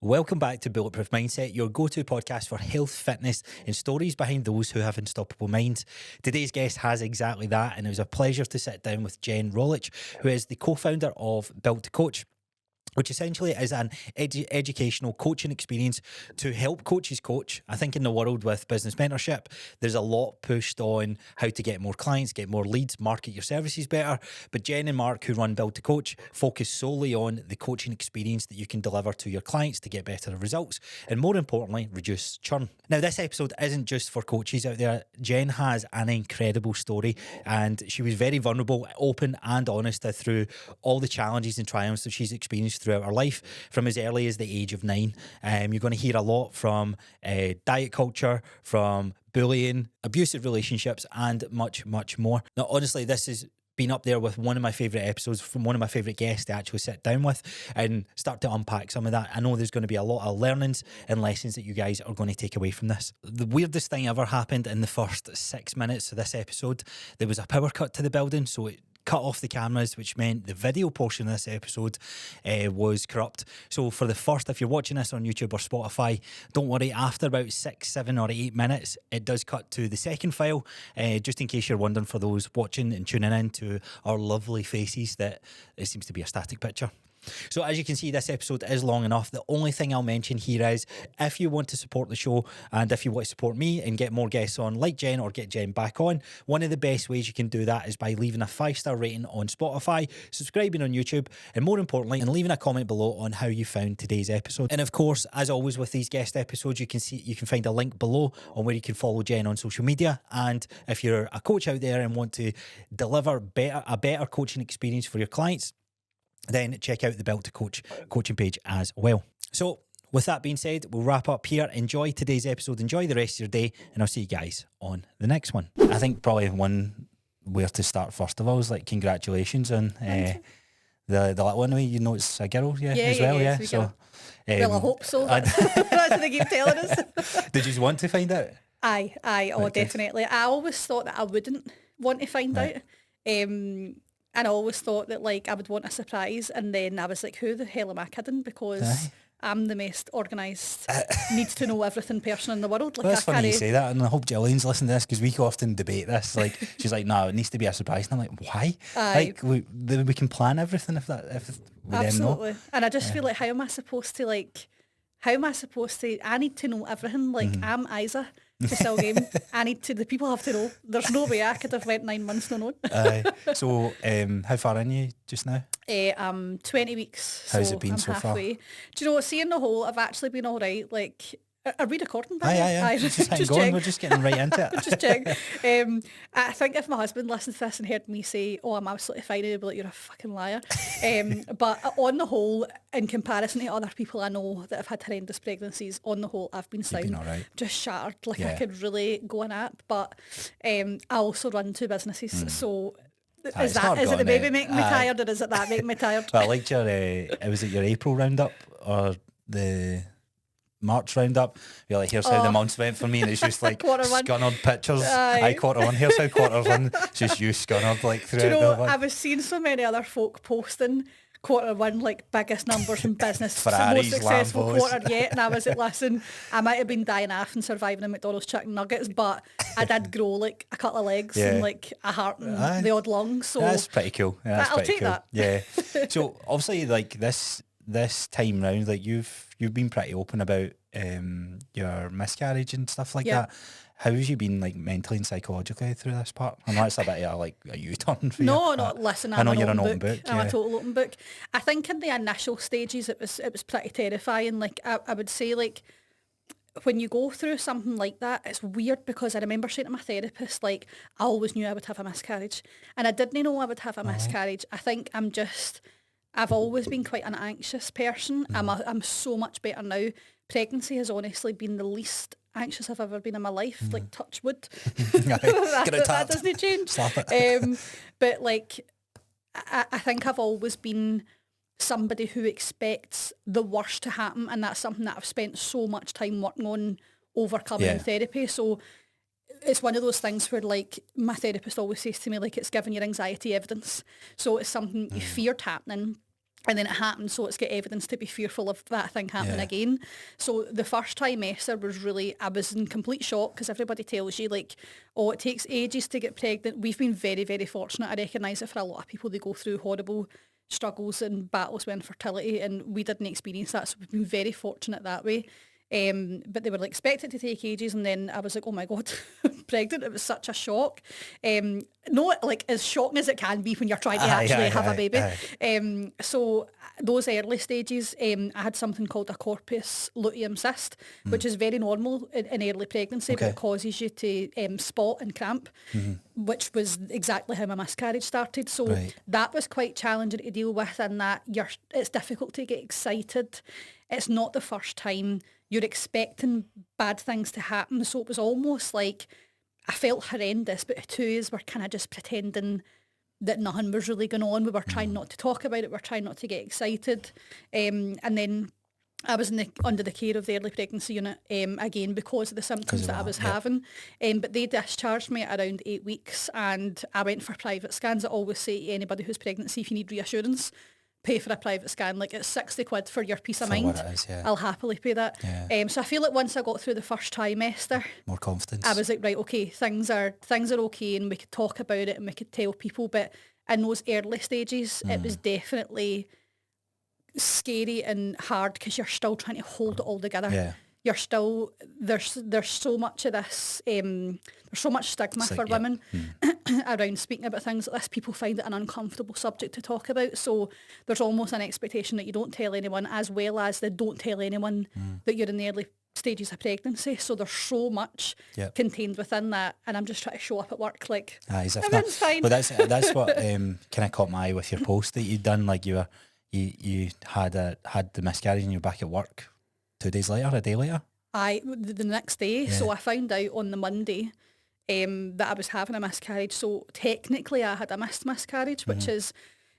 Welcome back to Bulletproof Mindset, your go-to podcast for health, fitness, and stories behind those who have unstoppable minds. Today's guest has exactly that, and it was a pleasure to sit down with Jen Rolwich, who is the co-founder of Built to Coach, which essentially is an educational coaching experience to help coaches coach. I think in the world with business mentorship, there's a lot pushed on how to get more clients, get more leads, market your services better. But Jen and Mark, who run Build to Coach, focus solely on the coaching experience that you can deliver to your clients to get better results and, more importantly, reduce churn. Now, this episode isn't just for coaches out there. Jen has an incredible story, and she was very vulnerable, open and honest through all the challenges and triumphs that she's experienced throughout her life from as early as the age of 9. You're going to hear a lot from diet culture, from bullying, abusive relationships, and much, much more. Now, honestly, this has been up there with one of my favourite episodes from one of my favourite guests to actually sit down with and start to unpack some of that. I know there's going to be a lot of learnings and lessons that you guys are going to take away from this. The weirdest thing ever happened in the first 6 minutes of this episode. There was a power cut to the building, so it cut off the cameras, which meant the video portion of this episode was corrupt. So for the first, if you're watching this on YouTube or Spotify, don't worry, after about 6, 7 or 8 minutes, it does cut to the second file, just in case you're wondering, for those watching and tuning in to our lovely faces, that it seems to be a static picture. So as you can see, this episode is long enough. The only thing I'll mention here is, if you want to support the show and if you want to support me and get more guests on like Jen, or get Jen back on, one of the best ways you can do that is by leaving a 5-star rating on Spotify, subscribing on YouTube, and more importantly, and leaving a comment below on how you found today's episode. And of course, as always with these guest episodes, you can find a link below on where you can follow Jen on social media. And if you're a coach out there and want to deliver a better coaching experience for your clients, then check out the Built to Coach coaching page as well. So with that being said, we'll wrap up here. Enjoy today's episode, enjoy the rest of your day, and I'll see you guys on the next one. I think probably one where to start first of all is like congratulations on the little one. You know, it's a girl, as well. Yeah. So, well, I hope so. That's what they keep telling us. Did you want to find out? Aye, definitely. I always thought that I wouldn't want to find out. And I always thought that like I would want a surprise, and then I was like, who the hell am I kidding? Because I'm the most organised, needs to know everything person in the world. Like, well, that's funny you say that, and I hope Jillian's listening to this, because we often debate this. Like, she's like, no, it needs to be a surprise, and I'm like, why? Like, we can plan everything if we absolutely. Then know. And I just feel like, how am I supposed to I need to know everything. Like, I'm Isa to sell game. The people have to know. There's no way I could have went 9 months not knowing. So, how far in you just now? I'm 20 weeks. How's it been so halfway. far? Do you know, seeing the whole, I've actually been all right. Like, are we recording? Aye. Just hang on. We're just getting right into it. Just check. I think if my husband listened to this and heard me say, oh, I'm absolutely fine, he'd be like, you're a fucking liar. But on the whole, in comparison to other people I know that have had horrendous pregnancies, on the whole, I've been sound. All right. Just shattered. Like, I could really go a nap. But I also run 2 businesses. So is it the baby making me tired, or is it that making me tired? Well, I liked your, was it your April roundup or the March roundup? You're like, here's how the months went for me, and it's just like scunnered pictures. Quarter one, here's how quarter one. It's just you scunnered like through. Do you know, I was seeing so many other folk posting quarter one, like biggest numbers in business, Ferraris, most successful Lambos. quarter yet, and I was like, listen, I might have been dying off and surviving in McDonald's chicken nuggets, but I did grow like a couple of legs and like a heart and the odd lung, so that's pretty cool. I'll take that. Yeah. So obviously, like this time round, like you've been pretty open about your miscarriage and stuff like that. How have you been, like, mentally and psychologically through this part? I know it's a bit of like a U-turn for you. No, listen, I know you're an open book. I'm a total open book. I think in the initial stages it was pretty terrifying. Like, I would say, like, when you go through something like that, it's weird, because I remember saying to my therapist, like, I always knew I would have a miscarriage, and I didn't know I would have a miscarriage. I think I've always been quite an anxious person. I'm so much better now. Pregnancy has honestly been the least anxious I've ever been in my life. Like, touch wood. that doesn't change. Slap it. But like, I think I've always been somebody who expects the worst to happen, and that's something that I've spent so much time working on overcoming in therapy. So it's one of those things where, like, my therapist always says to me, like, it's giving your anxiety evidence. So it's something you feared happening, And then it happened, so it's got evidence to be fearful of that thing happening again. So the first trimester was really, I was in complete shock, because everybody tells you, like, oh, it takes ages to get pregnant. We've been very, very fortunate. I recognise it for a lot of people. They go through horrible struggles and battles with infertility, and we didn't experience that, so we've been very fortunate that way. But they were like, expect it to take ages, and then I was like, oh my God, pregnant. It was such a shock. Not like as shocking as it can be when you're trying to actually have a baby. So those early stages, I had something called a corpus luteum cyst, which is very normal in early pregnancy, but it causes you to spot and cramp, which was exactly how my miscarriage started. So that was quite challenging to deal with, and that it's difficult to get excited. It's not the first time. You're expecting bad things to happen. So it was almost like I felt horrendous, but two is we're kind of just pretending that nothing was really going on. We were trying not to talk about it. We're trying not to get excited. And then I was under the care of the early pregnancy unit, again, because of the symptoms that I was having. But they discharged me at around 8 weeks, and I went for private scans. I always say to anybody who's pregnant, see if you need reassurance, pay for a private scan. Like, it's 60 quid for your peace of mind. I'll happily pay that. So I feel like once I got through the first trimester, more confidence, I was like, right, okay, things are okay, and we could talk about it and we could tell people. But in those early stages, it was definitely scary and hard, because you're still trying to hold it all together. You're still, there's so much of this, there's so much stigma for women around speaking about things like this. People find it an uncomfortable subject to talk about, so there's almost an expectation that you don't tell anyone, as well as they don't tell anyone that you're in the early stages of pregnancy. So there's so much contained within that, and I'm just trying to show up at work like everything's fine. Well, that's what kind of caught my eye with your post that you'd done. Like, you had the miscarriage and you're back at work 2 days later, a day later? The next day. So I found out on the Monday that I was having a miscarriage. So technically I had a missed miscarriage, which is,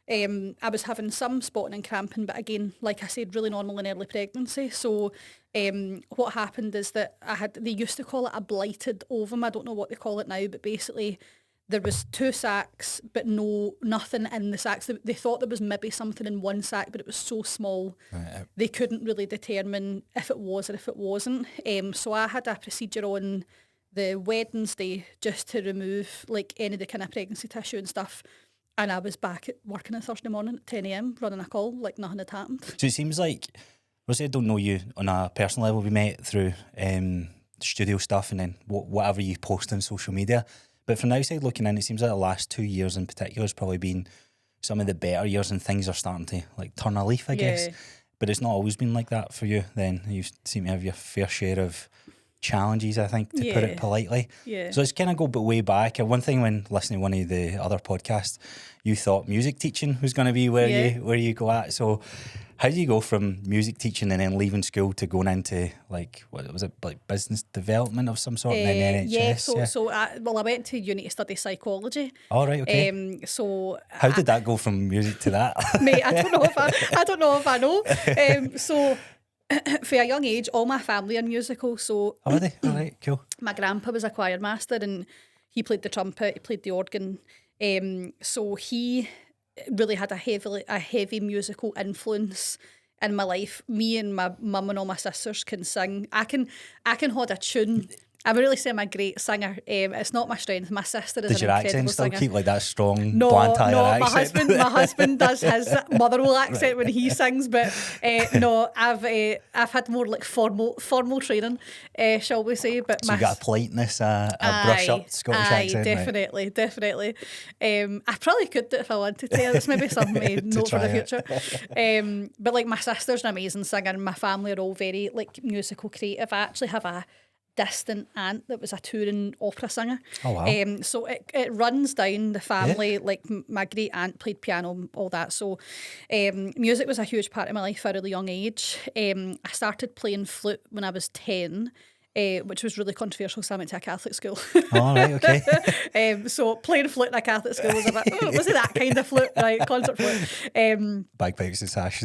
I was having some spotting and cramping, but again, like I said, really normal in early pregnancy. So what happened is that they used to call it a blighted ovum. I don't know what they call it now, but basically there was 2 sacs, but nothing in the sacs. They thought there was maybe something in one sac, but it was so small, they couldn't really determine if it was or if it wasn't. So I had a procedure on the Wednesday just to remove like any of the kind of pregnancy tissue and stuff. And I was back at working on Thursday morning at 10 a.m, running a call like nothing had happened. So it seems like, I don't know you on a personal level. We met through studio stuff and then whatever you post on social media. But from the outside looking in, it seems like the last 2 years in particular has probably been some of the better years, and things are starting to like turn a leaf, I guess. But it's not always been like that for you then. You seem to have your fair share of challenges, I think, to put it politely. So it's kind of go way back. One thing when listening to one of the other podcasts, you thought music teaching was going to be where you go at. So how do you go from music teaching and then leaving school to going into like, what was it, like business development of some sort in the NHS? So I went to uni to study psychology. Oh, right, okay. So how did that go from music to that? Mate, I don't know if I know. So for a young age, all my family are musical. So are they? All right, cool. My grandpa was a choir master, and he played the trumpet, he played the organ. So he really had a heavy musical influence in my life. Me and my mum and all my sisters can sing. I can hold a tune. I would really say I'm a great singer. It's not my strength. My sister is an incredible singer. Does your accent still keep like that strong, bland accent? My husband does his Motherwell accent when he sings, but no, I've had more like formal training, shall we say? But so you got a politeness, a brush up Scottish accent. Definitely. I probably could do it if I wanted to. That's maybe something to note for the future. But like, my sister's an amazing singer, and my family are all very like musical creative. I actually have a distant aunt that was a touring opera singer. Oh wow. So it runs down the family. Like, my great aunt played piano, all that. So music was a huge part of my life at a really young age. I started playing flute when I was 10. Which was really controversial, so I went to a Catholic school. Oh, right, okay. So playing flute in a Catholic school was a bit, was it that kind of flute, right? Concert flute. Bagpipes and sash.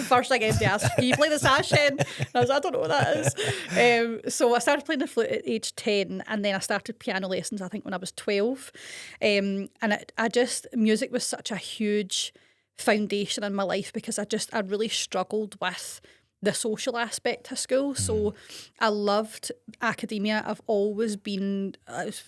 First thing they asked, can you play the sash then? And I was like, I don't know what that is. So I started playing the flute at age 10, and then I started piano lessons, I think, when I was 12. And music was such a huge foundation in my life because I really struggled with the social aspect of school. So I loved academia. I've always been,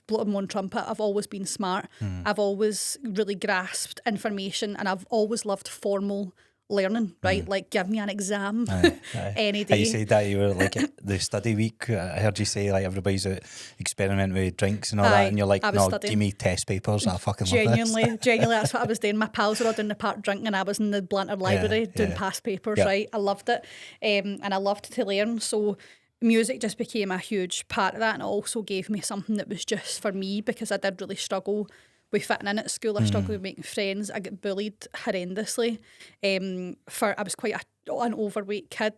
blowing my own trumpet, I've always been smart. I've always really grasped information, and I've always loved formal learning, right? Like, give me an exam any day. You said that you were like at the study week. I heard you say like everybody's out experimenting with drinks and all that, and you're like, no, studying. give me test papers. I fucking love this. Genuinely, that's what I was doing. My pals were all down the park drinking, and I was in the Blantyre library doing past papers, right? I loved it, and I loved to learn. So music just became a huge part of that, and it also gave me something that was just for me, because I did really struggle with fitting in at school. I struggled with making friends. I got bullied horrendously. I was quite an overweight kid.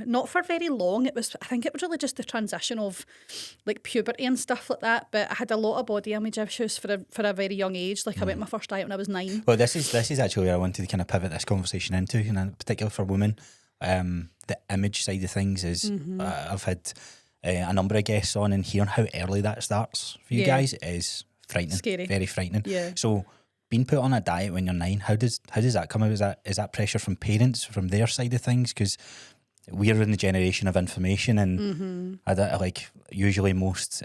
Not for very long. I think it was really just the transition of like puberty and stuff like that. But I had a lot of body image issues for a very young age. Like I went my first diet when I was 9. Well, this is actually where I wanted to kind of pivot this conversation into, and in particular for women, the image side of things is. I've had a number of guests on, and hearing how early that starts for you guys is frightening. Scary. Very frightening. Yeah. So being put on a diet when you're 9, how does that come out? Is that pressure from parents, from their side of things? Because we're in the generation of information, and like usually most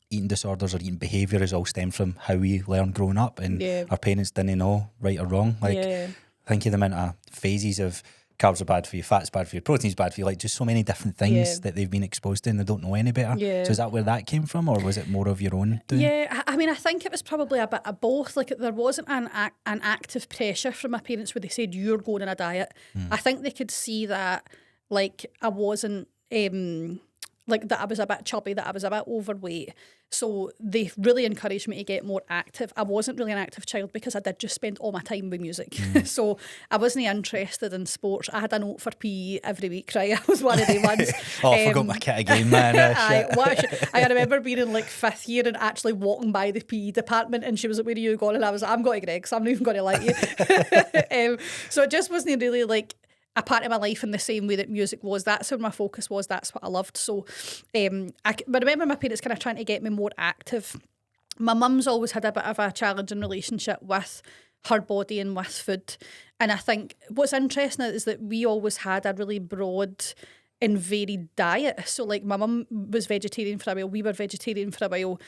eating disorders or eating behaviour is all stemmed from how we learn growing up, and our parents didn't know right or wrong. Like think of the amount of phases of carbs are bad for you, fat's bad for you, protein's bad for you, like just so many different things that they've been exposed to and they don't know any better. So is that where that came from, or was it more of your own doing? Yeah, I mean, I think it was probably a bit of both. Like there wasn't an active pressure from my parents where they said, you're going on a diet. I think they could see that like I wasn't, like that I was a bit chubby, that I was a bit overweight. So they really encouraged me to get more active. I wasn't really an active child because I did just spend all my time with music. So I wasn't interested in sports. I had a note for PE every week, right? I was one of the ones. I forgot my kit again, man. I remember being in like 5th year and actually walking by the PE department, and she was like, where are you going? And I was like, I'm going to Greg's, I'm not even going to like you. So it just wasn't really like a part of my life in the same way that music was. That's where my focus was. That's what I loved. So but I remember my parents kind of trying to get me more active. My mum's always had a bit of a challenging relationship with her body and with food. And I think what's interesting is that we always had a really broad and varied diet. So like my mum was vegetarian for a while, we were vegetarian for a while.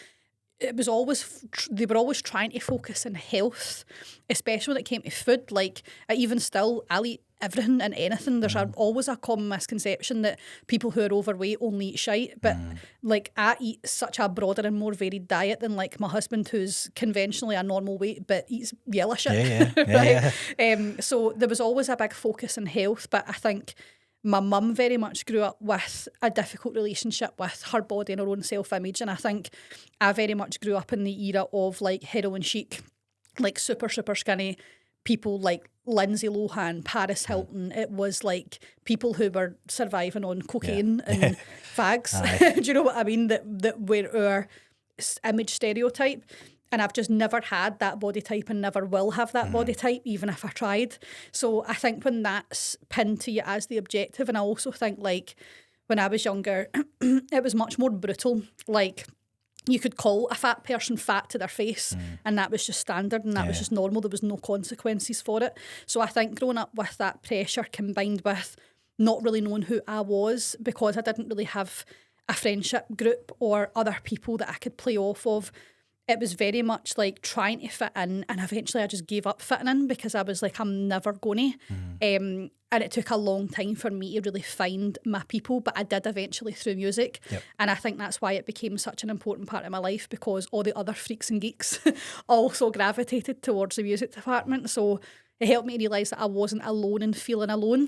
It was always, they were always trying to focus on health, especially when it came to food. Like even still, I'll eat everything and anything. There's always a common misconception that people who are overweight only eat shite, but like I eat such a broader and more varied diet than like my husband, who's conventionally a normal weight but eats yellow shit. Right? So there was always a big focus on health, but I think my mum very much grew up with a difficult relationship with her body and her own self-image, and I think I very much grew up in the era of like heroin chic, like super skinny people like Lindsay Lohan, Paris Hilton. It was like people who were surviving on cocaine and fags. Do you know what I mean? That were our image stereotype. And I've just never had that body type and never will have that body type, even if I tried. So I think when that's pinned to you as the objective, and I also think like when I was younger, it was much more brutal. Like you could call a fat person fat to their face and that was just standard and that was just normal. There was no consequences for it. So I think growing up with that pressure combined with not really knowing who I was, because I didn't really have a friendship group or other people that I could play off of, it was very much like trying to fit in, and eventually I just gave up fitting in because I was like, I'm never going to. And it took a long time for me to really find my people, but I did eventually through music. And I think that's why it became such an important part of my life, because all the other freaks and geeks also gravitated towards the music department. So it helped me realise that I wasn't alone in feeling alone.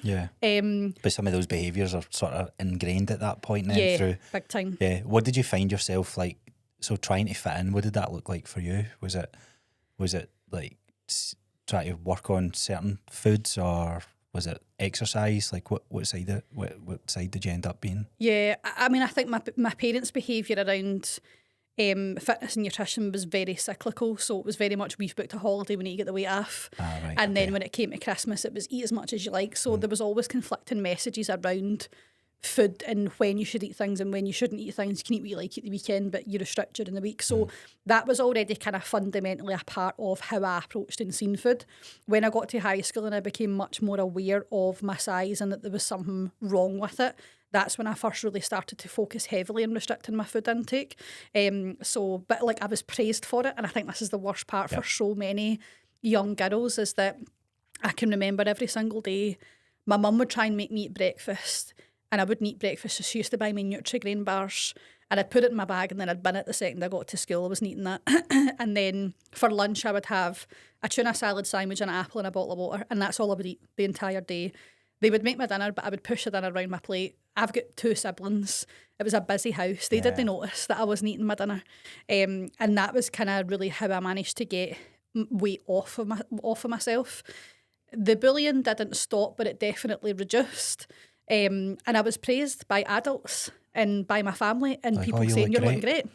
But some of those behaviours are sort of ingrained at that point then through. Big time. What did you find yourself like? So trying to fit in, what did that look like for you? Was it like trying to work on certain foods, or was it exercise? Like what side did you end up being? Yeah, I mean, I think my parents' behaviour around fitness and nutrition was very cyclical. So it was very much, we've booked a holiday, we need to get the weight off. And then when it came to Christmas, it was eat as much as you like. So there was always conflicting messages around food and when you should eat things and when you shouldn't eat things. You can eat what you like at the weekend, but you restrict during the week. So that was already kind of fundamentally a part of how I approached and seen food. When I got to high school and I became much more aware of my size and that there was something wrong with it, that's when I first really started to focus heavily on restricting my food intake. But like I was praised for it, and I think this is the worst part for so many young girls, is that I can remember every single day my mum would try and make me eat breakfast, and I wouldn't eat breakfast, so she used to buy me Nutri-Grain bars, and I'd put it in my bag and then I'd bin it the second I got to school. I wasn't eating that. And then for lunch I would have a tuna salad sandwich, an apple and a bottle of water, and that's all I would eat the entire day. They would make my dinner, but I would push the dinner around my plate. I've got 2 siblings. It was a busy house. They didn't notice that I wasn't eating my dinner. And that was kind of really how I managed to get weight off of myself. The bullying didn't stop, but it definitely reduced. And I was praised by adults and by my family, and like, people saying, you're looking great.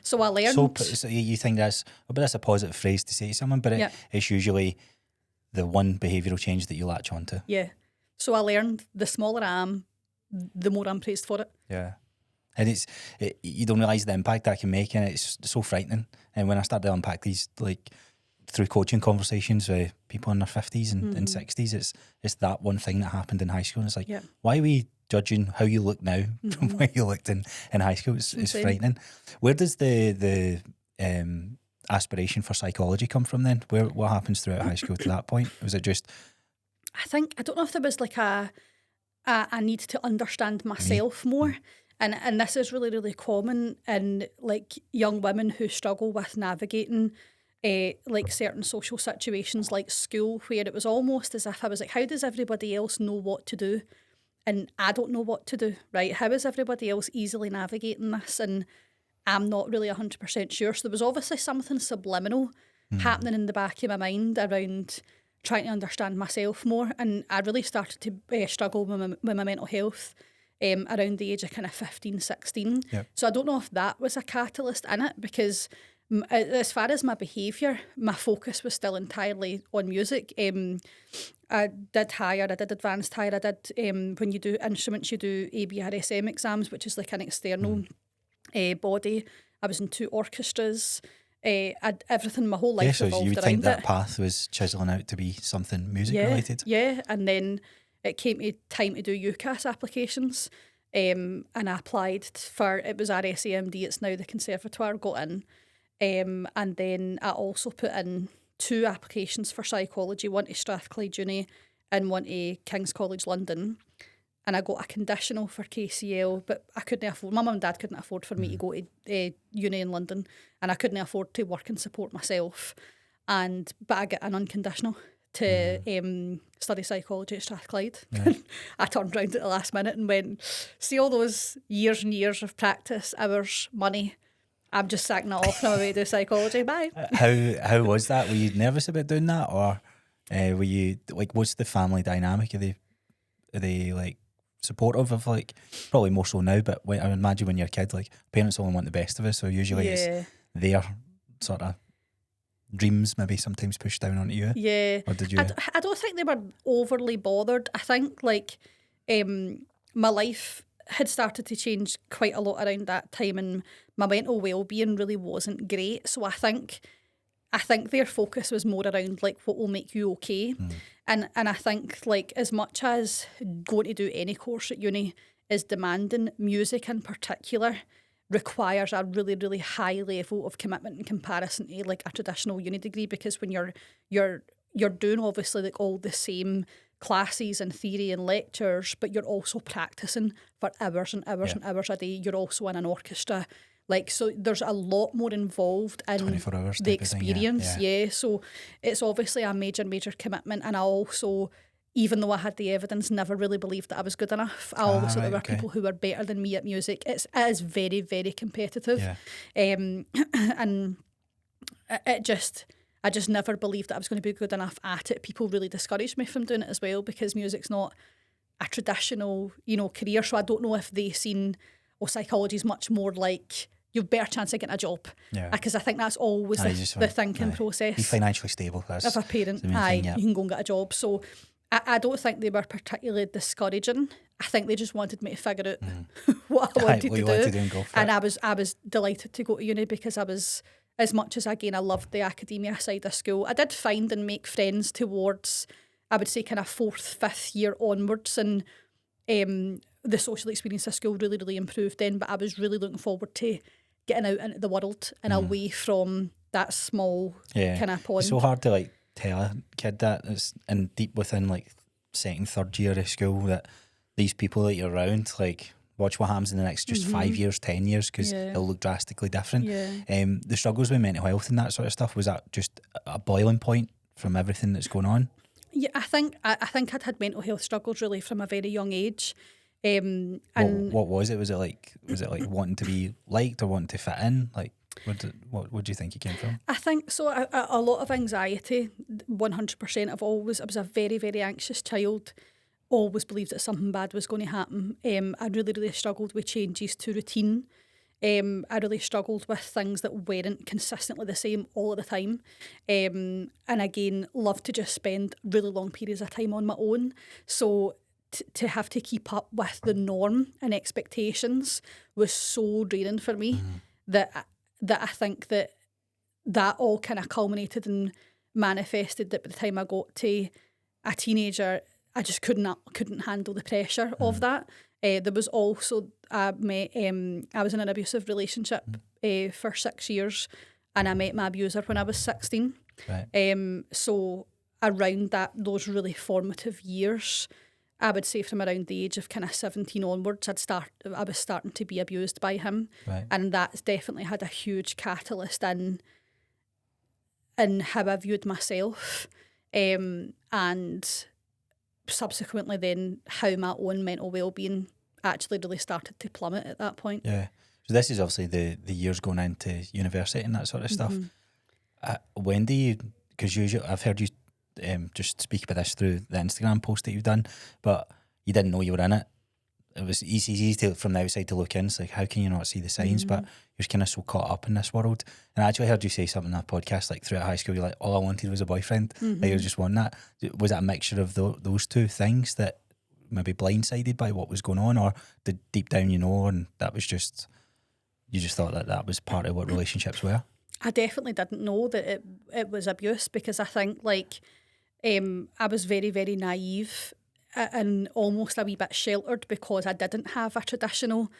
So I learned. So you think that's a positive phrase to say to someone, but it's usually the one behavioural change that you latch onto. Yeah. So I learned the smaller I am, the more I'm praised for it. Yeah. And you don't realise the impact that can make, and it's so frightening. And when I start to unpack these, like through coaching conversations with people in their 50s and 60s, it's that one thing that happened in high school. And it's like, why are we judging how you look now from where you looked in high school? It's frightening. Where does the aspiration for psychology come from then? What happens throughout high school to that point? Was it just... I don't know if there was like a need to understand myself more. And this is really, really common in like young women who struggle with navigating like certain social situations like school, where it was almost as if I was like, how does everybody else know what to do? And I don't know what to do, right? How is everybody else easily navigating this? And I'm not really 100% sure. So there was obviously something subliminal happening in the back of my mind around trying to understand myself more. And I really started to struggle with my mental health around the age of kind of 15, 16. Yep. So I don't know if that was a catalyst in it, because as far as my behaviour, my focus was still entirely on music. I did advanced higher. I did, when you do instruments, you do ABRSM exams, which is like an external body. I was in 2 orchestras. Everything, my whole life revolved around it. So you would think that path was chiselling out to be something music related? Yeah, and then it came to time to do UCAS applications, and I applied for, it was RSAMD, it's now the Conservatoire, got in, and then I also put in 2 applications for psychology, one to Strathclyde Uni and one to King's College London. And I got a conditional for KCL, but I couldn't afford, my mum and dad couldn't afford for me to go to uni in London, and I couldn't afford to work and support myself. But I got an unconditional to study psychology at Strathclyde. Yeah. I turned around at the last minute and went, see all those years and years of practice, hours, money, I'm just sacking it off now, away to do psychology, bye. How was that? Were you nervous about doing that, or were you, like, what's the family dynamic? Are they like supportive of, like, probably more so now, but I imagine when you're a kid, like, parents only want the best of us, so usually it's their sort of dreams maybe sometimes pushed down onto you. Yeah. Or did you? I don't think they were overly bothered. I think, like, my life had started to change quite a lot around that time, and my mental well-being really wasn't great. So I think their focus was more around, like, what will make you okay. And I think, like, as much as going to do any course at uni is demanding, music in particular requires a really, really high level of commitment in comparison to, like, a traditional uni degree, because when you're doing obviously, like, all the same classes and theory and lectures, but you're also practicing for hours and hours and hours a day. You're also in an orchestra. Like, so there's a lot more involved in 24 hours the experience. Thing, yeah. So it's obviously a major, major commitment. And I also, even though I had the evidence, never really believed that I was good enough. I always thought there were people who were better than me at music. It is very, very competitive. Yeah. And I just never believed that I was going to be good enough at it. People really discouraged me from doing it as well, because music's not a traditional, career. So I don't know if they seen, psychology is much more like, you've better chance of getting a job. Yeah. Because I think that's always the thinking process. Be financially stable. That's if a parent, the main thing, you can go and get a job. So I don't think they were particularly discouraging. I think they just wanted me to figure out what I wanted to do. And go for And it. I was delighted to go to uni because I was, as much as again I loved the academia side of school, I did find and make friends towards, I would say, kind of 4th, 5th year onwards, and the social experience of school really improved then. But I was really looking forward to getting out into the world and away from that small kind of pond. It's so hard to like tell a kid that it's and deep within like 2nd, 3rd year of school that these people that you're around, like, watch what happens in the next just 5 years, 10 years, because it'll look drastically different. The struggles with mental health and that sort of stuff, was that just a boiling point from everything that's going on? Yeah, I think I'd had mental health struggles really from a very young age. And what was it? Was it like wanting to be liked or wanting to fit in? Like, what do you think it came from? I think so. A lot of anxiety. 100%. I was a very, very anxious child. Always believed that something bad was going to happen. I really struggled with changes to routine. I really struggled with things that weren't consistently the same all of the time. And again, loved to just spend really long periods of time on my own. So to have to keep up with the norm and expectations was so draining for me that I think that all kind of culminated and manifested that by the time I got to a teenager, I just couldn't handle the pressure of that. There was also I was in an abusive relationship for 6 years, and I met my abuser when I was 16. Right. So around those really formative years, I would say from around the age of kind of 17 onwards, I was starting to be abused by him, and that's definitely had a huge catalyst in how I viewed myself, and subsequently then how my own mental well-being actually really started to plummet at that point. Yeah. So this is obviously the years going into university and that sort of stuff. When do you, because usually I've heard you just speak about this through the Instagram post that you've done, but you didn't know you were in it. It was easy to, from the outside to look in. It's like, how can you not see the signs? But you're kind of so caught up in this world. And I actually heard you say something in that podcast, like throughout high school, you're like, all I wanted was a boyfriend. Like, you just want that. Was it a mixture of those two things that maybe blindsided by what was going on, or did deep down you know, and that was just, you just thought that was part of what relationships were? I definitely didn't know that it was abuse, because I think like I was very, very naive and almost a wee bit sheltered because I didn't have a traditional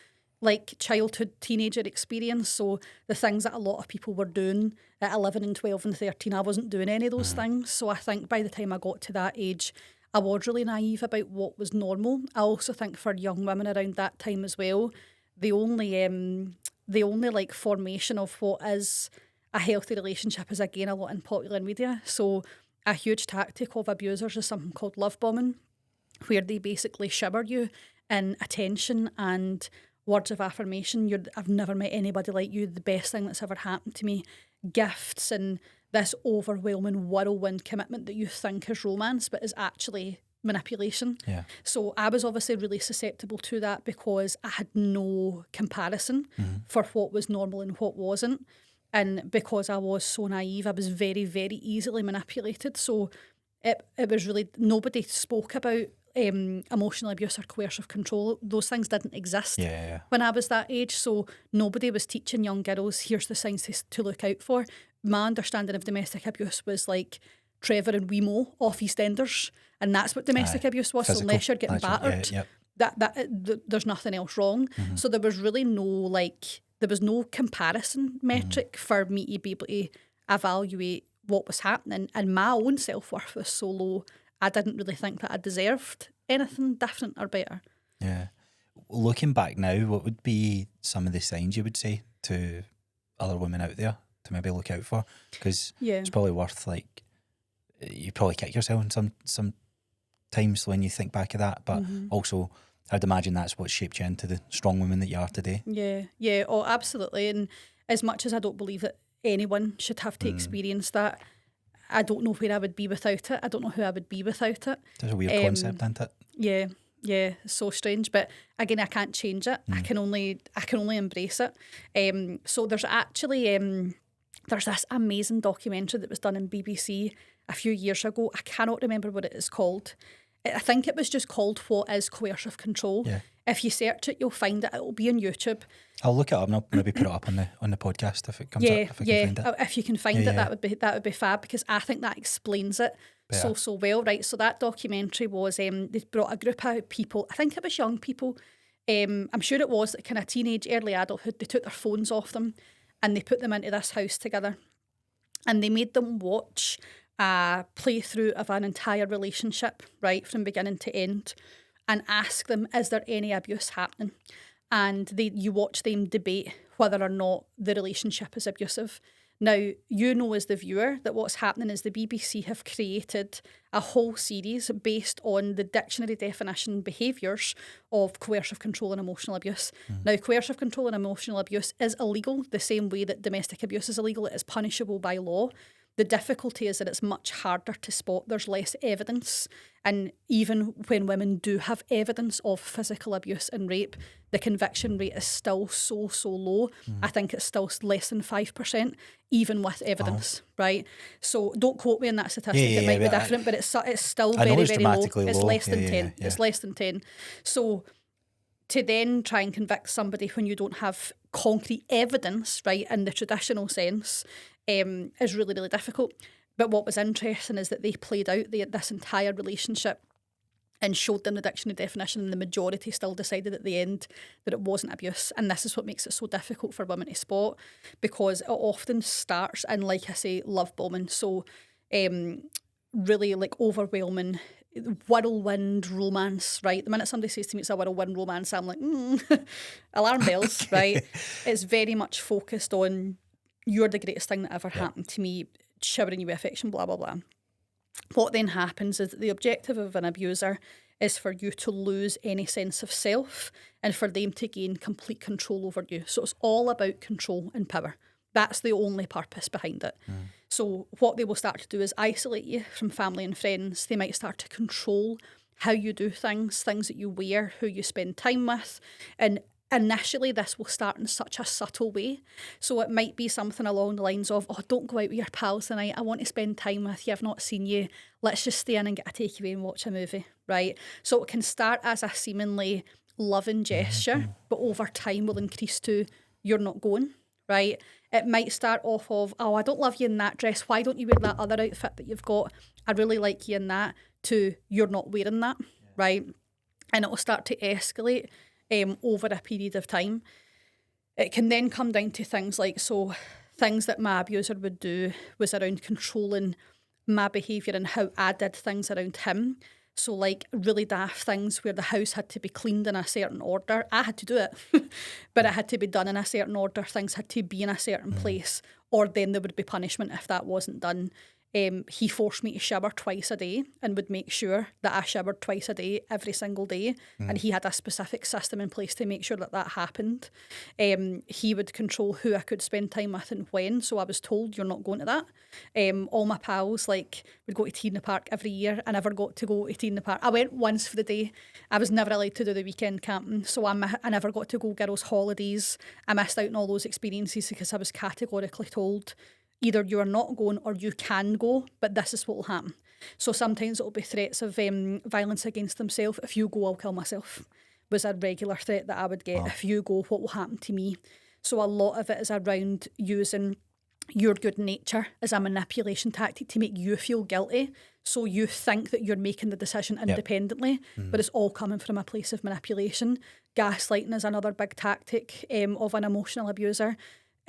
like childhood teenager experience. So the things that a lot of people were doing at 11 and 12 and 13, I wasn't doing any of those things. So I think by the time I got to that age, I was really naive about what was normal. I also think for young women around that time as well, the only like formation of what is a healthy relationship is again a lot in popular media. So a huge tactic of abusers is something called love bombing, where they basically shower you in attention and words of affirmation. I've never met anybody like you, the best thing that's ever happened to me, gifts, and this overwhelming whirlwind commitment that you think is romance but is actually manipulation. Yeah. So I was obviously really susceptible to that because I had no comparison for what was normal and what wasn't. And because I was so naive, I was very, very easily manipulated. So it was really, nobody spoke about emotional abuse or coercive control. Those things didn't exist when I was that age. So nobody was teaching young girls, here's the signs to look out for. My understanding of domestic abuse was like Trevor and Wemo off EastEnders, and that's what domestic abuse was. Physical, so unless you're getting battered, there's nothing else wrong. So there was really there was no comparison metric for me to be able to evaluate what was happening, and my own self-worth was so low, I didn't really think that I deserved anything different or better. Yeah. Looking back now, what would be some of the signs you would say to other women out there to maybe look out for? Because it's probably worth, like, you probably kick yourself in some times when you think back of that, but also I'd imagine that's what shaped you into the strong woman that you are today. Yeah, oh, absolutely. And as much as I don't believe that anyone should have to experience that, I don't know where I would be without it. I don't know who I would be without it. It's a weird concept, isn't it? Yeah, so strange. But again, I can't change it. I can only embrace it. So there's actually there's this amazing documentary that was done in BBC a few years ago. I cannot remember what it is called. I think it was just called What is Coercive Control. Yeah. If you search it, you'll find it. It'll be on YouTube. I'll look it up and I'll maybe put it up on the podcast if it comes up. If I can find it. If you can find it, that would be fab, because I think that explains it so well, right? So that documentary was they brought a group of people. I think it was young people. I'm sure it was kind of teenage, early adulthood. They took their phones off them and they put them into this house together, and they made them watch a playthrough of an entire relationship, right, from beginning to end, and ask them, is there any abuse happening? And you watch them debate whether or not the relationship is abusive. Now, you know as the viewer that what's happening is the BBC have created a whole series based on the dictionary definition behaviours of coercive control and emotional abuse. Now, coercive control and emotional abuse is illegal the same way that domestic abuse is illegal. It is punishable by law. The difficulty is that it's much harder to spot. There's less evidence. And even when women do have evidence of physical abuse and rape, the conviction rate is still so low. I think it's still less than 5%, even with evidence, right? So don't quote me on that statistic. It might be different, but it's still very low. It's less than 10. It's less than 10. So to then try and convict somebody when you don't have concrete evidence, right, in the traditional sense, is really, really difficult. But what was interesting is that they played out this entire relationship and showed them the dictionary definition, and the majority still decided at the end that it wasn't abuse. And this is what makes it so difficult for women to spot, because it often starts in, like I say, love bombing. So really like overwhelming whirlwind romance, right? The minute somebody says to me it's a whirlwind romance, I'm like, alarm bells, right? It's very much focused on, you're the greatest thing that ever happened to me, showering you with affection, blah, blah, blah. What then happens is that the objective of an abuser is for you to lose any sense of self and for them to gain complete control over you. So it's all about control and power. That's the only purpose behind it. So what they will start to do is isolate you from family and friends. They might start to control how you do things that you wear, who you spend time with. And initially this will start in such a subtle way. So it might be something along the lines of, oh, don't go out with your pals tonight. I want to spend time with you. I've not seen you. Let's just stay in and get a takeaway and watch a movie, right? So it can start as a seemingly loving gesture, but over time will increase to, you're not going, right? It might start off of, oh, I don't love you in that dress. Why don't you wear that other outfit that you've got? I really like you in that, to you're not wearing that, right? And it will start to escalate over a period of time. It can then come down to things like, so things that my abuser would do was around controlling my behaviour and how I did things around him. So like really daft things where the house had to be cleaned in a certain order. I had to do it, but it had to be done in a certain order. Things had to be in a certain place, or then there would be punishment if that wasn't done. He forced me to shower twice a day and would make sure that I showered twice a day every single day. And he had a specific system in place to make sure that that happened. He would control who I could spend time with and when. So I was told, you're not going to that. All my pals would go to tea in the park every year. I never got to go to tea in the park. I went once for the day. I was never allowed to do the weekend camping. So I never got to go girls' holidays. I missed out on all those experiences because I was categorically told, either you are not going or you can go, but this is what will happen. So sometimes it'll be threats of violence against themselves. If you go, I'll kill myself, was a regular threat that I would get. Wow. If you go, what will happen to me? So a lot of it is around using your good nature as a manipulation tactic to make you feel guilty. So you think that you're making the decision independently, but it's all coming from a place of manipulation. Gaslighting is another big tactic of an emotional abuser.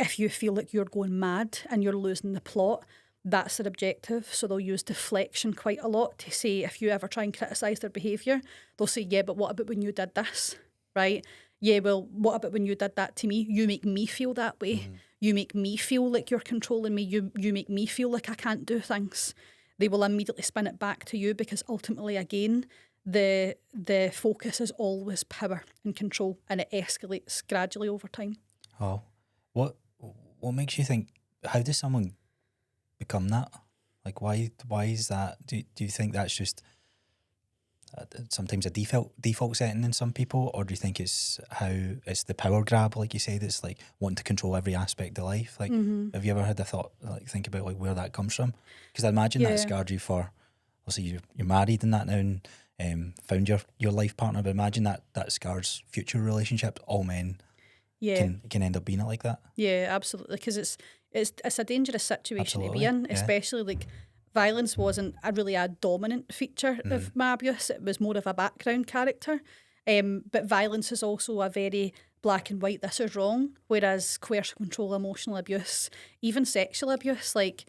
If you feel like you're going mad and you're losing the plot, that's their objective. So they'll use deflection quite a lot to say, if you ever try and criticise their behaviour, they'll say, yeah, but what about when you did this, right? Yeah, well, what about when you did that to me? You make me feel that way. You make me feel like you're controlling me. You make me feel like I can't do things. They will immediately spin it back to you, because ultimately, again, the focus is always power and control, and it escalates gradually over time. Oh, what makes you think, how does someone become that? Like, why is that? Do you think that's just sometimes a default setting in some people, or do you think it's the power grab, like you say, that's like wanting to control every aspect of life? Like, have you ever had a thought, like, think about like where that comes from? Because I imagine that scarred you for, obviously you're married and that now, and found your life partner, but imagine that scars future relationships. All men can end up being it like that. Yeah, absolutely, because it's a dangerous situation to be in, Yeah. especially like violence wasn't a dominant feature of my abuse. It was more of a background character. But violence is also a very black and white, this is wrong, whereas coercive control, emotional abuse, even sexual abuse, like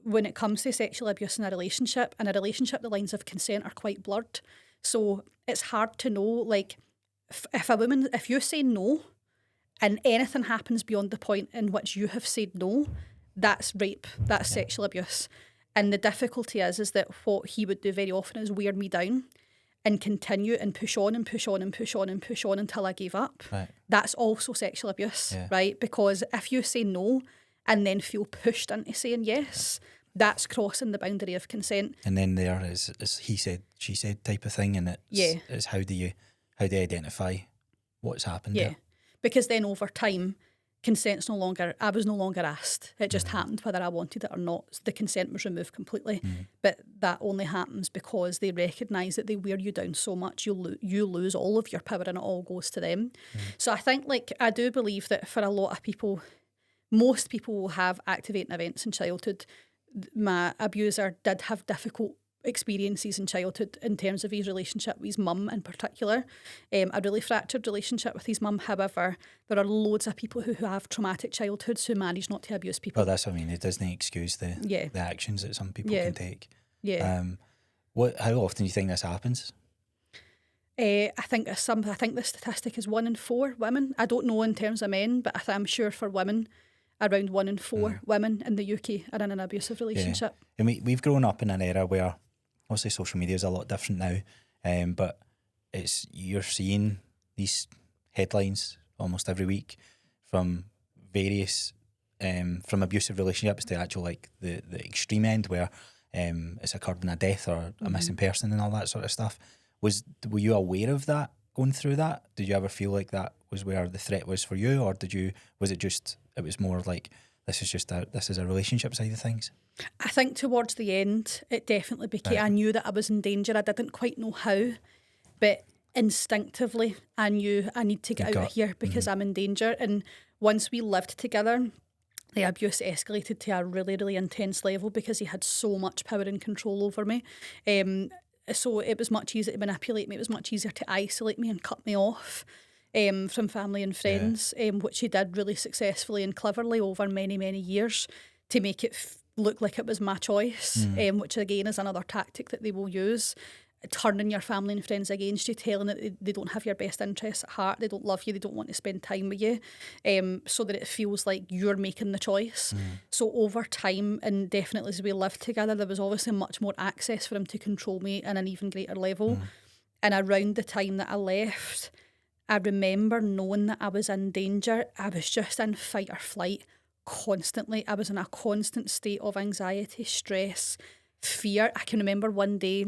when it comes to sexual abuse in a relationship, the lines of consent are quite blurred. So it's hard to know, like, if you say no and anything happens beyond the point in which you have said no, that's rape, that's sexual abuse. And the difficulty is that what he would do very often is wear me down and continue and push on and push on and push on and push on until I gave up. Right. That's also sexual abuse, right? Because if you say no and then feel pushed into saying yes, that's crossing the boundary of consent. And then there is he said, she said type of thing, and it's how do you identify what's happened? Yeah, because then over time, I was no longer asked. It just happened whether I wanted it or not. The consent was removed completely. But that only happens because they recognise that they wear you down so much, you lose all of your power and it all goes to them. So I think, like, I do believe that for a lot of people, most people will have activating events in childhood. My abuser did have difficult experiences in childhood in terms of his relationship with his mum in particular, a really fractured relationship with his mum. However, there are loads of people who have traumatic childhoods who manage not to abuse people. Oh, that's what I mean. It doesn't excuse the actions that some people can take. Yeah. How often do you think this happens? I think the statistic is 1 in 4 women. I don't know in terms of men, but I'm sure for women, around 1 in 4 women in the UK are in an abusive relationship. And we've grown up in an era where obviously social media is a lot different now, but you're seeing these headlines almost every week from various from abusive relationships to actual, like, the extreme end where it's occurred in a death or a missing person and all that sort of stuff. Were you aware of that going through that? Did you ever feel like that was where the threat was for you, or it was more like this is a relationship side of things? I think towards the end, it definitely became. Right. I knew that I was in danger. I didn't quite know how, but instinctively, I knew I need to get out of here because I'm in danger. And once we lived together, the abuse escalated to a really, really intense level because he had so much power and control over me. So it was much easier to manipulate me. It was much easier to isolate me and cut me off from family and friends, which he did really successfully and cleverly over many, many years to make it look like it was my choice, which again is another tactic that they will use, turning your family and friends against you, telling that they don't have your best interests at heart, they don't love you, they don't want to spend time with you, so that it feels like you're making the choice. So over time, and definitely as we lived together, there was obviously much more access for him to control me in an even greater level. And around the time that I left, I remember knowing that I was in danger. I was just in fight or flight constantly. I was in a constant state of anxiety, stress, fear. I can remember one day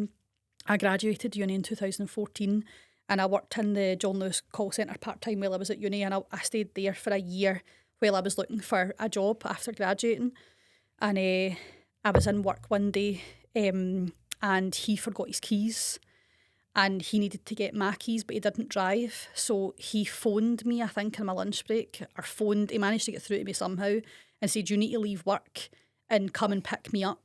I graduated uni in 2014 and I worked in the John Lewis call centre part-time while I was at uni, and I stayed there for a year while I was looking for a job after graduating. And I was in work one day and he forgot his keys. And he needed to get my keys, but he didn't drive. So he phoned me, I think, in my lunch break, he managed to get through to me somehow and said, you need to leave work and come and pick me up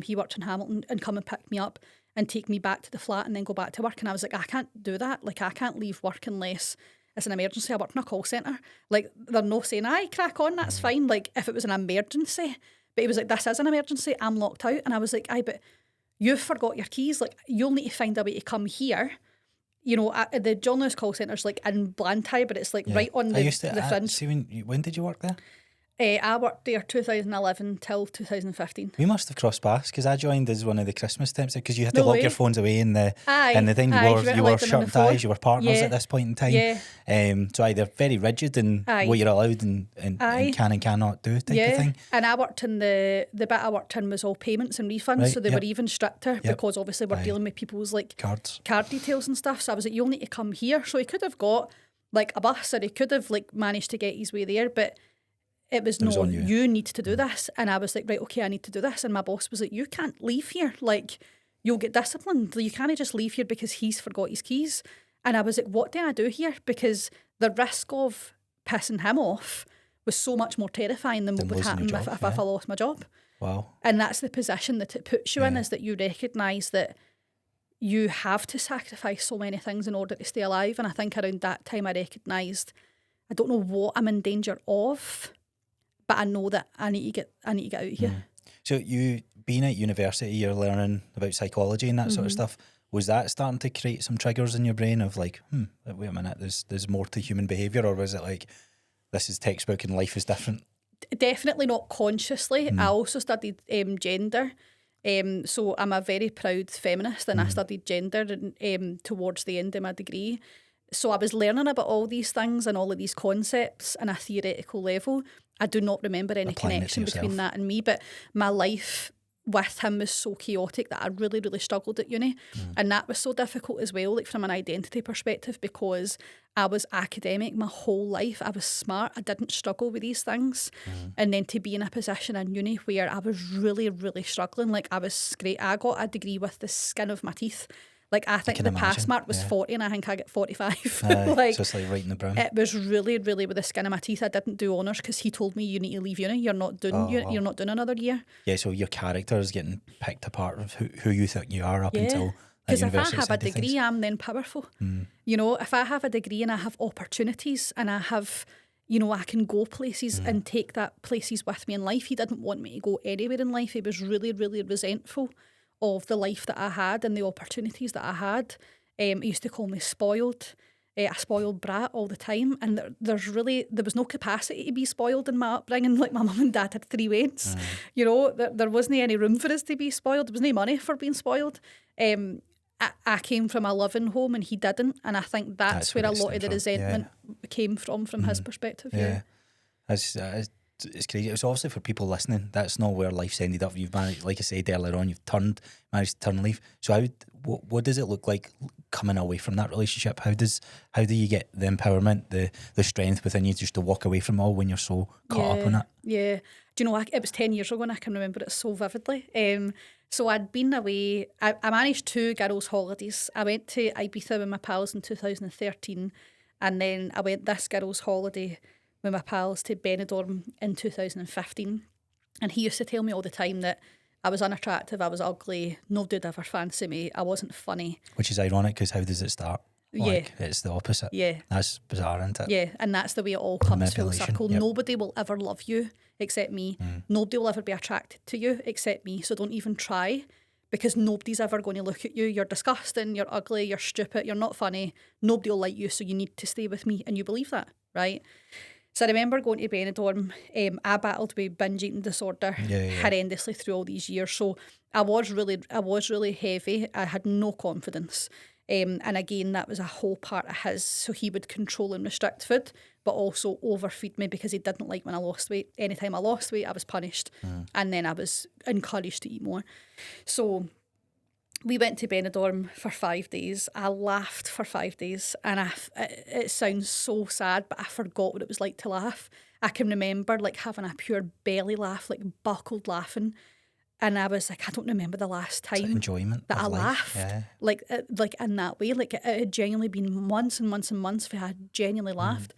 he worked in Hamilton, and come and pick me up and take me back to the flat and then go back to work. And I was like, I can't do that. Like, I can't leave work unless it's an emergency. I work in a call centre. Like, they're not saying, aye, crack on, that's fine. Like, if it was an emergency. But he was like, this is an emergency, I'm locked out. And I was like, aye, but you've forgot your keys. Like, you'll need to find a way to come here. You know, the John Lewis call centre's like in Blantyre, but it's like right on the fringe. See, when did you work there? I worked there 2011 till 2015. We must have crossed paths because I joined as one of the Christmas temps because you had to No lock way. your phones away in the Aye, thing. aye, You were shirt and ties, you were partners Yeah. at this point in time. Yeah. So they're very rigid in Aye. what you're allowed and Aye. can and cannot do type of thing. And I worked in the bit I worked in was all payments and refunds, Right, so they yep. were even stricter because obviously we're Aye. dealing with people's like Cards. card details and stuff. So I was like, you'll need to come here. So he could have got like a bus, or he could have like managed to get his way there, but it was no, on you. you need to do this. And I was like, right, okay, I need to do this. And my boss was like, you can't leave here. Like, you'll get disciplined. You can't just leave here because he's forgot his keys. And I was like, what do I do here? Because the risk of pissing him off was so much more terrifying than what would happen if I lost my job. Wow. And that's the position that it puts you in, is that you recognise that you have to sacrifice so many things in order to stay alive. And I think around that time I recognised, I don't know what I'm in danger of, but I know that I need to get out of here. So you being at university, you're learning about psychology and that sort of stuff. Was that starting to create some triggers in your brain of like, wait a minute, there's more to human behaviour, or was it like, this is textbook and life is different? Definitely not consciously. I also studied gender. So I'm a very proud feminist, and I studied gender towards the end of my degree. So I was learning about all these things and all of these concepts on a theoretical level. I do not remember any connection between that and me, but my life with him was so chaotic that I really, really struggled at uni. And that was so difficult as well, like from an identity perspective, because I was academic my whole life. I was smart. I didn't struggle with these things. And then to be in a position in uni where I was really, really struggling, like I was great. I got a degree with the skin of my teeth. Like, I think the pass mark was 40 and I think I get 45. Like, so it's like right in the brown. It was really, really with the skin of my teeth. I didn't do honours because he told me, you need to leave uni. You're not doing you're not doing another year. Yeah, so your character is getting picked apart of who you think you are up until because if I have a degree, I'm then powerful. You know, if I have a degree and I have opportunities and I have, you know, I can go places and take that places with me in life. He didn't want me to go anywhere in life. He was really, really resentful of the life that I had and the opportunities that I had. He used to call me spoiled, a spoiled brat all the time. And there was no capacity to be spoiled in my upbringing. Like, my mum and dad had 3 weans. You know, there wasn't any room for us to be spoiled. There wasn't any money for being spoiled. I came from a loving home and he didn't. And I think that's where a lot of the resentment came from his perspective. Yeah. It's crazy. It's obviously for people listening, that's not where life's ended up. You've managed, like I said earlier on, managed to turn leaf. So what does it look like coming away from that relationship? How do you get the empowerment, the strength within you just to walk away from it all when you're so caught up in it? Yeah. Do you know, it was 10 years ago and I can remember it so vividly. So I'd been away, I managed 2 girls' holidays. I went to Ibiza with my pals in 2013, and then I went this girls' holiday with my pals to Benidorm in 2015. And he used to tell me all the time that I was unattractive, I was ugly, nobody'd ever fancy me, I wasn't funny. Which is ironic, because how does it start? Like, it's the opposite. Yeah. That's bizarre, isn't it? Yeah, and that's the way it all comes full circle. Yep. Nobody will ever love you except me. Nobody will ever be attracted to you except me. So don't even try, because nobody's ever going to look at you. You're disgusting, you're ugly, you're stupid, you're not funny. Nobody will like you, so you need to stay with me. And you believe that, right? So I remember going to Benidorm. I battled with binge eating disorder horrendously through all these years. So I was really heavy. I had no confidence. And again, that was a whole part of his. So he would control and restrict food, but also overfeed me because he didn't like when I lost weight. Anytime I lost weight, I was punished. And then I was encouraged to eat more. So we went to Benidorm for 5 days. I laughed for 5 days, and it sounds so sad, but I forgot what it was like to laugh. I can remember like having a pure belly laugh, like buckled laughing, and I was like, I don't remember the last time enjoyment that I life. laughed, like in that way. Like, it had genuinely been months and months and months where I had genuinely laughed,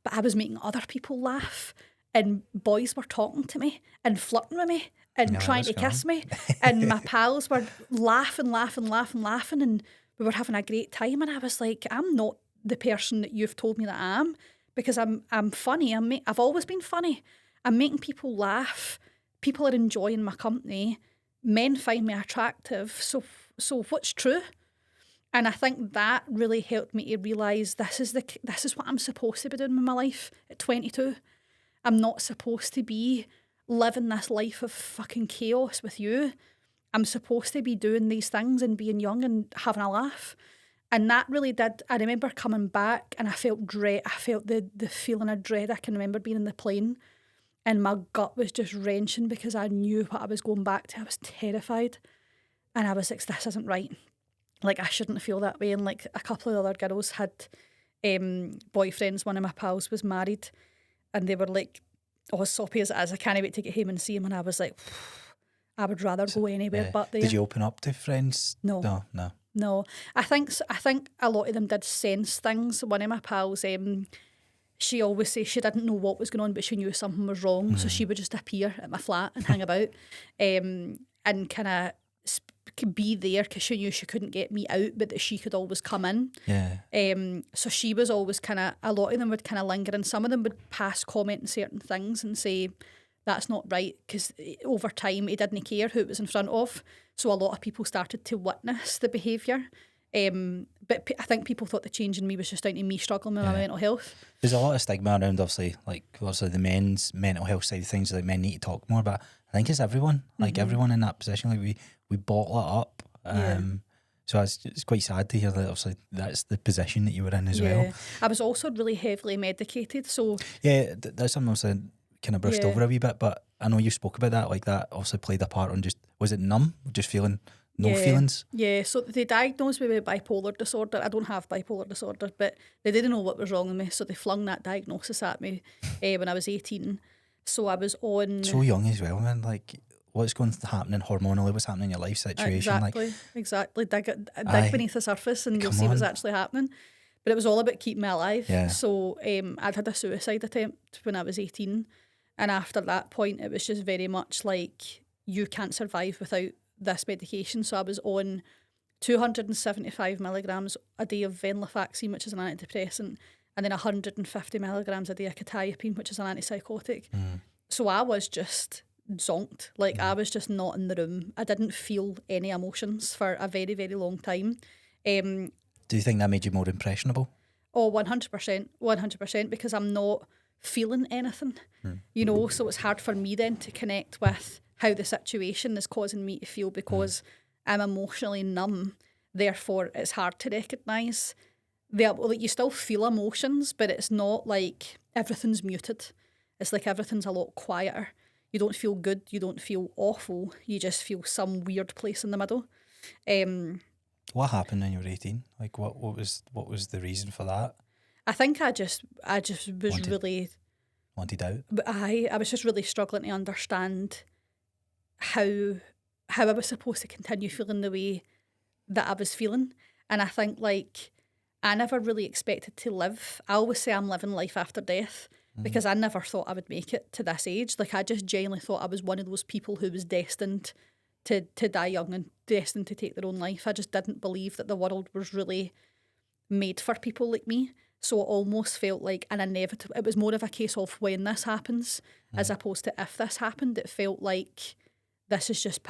but I was making other people laugh, and boys were talking to me and flirting with me and trying to kiss me, and my pals were laughing, and we were having a great time. And I was like, I'm not the person that you've told me that I am, because I'm funny. I've always been funny. I'm making people laugh. People are enjoying my company. Men find me attractive. So what's true? And I think that really helped me to realise this is what I'm supposed to be doing with my life at 22. I'm not supposed to be living this life of fucking chaos with you. I'm supposed to be doing these things and being young and having a laugh. And that really did. I remember coming back and I felt dread. I felt the feeling of dread. I can remember being in the plane and my gut was just wrenching because I knew what I was going back to. I was terrified. And I was like, this isn't right. Like, I shouldn't feel that way. And like a couple of other girls had boyfriends. One of my pals was married and they were like, oh, as soppy as it is, I can't wait to get home and see him. And I was like, I would rather go anywhere but there. Did you open up to friends? No. No. I think a lot of them did sense things. One of my pals, she always says she didn't know what was going on, but she knew something was wrong. So she would just appear at my flat and hang about and kind of be there because she knew she couldn't get me out, but that she could always come in. Yeah. So she was always kind of, a lot of them would kind of linger and some of them would pass comment on certain things and say, that's not right, because over time he didn't care who it was in front of. So a lot of people started to witness the behaviour. But I think people thought the change in me was just down to me struggling with my mental health. There's a lot of stigma around, obviously the men's mental health side of things, like men need to talk more, but I think it's everyone, like everyone in that position, like we bottle it up. So it's quite sad to hear that obviously that's the position that you were in as well. I was also really heavily medicated, so... Yeah, that's something else I kind of brushed over a wee bit, but I know you spoke about that, like that obviously played a part on just, was it numb? Just feeling no feelings? Yeah, so they diagnosed me with bipolar disorder. I don't have bipolar disorder, but they didn't know what was wrong with me, so they flung that diagnosis at me when I was 18. So I was on... So young as well, man, like... What's going to happen hormonally? What's happening in your life situation? Exactly. Dig beneath the surface and you'll see what's actually happening. But it was all about keeping me alive. Yeah. So I'd had a suicide attempt when I was 18. And after that point, it was just very much like, you can't survive without this medication. So I was on 275 milligrams a day of venlafaxine, which is an antidepressant, and then 150 milligrams a day of quetiapine, which is an antipsychotic. So I was just... zonked. Like I was just not in the room. I didn't feel any emotions for a very, very long time. Do you think that made you more impressionable? Oh, 100%, because I'm not feeling anything, you know, so it's hard for me then to connect with how the situation is causing me to feel because I'm emotionally numb. Therefore, it's hard to recognise. Like, you still feel emotions, but it's not like everything's muted. It's like everything's a lot quieter. You don't feel good, you don't feel awful, you just feel some weird place in the middle. What happened when you were 18? Like what was the reason for that? I think I just was really wanted out. But I was just really struggling to understand how I was supposed to continue feeling the way that I was feeling. And I think like I never really expected to live. I always say I'm living life after death. Because I never thought I would make it to this age. Like I just genuinely thought I was one of those people who was destined to die young and destined to take their own life. I just didn't believe that the world was really made for people like me. So it almost felt like an inevitable. It was more of a case of when this happens as opposed to if this happened. It felt like this is just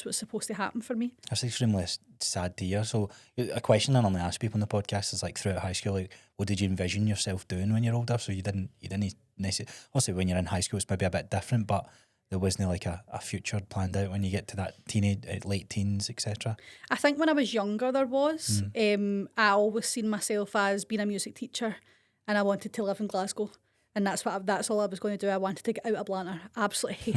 what's supposed to happen for me. That's extremely sad to hear. So a question I normally ask people on the podcast is like throughout high school, like what did you envision yourself doing when you're older? So you didn't necessarily, obviously when you're in high school it's maybe a bit different, but there wasn't like a future planned out when you get to that late teens, etc. I think when I was younger there was. I always seen myself as being a music teacher and I wanted to live in Glasgow. And that's all I was going to do. I wanted to get out of Blantyre. Absolutely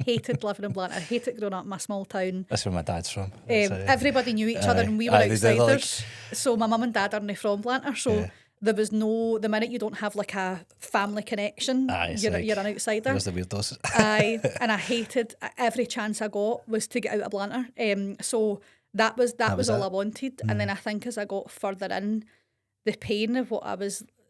hated living in Blantyre. Hated growing up in my small town. That's where my dad's from. Everybody knew each other and we were outsiders. So my mum and dad aren't from Blantyre. So there was the minute you don't have like a family connection, you're an outsider. There's the weirdos. And I hated every chance I got was to get out of Blantyre. So that was all I wanted. And then I think as I got further in, the pain of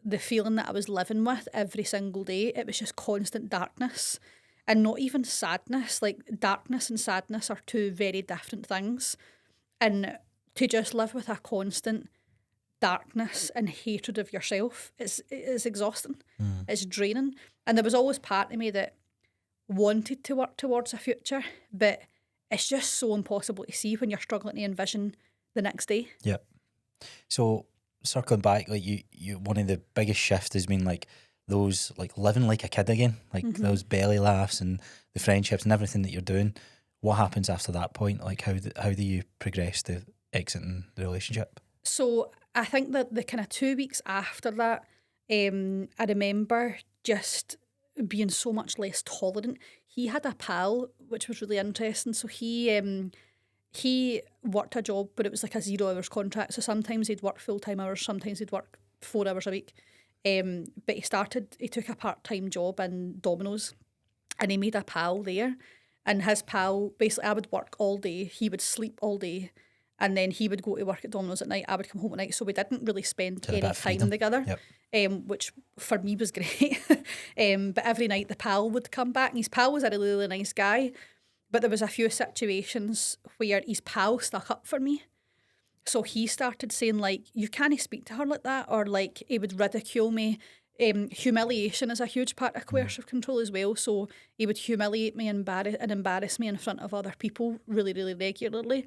the feeling that I was living with every single day, it was just constant darkness and not even sadness. Like darkness and sadness are two very different things. And to just live with a constant darkness and hatred of yourself is exhausting. It's draining. And there was always part of me that wanted to work towards a future, but it's just so impossible to see when you're struggling to envision the next day. Yep. So circling back, like you one of the biggest shifts has been like those like living like a kid again, like those belly laughs and the friendships and everything that you're doing. What happens after that point? Like how do you progress to exiting the relationship? So I think that the kind of 2 weeks after that, I remember just being so much less tolerant. He had a pal, which was really interesting. So he worked a job, but it was like a 0 hours contract. So sometimes he'd work full-time hours, sometimes he'd work 4 hours a week. But he took a part-time job in Domino's, and he made a pal there. And his pal, basically, I would work all day, he would sleep all day, and then he would go to work at Domino's at night, I would come home at night, so we didn't really spend any time together, which for me was great. But every night the pal would come back, and his pal was a really, really nice guy, but there was a few situations where his pal stuck up for me. So he started saying, like, you can't speak to her like that, or like he would ridicule me. Humiliation is a huge part of coercive control as well. So he would humiliate me and embarrass me in front of other people really, really regularly.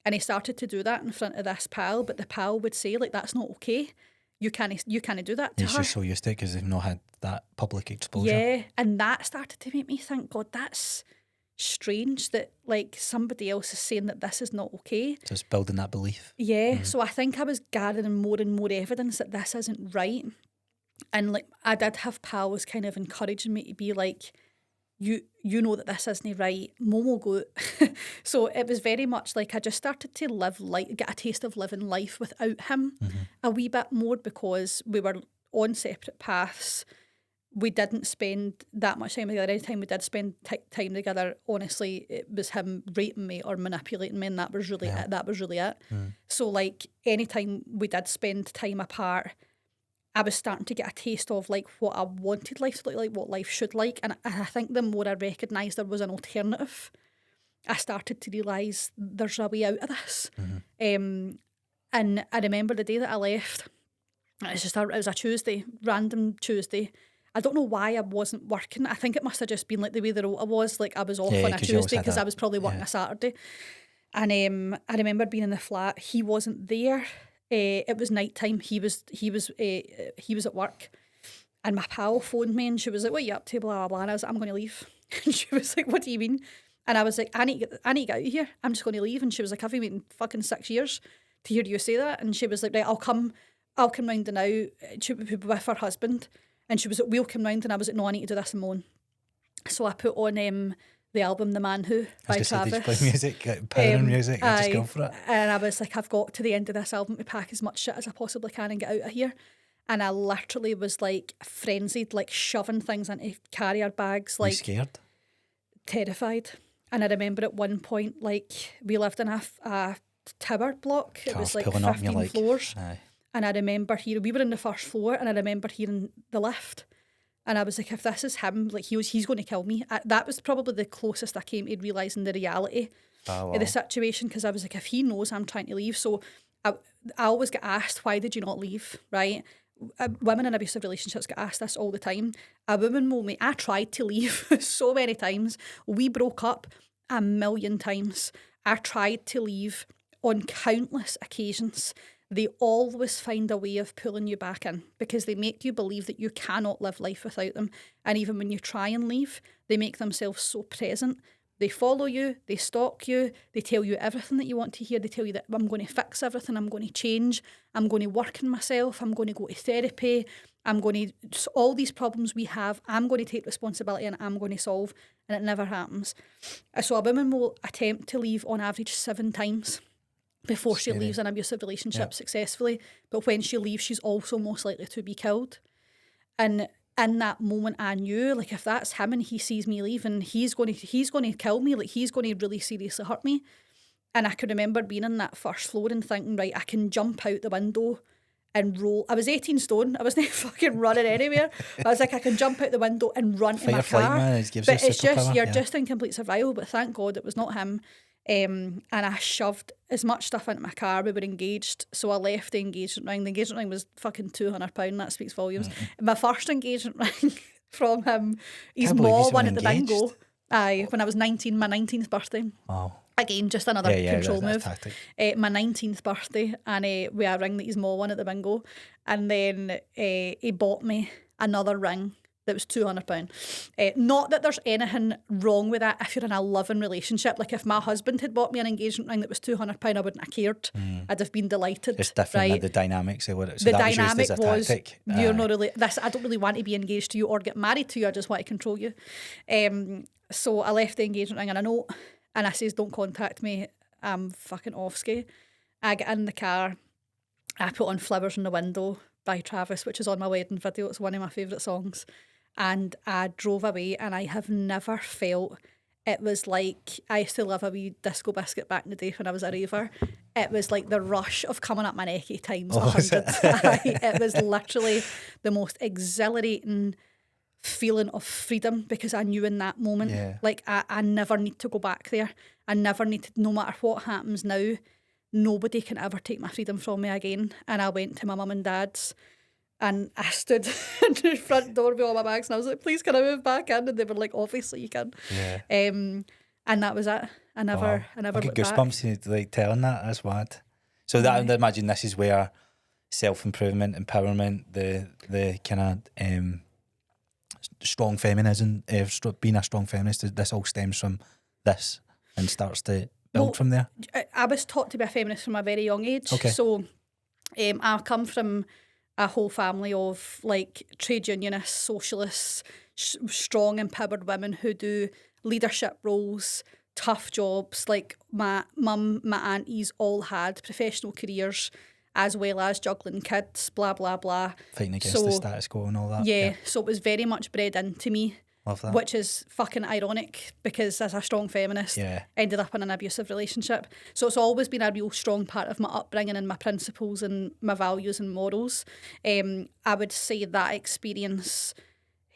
And he started to do that in front of this pal, but the pal would say, like, that's not okay. You can't do that to her. He's just so used to it because they've not had that public exposure. Yeah, and that started to make me think, God, that's strange that like somebody else is saying that this is not okay. So it's building that belief. Yeah, so I think I was gathering more and more evidence that this isn't right. And like I did have pals kind of encouraging me to be like, you know that this isn't right, Momo go. So it was very much like I just started to get a taste of living life without him a wee bit more, because we were on separate paths. We didn't spend that much time together. Any time we did spend time together, honestly, it was him raping me or manipulating me, and that was really it. So like anytime we did spend time apart, I was starting to get a taste of like what I wanted life to look like, what life should like. And I think the more I recognised there was an alternative, I started to realise there's a way out of this. And I remember the day that I left, it was a Tuesday, random Tuesday. I don't know why I wasn't working. I think it must have just been like the way the rota was. Like I was off on a Tuesday because I was probably working a Saturday. And I remember being in the flat. He wasn't there. It was night time. He was at work, and my pal phoned me and she was like, "What are you up to?" Blah blah blah. And I was like, "I'm going to leave." And she was like, "What do you mean?" And I was like, I need to get out of here. I'm just going to leave." And she was like, "I've been waiting fucking 6 years to hear you say that." And she was like, "Right, I'll come round now." She was with her husband, and she was like, "We'll come round." And I was like, "No, I need to do this alone." So I put on the album The Man Who by Travis. Did you play music, powering music, and just go for it? And I was like, I've got to the end of this album to pack as much shit as I possibly can and get out of here. And I literally was like frenzied, like shoving things into carrier bags. Like, you scared? Terrified. And I remember at one point, like, we lived in a tower block. It was like 15 floors. Aye. And I remember we were in the first floor, and I remember hearing the lift. And I was like, if this is him, like he's going to kill me. That was probably the closest I came to realising the reality of the situation, because I was like, if he knows I'm trying to leave. So I always get asked, why did you not leave, right? Women in abusive relationships get asked this all the time. A woman will I tried to leave so many times. We broke up a million times. I tried to leave on countless occasions. They always find a way of pulling you back in, because they make you believe that you cannot live life without them. And even when you try and leave, they make themselves so present. They follow you, they stalk you, they tell you everything that you want to hear. They tell you that I'm going to fix everything, I'm going to change, I'm going to work on myself, I'm going to go to therapy, all these problems we have, I'm going to take responsibility and I'm going to solve, and it never happens. So a woman will attempt to leave on average 7 times before she leaves an abusive relationship successfully. But when she leaves, she's also most likely to be killed. And in that moment, I knew, like, if that's him and he sees me leaving, he's going to kill me. Like, he's going to really seriously hurt me. And I could remember being in that first floor and thinking, right, I can jump out the window and roll. I was 18 stone. I wasn't fucking running anywhere. I was like, I can jump out the window and run to my car. Man, but it's just, you're just in complete survival. But thank God it was not him. And I shoved as much stuff into my car. We were engaged, so I left the engagement ring. The engagement ring was fucking £200. That speaks volumes. My first engagement ring from him, his mom won at the bingo. Aye, when I was 19, my 19th birthday. Wow. Again, just another control move. Tactic. My 19th birthday, and we had a ring that his mom won at the bingo. And then he bought me another ring that was £200. Not that there's anything wrong with that if you're in a loving relationship. Like if my husband had bought me an engagement ring that was £200, I wouldn't have cared. I'd have been delighted. It's different, right? The dynamics of what it. So the that dynamic was used as a tactic. you're not really this. I don't really want to be engaged to you or get married to you. I just want to control you. So I left the engagement ring and a note, and I says, "Don't contact me. I'm fucking off ski." I get in the car. I put on "Flowers in the Window" by Travis, which is on my wedding video. It's one of my favourite songs. And I drove away, and I have never felt it was like I used to love a wee disco biscuit back in the day when I was a raver. It was like the rush of coming up my necky times 100. It was literally the most exhilarating feeling of freedom, because I knew in that moment, like I never need to go back there. I never need to, no matter what happens now, nobody can ever take my freedom from me again. And I went to my mum and dad's, and I stood in the front door with all my bags, and I was like, "Please, can I move back in?" And they were like, "Obviously you can." Yeah. And that was it. I never I looked get back. goosebumps like telling that. That's mad. So that I imagine this is where self-improvement, empowerment, the kind of strong feminism, being a strong feminist, this all stems from this and starts to build from there. I was taught to be a feminist from a very young age. Okay. So I come from a whole family of like trade unionists, socialists, strong empowered women who do leadership roles, tough jobs. Like my mum, my aunties all had professional careers, as well as juggling kids, blah, blah, blah. Fighting against the status quo and all that. Yeah, so it was very much bred into me. Love that. Which is fucking ironic, because as a strong feminist, ended up in an abusive relationship. So it's always been a real strong part of my upbringing and my principles and my values and morals. I would say that experience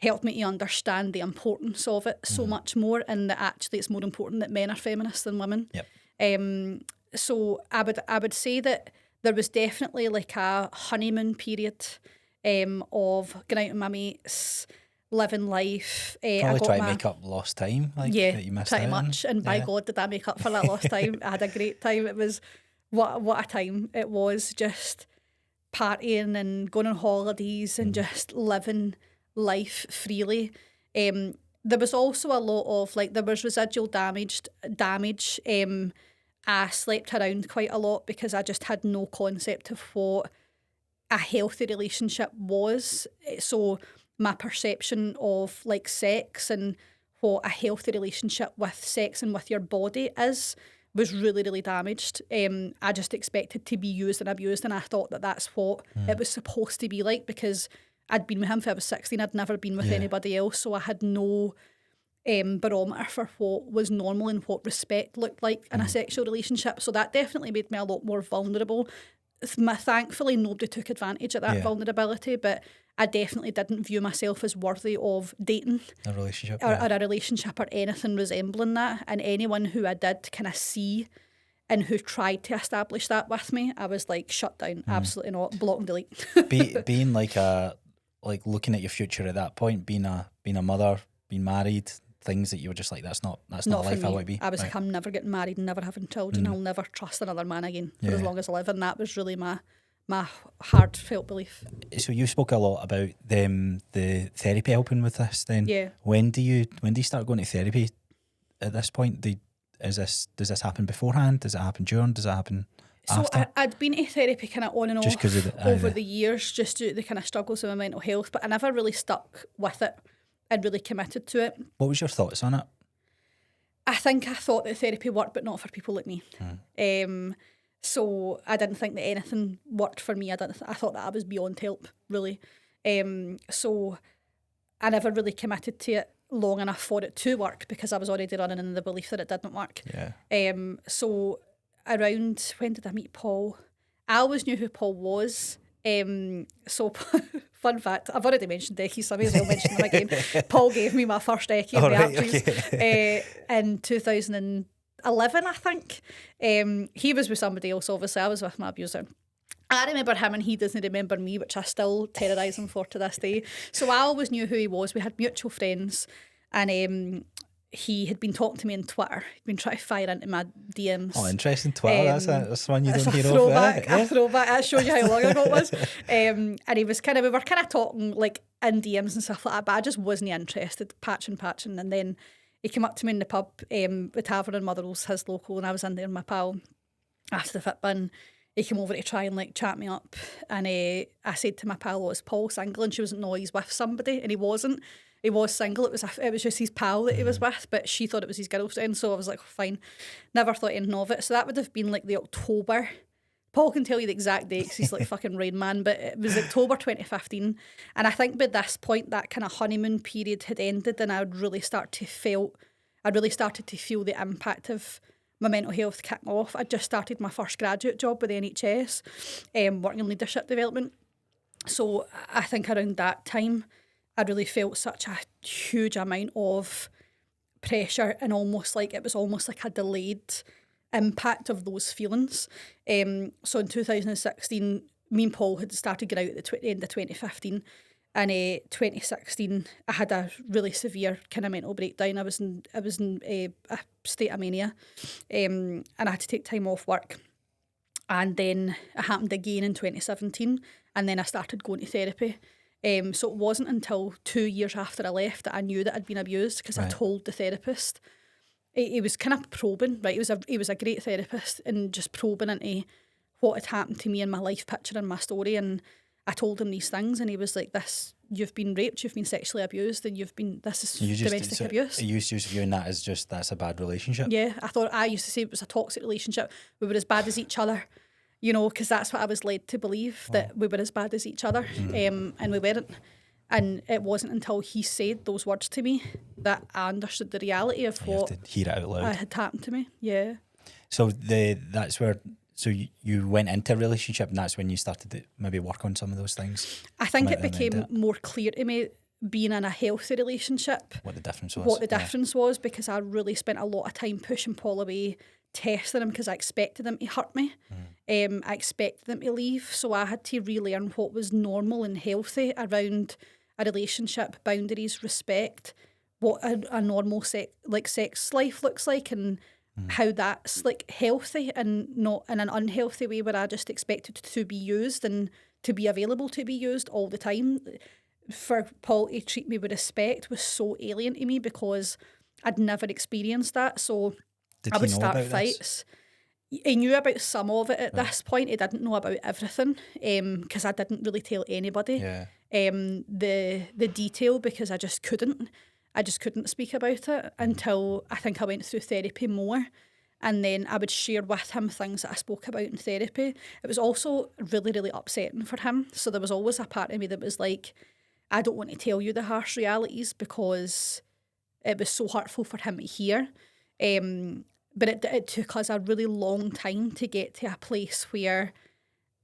helped me to understand the importance of it so much more, and that actually it's more important that men are feminists than women. Yep. So I would say that there was definitely like a honeymoon period of going out with my mates, living life. Probably try to make up lost time, like that you missed pretty out much. And by God, did I make up for that lost time? I had a great time. It was what a time it was, just partying and going on holidays and just living life freely. There was also a lot of like there was residual damage. I slept around quite a lot because I just had no concept of what a healthy relationship was. So my perception of like sex and what a healthy relationship with sex and with your body is was really, really damaged. I just expected to be used and abused, and I thought that that's what it was supposed to be like, because I'd been with him since I was 16. I'd never been with anybody else, so I had no barometer for what was normal and what respect looked like in a sexual relationship. So that definitely made me a lot more vulnerable. Thankfully, nobody took advantage of that vulnerability, but I definitely didn't view myself as worthy of dating a relationship or a relationship or anything resembling that. And anyone who I did kind of see and who tried to establish that with me, I was like, shut down, absolutely not, block and delete. Being like looking at your future at that point, being a mother, being married, things that you were just like, that's not a life I want to be. I was like, I'm never getting married and never having children. I'll never trust another man again for as long as I live. And that was really my heartfelt belief. So you spoke a lot about the therapy helping with this then. Yeah. When do you start going to therapy at this point? Does this happen beforehand? Does it happen during? Does it happen after? So I'd been to therapy kind of on and just off over the years, just due to the kind of struggles with my mental health, but I never really stuck with it and really committed to it. What was your thoughts on it? I think I thought that therapy worked, but not for people like me. So I didn't think that anything worked for me. I thought that I was beyond help, really. So I never really committed to it long enough for it to work, because I was already running in the belief that it didn't work. Yeah. So around, when did I meet Paul? I always knew who Paul was. So fun fact, I've already mentioned Decky, so I may as well mention him again. Paul gave me my first Decky in the Archies in 2011, I think. He was with somebody else, obviously. I was with my abuser. I remember him and he doesn't remember me, which I still terrorise him for to this day. So I always knew who he was. We had mutual friends, and he had been talking to me on Twitter. He'd been trying to fire into my DMs. Oh, interesting. Twitter, that's one you don't hear of. A throwback. That shows you how long ago it was. And he was we were kind of talking like in DMs and stuff like that, but I just wasn't interested, patching. And then he came up to me in the pub, the tavern in Motherwell's, his local, and I was in there with my pal after the fit bin. He came over to try and like chat me up, and I said to my pal, "Oh, is Paul single?" And she was, "No, he's with somebody," and he wasn't. He was single. It was just his pal that he was with, but she thought it was his girlfriend. So I was like, oh, fine. Never thought anything of it. So that would have been like the October. Paul can tell you the exact date because he's like fucking Rain Man, but it was October 2015. And I think by this point, that kind of honeymoon period had ended, and I'd really started to feel the impact of my mental health kicking off. I'd just started my first graduate job with the NHS, working in leadership development. So I think around that time, I really felt such a huge amount of pressure, and it was almost like a delayed impact of those feelings. So in 2016, me and Paul had started going out at the end of 2015, and 2016 I had a really severe kind of mental breakdown. I was in a state of mania, and I had to take time off work. And then it happened again in 2017, and then I started going to therapy. So it wasn't until 2 years after I left that I knew that I'd been abused, because I told the therapist. He was kind of probing, right? He was a great therapist, and just probing into what had happened to me in my life picture and my story. And I told him these things, and he was like, you've been raped, you've been sexually abused, and this is domestic abuse. You used to viewing that as just, that's a bad relationship. Yeah, I used to say it was a toxic relationship. We were as bad as each other, because that's what I was led to believe, that we were as bad as each other, and we weren't. And it wasn't until he said those words to me that I understood the reality of what have to hear it out loud. Had happened to me. Yeah. So that's where. So you went into a relationship, and that's when you started to maybe work on some of those things? I think it became more clear to me, being in a healthy relationship, what the difference was. Because I really spent a lot of time pushing Paul away, testing him, because I expected him to hurt me. I expected him to leave. So I had to relearn what was normal and healthy around a relationship, boundaries, respect, what a normal sex life looks like, and how that's like healthy and not in an unhealthy way where I just expected to be used and to be available to be used all the time. For Paul to treat me with respect was so alien to me, because I'd never experienced that. So I would start fights. He knew about some of it at this point. He didn't know about everything, because I didn't really tell anybody the detail, because I just couldn't speak about it until I think I went through therapy more. And then I would share with him things that I spoke about in therapy. It was also really, really upsetting for him. So there was always a part of me that was like, I don't want to tell you the harsh realities, because it was so hurtful for him to hear. But it took us a really long time to get to a place where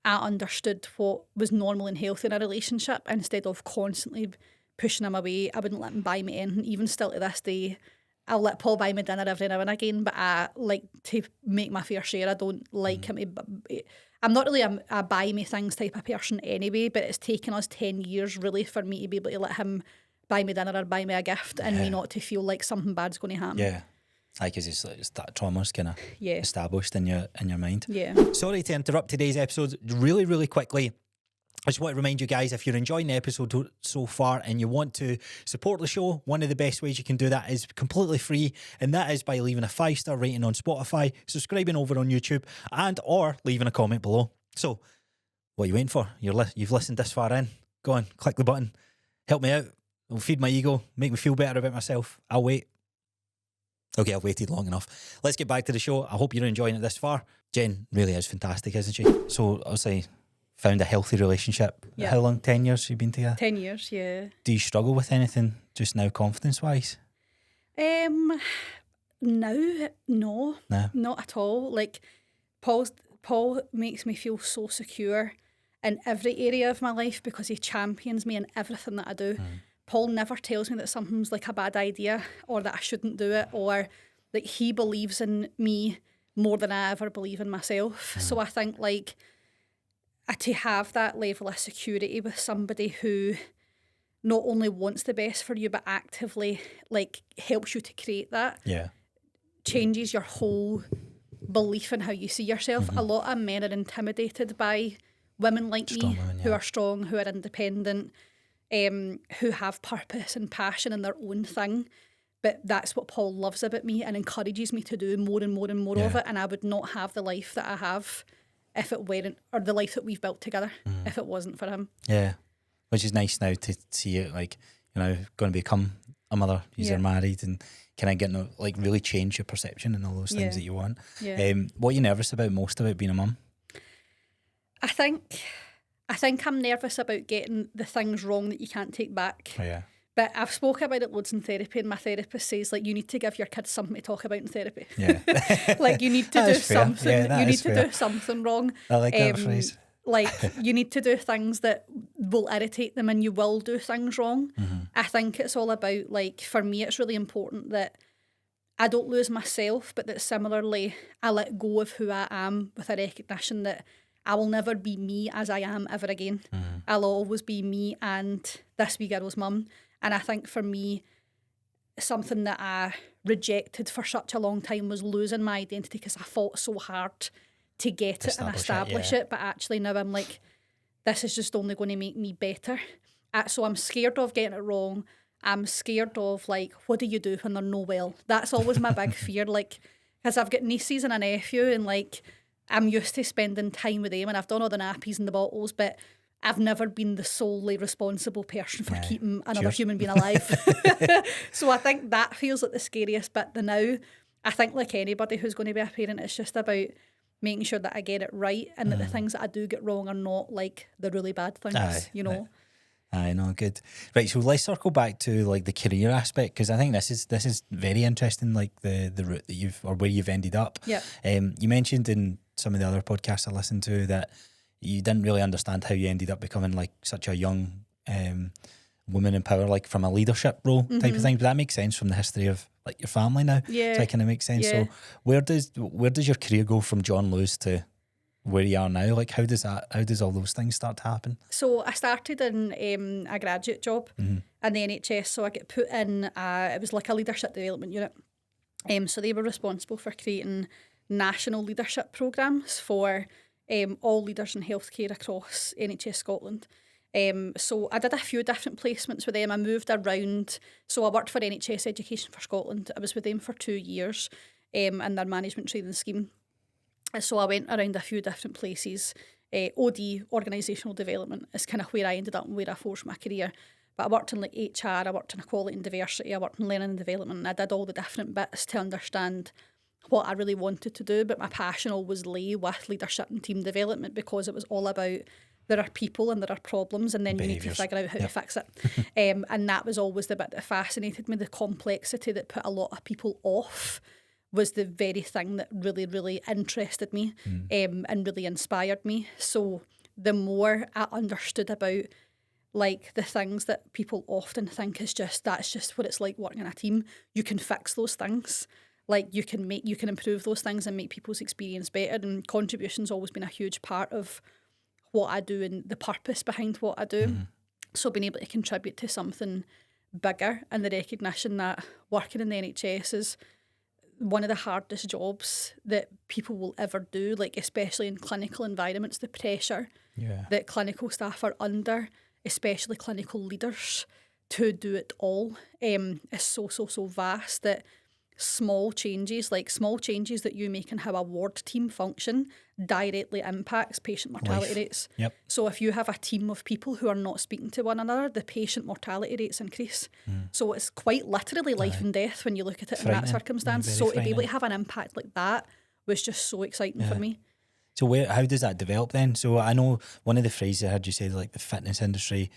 I understood what was normal and healthy in a relationship, instead of constantly pushing him away. I wouldn't let him buy me anything. Even still to this day, I'll let Paul buy me dinner every now and again, but I like to make my fair share. I don't like him to... I'm not really a buy me things type of person anyway, but it's taken us 10 years really for me to be able to let him buy me dinner or buy me a gift, and me not to feel like something bad's going to happen. Yeah. Because it's that trauma's kind of established in your mind. Yeah. Sorry to interrupt today's episode really, really quickly. I just want to remind you guys, if you're enjoying the episode so far and you want to support the show, one of the best ways you can do that is completely free, and that is by leaving a 5-star rating on Spotify, subscribing over on YouTube, and or leaving a comment below. So, what are you waiting for? You've listened this far in. Go on, click the button. Help me out. It'll feed my ego, make me feel better about myself. I'll wait. Okay, I've waited long enough. Let's get back to the show. I hope you're enjoying it this far. Jen really is fantastic, isn't she? So, obviously, found a healthy relationship. Yeah. How long? 10 years you've been together? 10 years, yeah. Do you struggle with anything just now, confidence-wise? Now, no. Not at all. Like, Paul makes me feel so secure in every area of my life, because he champions me in everything that I do. Paul never tells me that something's like a bad idea, or that I shouldn't do it, or that he believes in me more than I ever believe in myself. So I think like to have that level of security with somebody who not only wants the best for you, but actively like helps you to create that, changes your whole belief in how you see yourself. A lot of men are intimidated by women like me, who are strong, who are independent, who have purpose and passion in their own thing. But that's what Paul loves about me and encourages me to do more and more and more of it. And I would not have the life that I have if it weren't, or the life that we've built together, if it wasn't for him. Yeah, which is nice now to see it, like, you know, going to become a mother, you're married, and kind of getting to, like, really change your perception and all those things that you want. Yeah. What are you nervous about most about being a mum? I think I'm nervous about getting the things wrong that you can't take back. Oh, yeah. But I've spoke about it loads in therapy, and my therapist says, like, you need to give your kids something to talk about in therapy. Yeah. Like, you need to do something. Yeah, you need to do something wrong. I like that phrase. Like, you need to do things that will irritate them, and you will do things wrong. I think it's all about, like, for me, it's really important that I don't lose myself, but that similarly I let go of who I am with a recognition that I will never be me as I am ever again. I'll always be me and this wee girl's mum. And I think for me, something that I rejected for such a long time was losing my identity, because I fought so hard to get it and establish it. But actually now I'm like, this is just only going to make me better. So I'm scared of getting it wrong. I'm scared of, like, what do you do when they're no well? That's always my big fear. Like, because I've got nieces and a nephew, and, like, I'm used to spending time with them, and I've done all the nappies and the bottles, but I've never been the solely responsible person for keeping another human being alive. So I think that feels like the scariest bit. The now, I think, like anybody who's going to be a parent, it's just about making sure that I get it right, and that the things that I do get wrong are not, like, the really bad things, you know. I know, good. Right, so let's circle back to, like, the career aspect, because I think this is very interesting, like the route that you've, or where you've ended up. Yeah. You mentioned in some of the other podcasts I listened to that you didn't really understand how you ended up becoming, like, such a young woman in power, like, from a leadership role type of thing. But that makes sense from the history of, like, your family now. Yeah. So it kind of makes sense. Yeah. So where does your career go from John Lewis to where you are now? Like, how does all those things start to happen? So I started in a graduate job in the NHS. So I get put in, it was like a leadership development unit. So they were responsible for creating national leadership programmes for all leaders in healthcare across NHS Scotland. So I did a few different placements with them. I moved around. So I worked for NHS Education for Scotland. I was with them for 2 years in their management training scheme. So I went around a few different places. OD, organisational development, is kind of where I ended up and where I forged my career. But I worked in, like, HR, I worked in equality and diversity, I worked in learning and development, and I did all the different bits to understand what I really wanted to do. But my passion always lay with leadership and team development, because it was all about, there are people and there are problems, and then you need to figure out how to fix it. And that was always the bit that fascinated me. The complexity that put a lot of people off was the very thing that really, really interested me and really inspired me. So the more I understood about, like, the things that people often think is just, that's just what it's like working in a team, you can fix those things. Like, you can improve those things and make people's experience better. And contribution's always been a huge part of what I do and the purpose behind what I do. So being able to contribute to something bigger, and the recognition that working in the NHS is one of the hardest jobs that people will ever do, like, especially in clinical environments, the pressure that clinical staff are under, especially clinical leaders, to do it all is so vast that small changes that you make in how a ward team function directly impacts patient mortality rates. Yep. So if you have a team of people who are not speaking to one another, the patient mortality rates increase. So it's quite literally life and death when you look at it in that circumstance. So to be able to have an impact like that was just so exciting for me. So how does that develop then? So I know one of the phrases I heard you say, like, the fitness industry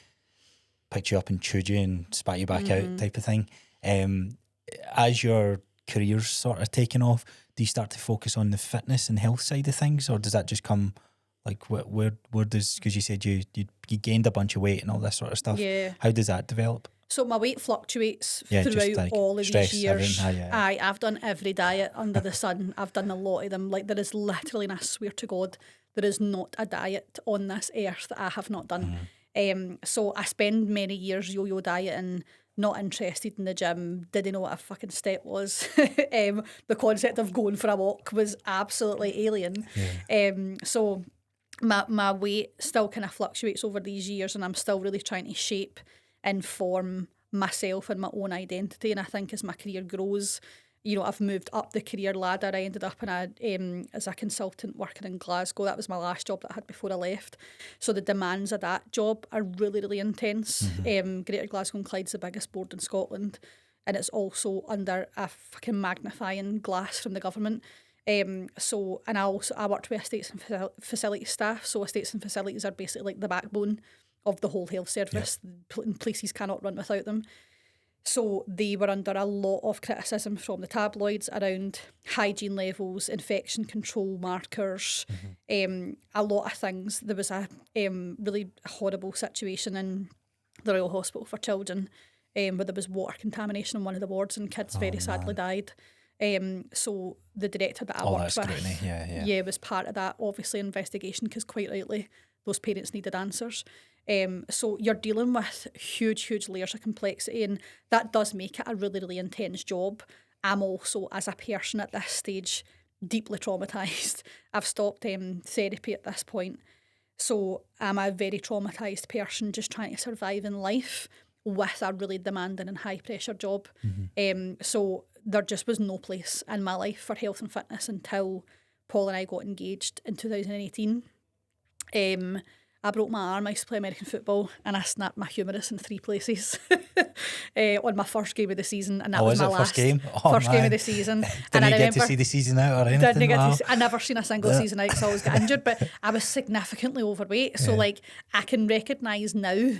picked you up and chewed you and spat you back out type of thing. As your career's sort of taken off, do you start to focus on the fitness and health side of things, or does that just come, like, where does, because you said you gained a bunch of weight and all this sort of stuff. How does that develop? So my weight fluctuates throughout, like, all of these years. I've done every diet under the sun. I've done a lot of them. Like, there is literally, and I swear to God, there is not a diet on this earth that I have not done. So I spend many years yo-yo dieting, not interested in the gym, didn't know what a fucking step was. The concept of going for a walk was absolutely alien. So my weight still kind of fluctuates over these years, and I'm still really trying to shape inform myself and my own identity. And I think as my career grows, you know, I've moved up the career ladder. I ended up as a consultant working in Glasgow. That was my last job that I had before I left. So the demands of that job are really, really intense. Greater Glasgow and Clyde's the biggest board in Scotland, and it's also under a fucking magnifying glass from the government. And I worked with estates and facilities staff. So estates and facilities are basically like the backbone of the whole health service. Places cannot run without them. So they were under a lot of criticism from the tabloids around hygiene levels, infection control markers, a lot of things. There was a really horrible situation in the Royal Hospital for Children where there was water contamination in one of the wards and kids very sadly died. So the director that I worked with was part of that, obviously, investigation, because quite rightly those parents needed answers. So you're dealing with huge layers of complexity, and that does make it a really, really intense job. I'm also, as a person at this stage, deeply traumatised. I've stopped therapy at this point. So I'm a very traumatised person just trying to survive in life with a really demanding and high pressure job. So there just was no place in my life for health and fitness until Paul and I got engaged in 2018. I broke my arm. I used to play American football, and I snapped my humerus in 3 places on my first game of the season, and that was my last game of the season. Didn't you get to see the season out or anything? I never seen a single season out because I always got injured, but I was significantly overweight. So like I can recognise now,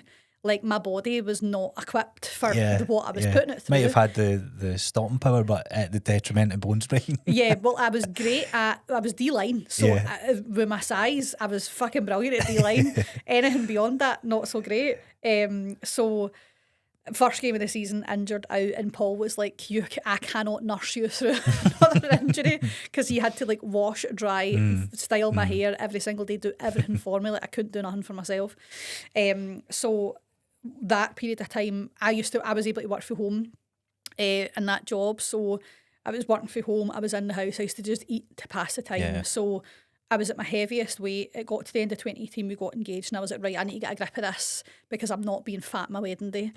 like my body was not equipped for what I was putting it through. Might have had the stopping power, but at the detriment of bone spring. Well, I was great I was D-line, so with my size, I was fucking brilliant at D-line. Anything beyond that, not so great. So first game of the season, injured out, and Paul was like, I cannot nurse you through another injury, because he had to like wash, dry, style my hair every single day, do everything for me. Like I couldn't do nothing for myself. So that period of time, I was able to work from home in that job. So I was working from home, I was in the house, I used to just eat to pass the time. So I was at my heaviest weight. It got to the end of 2018, we got engaged, and I was like, right, I need to get a grip of this because I'm not being fat my wedding day.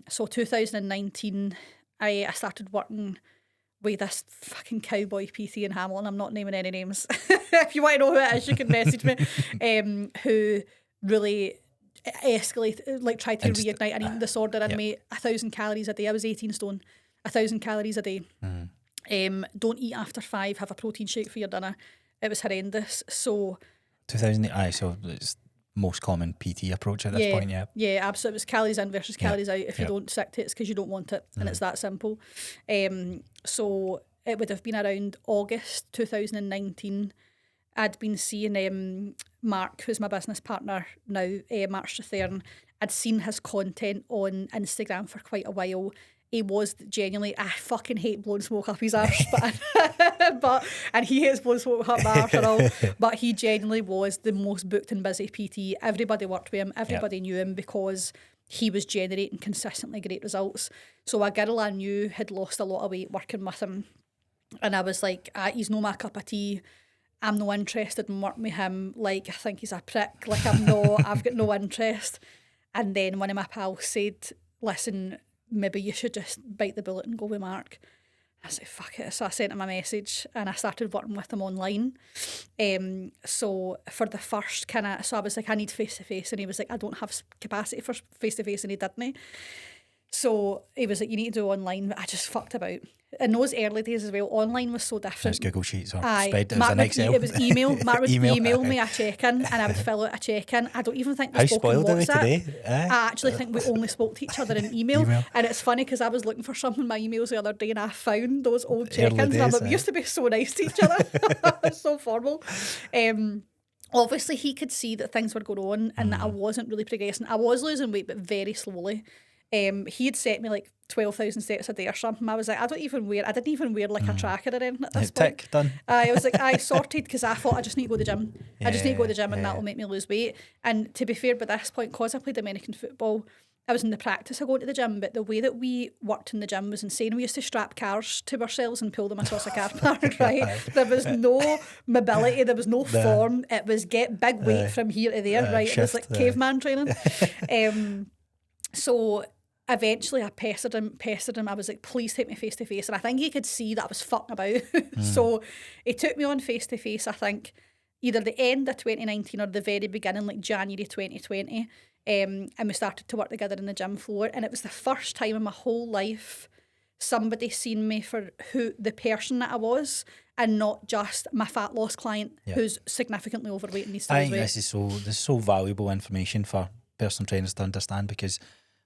So 2019, I started working with this fucking cowboy PT in Hamilton. I'm not naming any names. If you want to know who it is, you can message me. Who really escalated, like tried to reignite an eating disorder in me. 1,000 calories a day. I was 18 stone. 1,000 calories a day. Don't eat after 5. Have a protein shake for your dinner. It was horrendous. So 2008. So it's most common PT approach at this point. Yeah, absolutely. It was calories in versus calories out. If you don't stick to it, it's because you don't want it, and it's that simple. So it would have been around August 2019. I'd been seeing Mark, who's my business partner now, Mark Strathern. I'd seen his content on Instagram for quite a while. He was genuinely, I fucking hate blowing smoke up his arse, and he hates blowing smoke up my arse at all. But he genuinely was the most booked and busy PT. Everybody worked with him, everybody knew him because he was generating consistently great results. So a girl I knew had lost a lot of weight working with him, and I was like, he's no my cup of tea. I'm no interested in working with him. Like, I think he's a prick. Like, I've got no interest. And then one of my pals said, listen, maybe you should just bite the bullet and go with Mark. I said, fuck it. So I sent him a message and I started working with him online. So for the first so I was like, I need face-to-face. And he was like, I don't have capacity for face-to-face. And he didn't. So he was like, you need to do online. But I just fucked about. In those early days as well, online was so different. It's Google Sheets or spread. It was an Excel. It was email. Mark would email me a check-in, and I would fill out a check-in. I don't even think we spoke on WhatsApp. How spoiled are we today? I actually think we only spoke to each other in email. And it's funny because I was looking for something in my emails the other day, and I found those old check-ins. And I'm like, we used to be so nice to each other. It's so formal. Obviously, he could see that things were going on and that I wasn't really progressing. I was losing weight, but very slowly. He had set me like 12,000 steps a day or something. I was like, I didn't even wear like a tracker or anything at this point. Tick, done. I was like, I sorted because I thought I just need to go to the gym. I just need to go to the gym and that will make me lose weight. And to be fair, by this point, because I played American football, I was in the practice of going to the gym, but the way that we worked in the gym was insane. We used to strap cars to ourselves and pull them across a car park, right? There was no mobility, there was no form. It was get big weight from here to there, right? It was like caveman training. So eventually I pestered him. I was like, please take me face to face. And I think he could see that I was fucking about. So he took me on face to face, I think, either the end of 2019 or the very beginning, like January 2020. And we started to work together in the gym floor. And it was the first time in my whole life somebody seen me for the person that I was, and not just my fat loss client who's significantly overweight and needs to lose weight. This is so valuable information for personal trainers to understand, because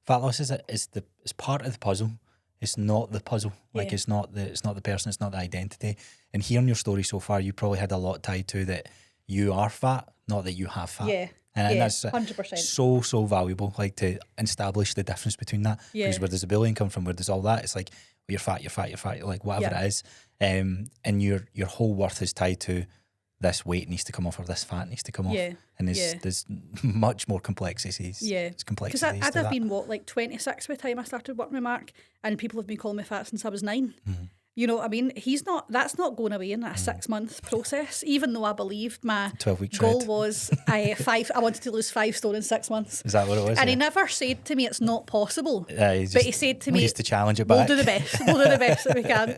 fat loss is part of the puzzle. It's not the puzzle. Like it's not the person. It's not the identity. And hearing your story so far, you probably had a lot tied to that you are fat, not that you have fat. Yeah. And that's 100%. so valuable, like to establish the difference between that. Because where does the bullying come from? Where does all that? It's like, well, you're fat, like whatever it is. And your whole worth is tied to this weight needs to come off or this fat needs to come off. And there's much more complexities. It's complexities. Because I'd have been, 26 by the time I started working with Mark, and people have been calling me fat since I was 9. You know what I mean? That's not going away in a 6-month process, even though I believed my 12-week goal was I wanted to lose 5 stone in 6 months. Is that what it was? And he never said to me it's not possible. But he said to me, used to challenge it back. We'll do the best. We'll do the best that we can.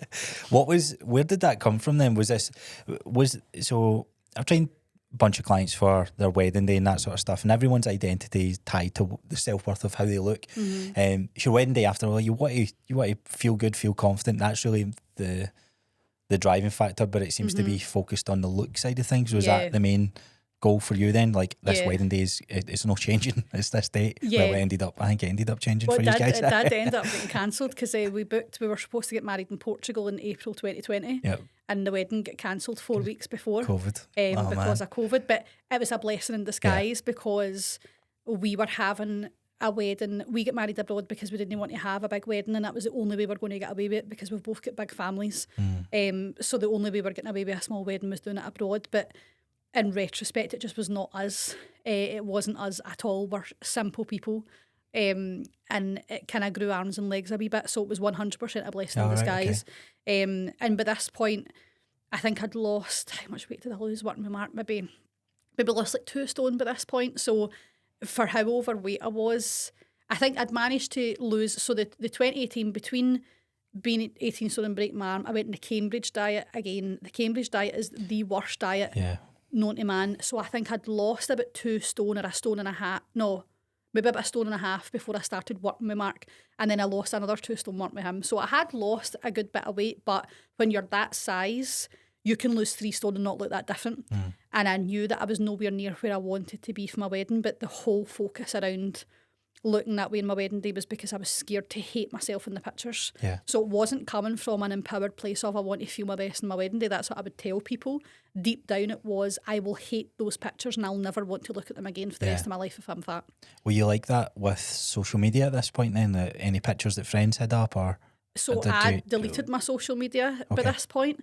Where did that come from then? So I've trained a bunch of clients for their wedding day and that sort of stuff, and everyone's identity is tied to the self-worth of how they look. It's your wedding day after all. You want to feel good, feel confident. That's really the driving factor, but it seems to be focused on the look side of things. Was that the main goal for you then? Like this wedding day it's no changing. It's this date. Well, I think it ended up changing for you guys. It did end up getting cancelled because we were supposed to get married in Portugal in April 2020. And the wedding got cancelled 4 weeks before COVID because of COVID. But it was a blessing in disguise because we were having a wedding. We get married abroad because we didn't want to have a big wedding, and that was the only way we were going to get away with it because we've both got big families. So the only way we were getting away with a small wedding was doing it abroad. But in retrospect, it just was not us. It wasn't us at all. We're simple people. And it kind of grew arms and legs a wee bit, so it was 100% a blessing in disguise. And by this point, I think I'd lost, how much weight did I lose working with Mark? Maybe lost like 2 stone by this point. So for how overweight I was, I think I'd managed to lose. So the 2018, between being 18 stone and breaking my arm, I went in the Cambridge diet again. The Cambridge diet is the worst diet known to man. So I think I'd lost about 2 stone or a stone and a half. No, maybe about a stone and a half before I started working with Mark, and then I lost another 2 stone working with him. So I had lost a good bit of weight, but when you're that size, you can lose 3 stone and not look that different. And I knew that I was nowhere near where I wanted to be for my wedding, but the whole focus around looking that way in my wedding day was because I was scared to hate myself in the pictures. So it wasn't coming from an empowered place of I want to feel my best in my wedding day. That's what I would tell people. Deep down it was I will hate those pictures and I'll never want to look at them again for the rest of my life if I'm fat. Were you like that with social media at this point then? Any pictures that friends had up or? So I deleted my social media by this point,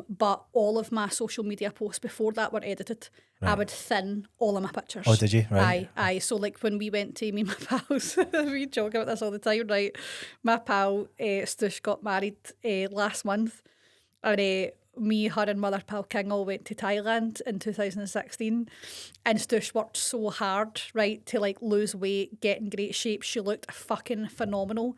but all of my social media posts before that were edited. I would thin all of my pictures. Oh, did you? Right. Aye. So like when we went to, me and my pals, we joke about this all the time, right? My pal, Stush, got married last month, and me, her and Mother Pal King all went to Thailand in 2016, and Stush worked so hard, right, to like lose weight, get in great shape. She looked fucking phenomenal,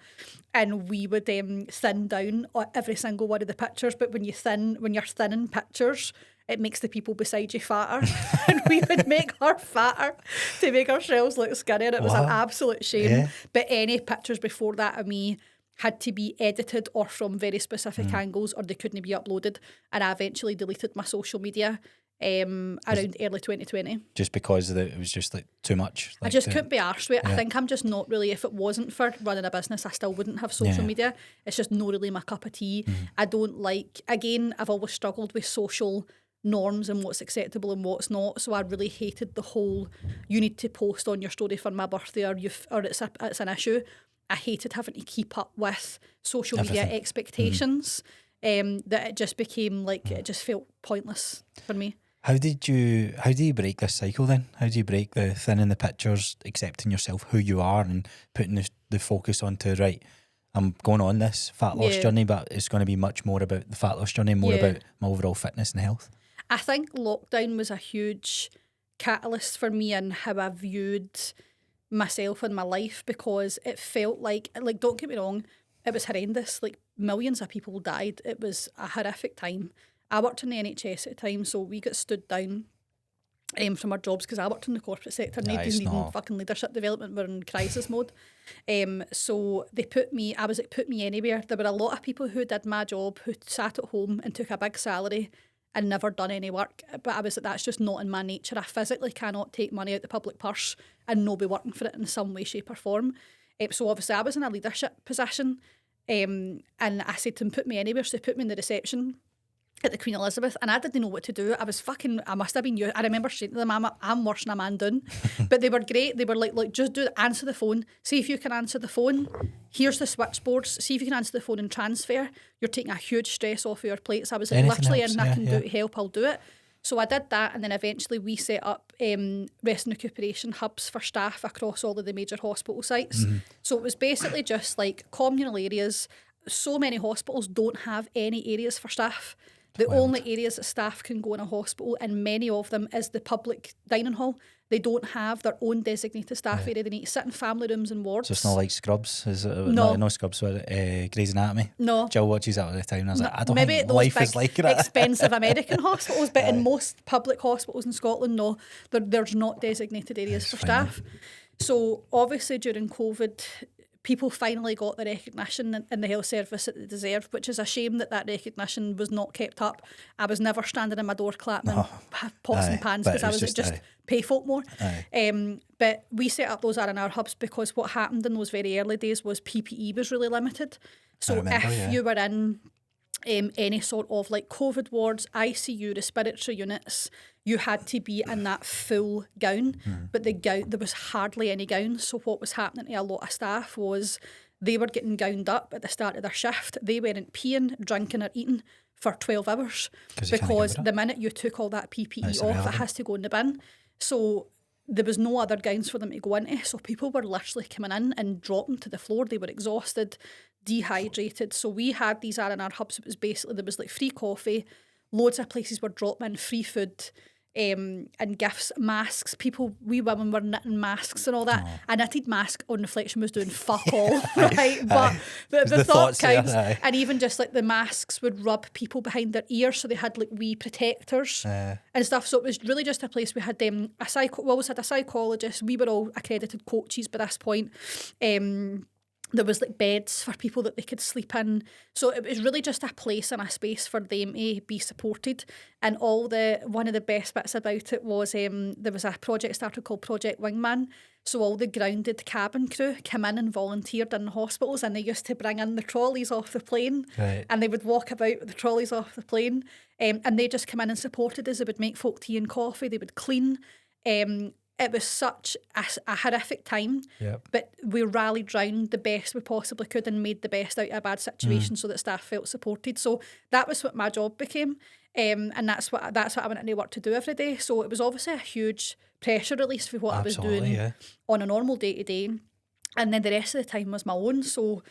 and we would thin down every single one of the pictures. But when you're thinning pictures, it makes the people beside you fatter, and we would make her fatter to make ourselves look skinnier. It was an absolute shame. But any pictures before that of me had to be edited or from very specific angles, or they couldn't be uploaded. And I eventually deleted my social media around early 2020. Just because it was just like too much? I just couldn't be arsed with it. I think I'm just not really, if it wasn't for running a business, I still wouldn't have social media. It's just not really my cup of tea. I don't like, again, I've always struggled with social norms and what's acceptable and what's not. So I really hated the whole, you need to post on your story for my birthday or it's an issue. I hated having to keep up with social media expectations. That it just became like it just felt pointless for me. How do you break this cycle then? How do you break the thinning the pictures, accepting yourself, who you are, and putting the focus onto, right, I'm going on this fat loss journey, but it's going to be much more about the fat loss journey, more about my overall fitness and health? I think lockdown was a huge catalyst for me in how I viewed myself and my life, because it felt like, don't get me wrong, it was horrendous. Like, millions of people died. It was a horrific time. I worked in the NHS at the time, so we got stood down from our jobs because I worked in the corporate sector and they didn't need fucking leadership development. We're in crisis mode. So they put me, I was like, put me anywhere. There were a lot of people who did my job who sat at home and took a big salary and never done any work. But I was like, that's just not in my nature. I physically cannot take money out the public purse and not be working for it in some way, shape or form. So obviously I was in a leadership position, and I said to them, put me anywhere. So they put me in the reception at the Queen Elizabeth, and I didn't know what to do. I must have been you. I remember saying to them, I'm worse than a man down. But they were great. They were like, look, just answer the phone. See if you can answer the phone. Here's the switchboards. See if you can answer the phone and transfer. You're taking a huge stress off of your plates. I was like, Anything literally, else? and I can do to help, I'll do it. So I did that, and then eventually we set up rest and recuperation hubs for staff across all of the major hospital sites. So it was basically just like communal areas. So many hospitals don't have any areas for staff. The only areas that staff can go in a hospital, and many of them, is the public dining hall. They don't have their own designated staff area. They need to sit in family rooms and wards. So it's not like Scrubs? Is it? No. No Scrubs, but Grey's Anatomy? No. Jill watches that all the time, and I was like, I don't Maybe think those life big, is like that. expensive American hospitals, but in most public hospitals in Scotland, no, there's not designated areas for staff. So obviously during COVID, people finally got the recognition in the health service that they deserved, which is a shame that recognition was not kept up. I was never standing in my door clapping pots and pans, because I was just pay folk more. But we set up those R&R hubs because what happened in those very early days was PPE was really limited. So if you were in any sort of like COVID wards, ICU, respiratory units, you had to be in that full gown. But the gown, there was hardly any gowns. So what was happening to a lot of staff was they were getting gowned up at the start of their shift. They weren't peeing, drinking or eating for 12 hours because the minute you took all that PPE off, it has to go in the bin. So there was no other gowns for them to go into. So people were literally coming in and dropping to the floor. They were exhausted, dehydrated. So we had these R&R hubs. It was basically, there was like free coffee, loads of places were dropping in free food, and gifts, masks. We women were knitting masks and all that. A knitted mask on reflection was doing fuck all, right? But the thought counts. And even just like the masks would rub people behind their ears, so they had like wee protectors and stuff. So it was really just a place. We had we always had a psychologist. We were all accredited coaches by this point. There was like beds for people that they could sleep in. So it was really just a place and a space for them to be supported. And one of the best bits about it was there was a project started called Project Wingman. So all the grounded cabin crew came in and volunteered in the hospitals, and they used to bring in the trolleys off the plane, and they would walk about with the trolleys off the plane, and they just come in and supported us. They would make folk tea and coffee. They would clean. It was such a horrific time, but we rallied round the best we possibly could and made the best out of a bad situation so that staff felt supported. So that was what my job became, and that's what I went into work to do every day. So it was obviously a huge pressure release for what I was doing on a normal day-to-day, and then the rest of the time was my own. So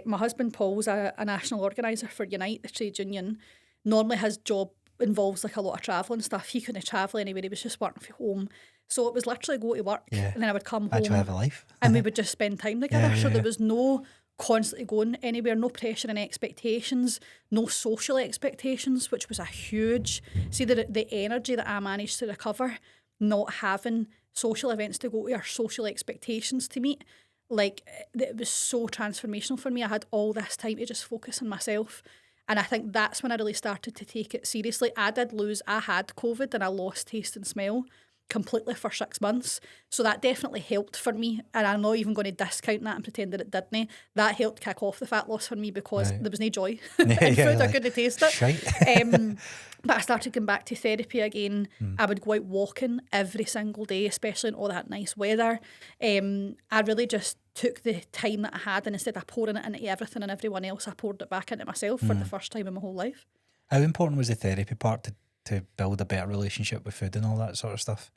my husband Paul's a national organiser for Unite, the trade union. Normally his job involves like a lot of travelling stuff. He couldn't travel anywhere, he was just working from home. So it was literally go to work and then I would come home. Actually have a life. And we would just spend time together. So there was no constantly going anywhere, no pressure and expectations, no social expectations, which was a huge... See, the energy that I managed to recover, not having social events to go to or social expectations to meet, like, it was so transformational for me. I had all this time to just focus on myself. And I think that's when I really started to take it seriously. I had COVID and I lost taste and smell completely for 6 months. So that definitely helped for me. And I'm not even going to discount that and pretend that it didn't. That helped kick off the fat loss for me because there was no joy in food. I couldn't taste it. But I started going back to therapy again. I would go out walking every single day, especially in all that nice weather. I really just took the time that I had, and instead of pouring it into everything and everyone else, I poured it back into myself for the first time in my whole life. How important was the therapy part to build a better relationship with food and all that sort of stuff?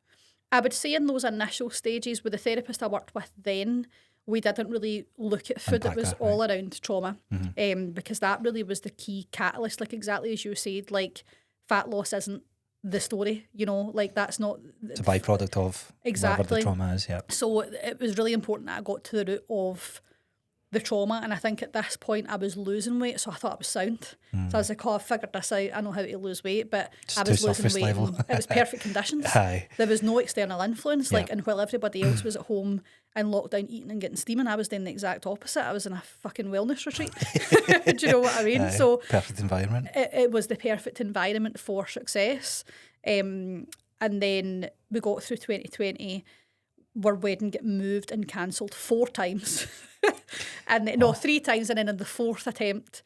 I would say in those initial stages with the therapist I worked with then, we didn't really look at food. It was all around trauma, because that really was the key catalyst. Like exactly as you said, like fat loss isn't the story, you know, like that's not... It's a byproduct of whatever the trauma is, yeah. So it was really important that I got to the root of the trauma, and I think at this point I was losing weight, so I thought I was sound. So I was like, I've figured this out, I know how to lose weight, but Just I was too losing surface weight level. and it was perfect conditions. Aye. There was no external influence, Yeah. like, and while everybody else was at home in lockdown eating and getting steaming, I was doing the exact opposite. I was in a fucking wellness retreat. Do you know what I mean? Aye. So Perfect environment. it was the perfect environment for success. And then we got through 2020. Our wedding got moved and cancelled 4 times. And no, 3 times, and then in the 4th attempt,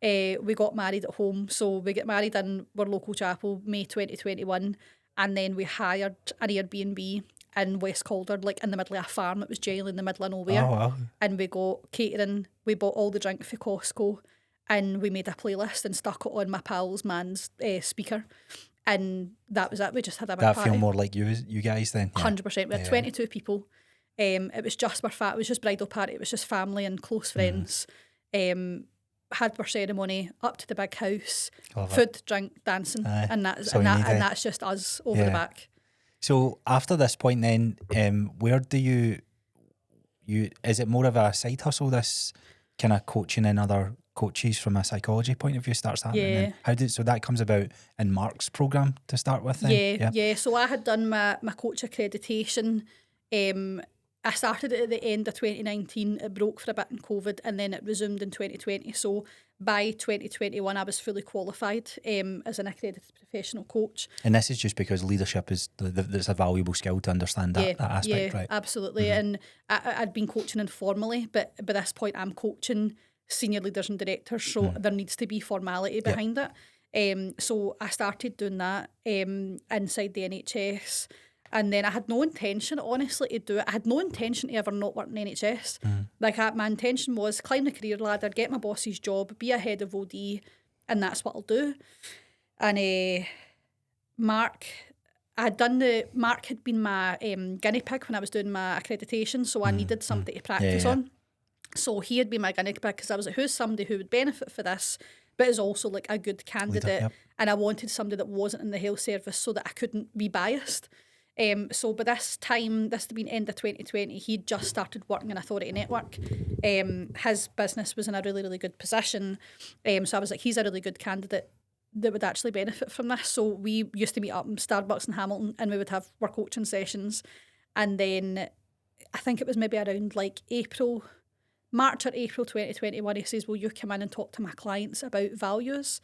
we got married at home. So we got married in our local chapel, May 2021, and then we hired an Airbnb in West Calder, like in the middle of a farm that was genuinely in the middle of nowhere. Oh, wow. And we got catering, we bought all the drink for Costco, and we made a playlist and stuck it on my pal's man's speaker. And that was it. We just had a big That party. feel more like you guys then? Yeah. 100%. We had 22 people. It was just our it was just bridal party. It was just family and close friends. Had our ceremony up to the big house, Love food, drink, dancing, Aye. and That's all you need, that's just us over the back. So after this point then, where do you is it more of a side hustle, this kind of coaching in other coaches from a psychology point of view starts happening? Yeah. And how so that comes about in Mark's programme to start with then? Yeah. So I had done my coach accreditation. I started it at the end of 2019. It broke for a bit in COVID, and then it resumed in 2020. So by 2021, I was fully qualified as an accredited professional coach. And this is just because leadership is there's a valuable skill to understand that aspect, right? Absolutely. And I'd been coaching informally, but by this point, I'm coaching senior leaders and directors, so there needs to be formality behind it. So I started doing that inside the NHS. And then I had no intention, honestly, to do it. I had no intention to ever not work in the NHS. Like, my intention was climb the career ladder, get my boss's job, be a head of OD, and that's what I'll do. And Mark had been my guinea pig when I was doing my accreditation, so I needed somebody to practice on. So he had been my guinea pig because I was like, who's somebody who would benefit for this, but is also like a good candidate. Leader, And I wanted somebody that wasn't in the health service so that I couldn't be biased. So by this time, this had been end of 2020, he'd just started working in Authority Network. His business was in a really, really good position. So I was like, he's a really good candidate that would actually benefit from this. So we used to meet up in Starbucks in Hamilton, and we would have our coaching sessions. And then I think it was maybe around like March or April 2021, he says, will you come in and talk to my clients about values?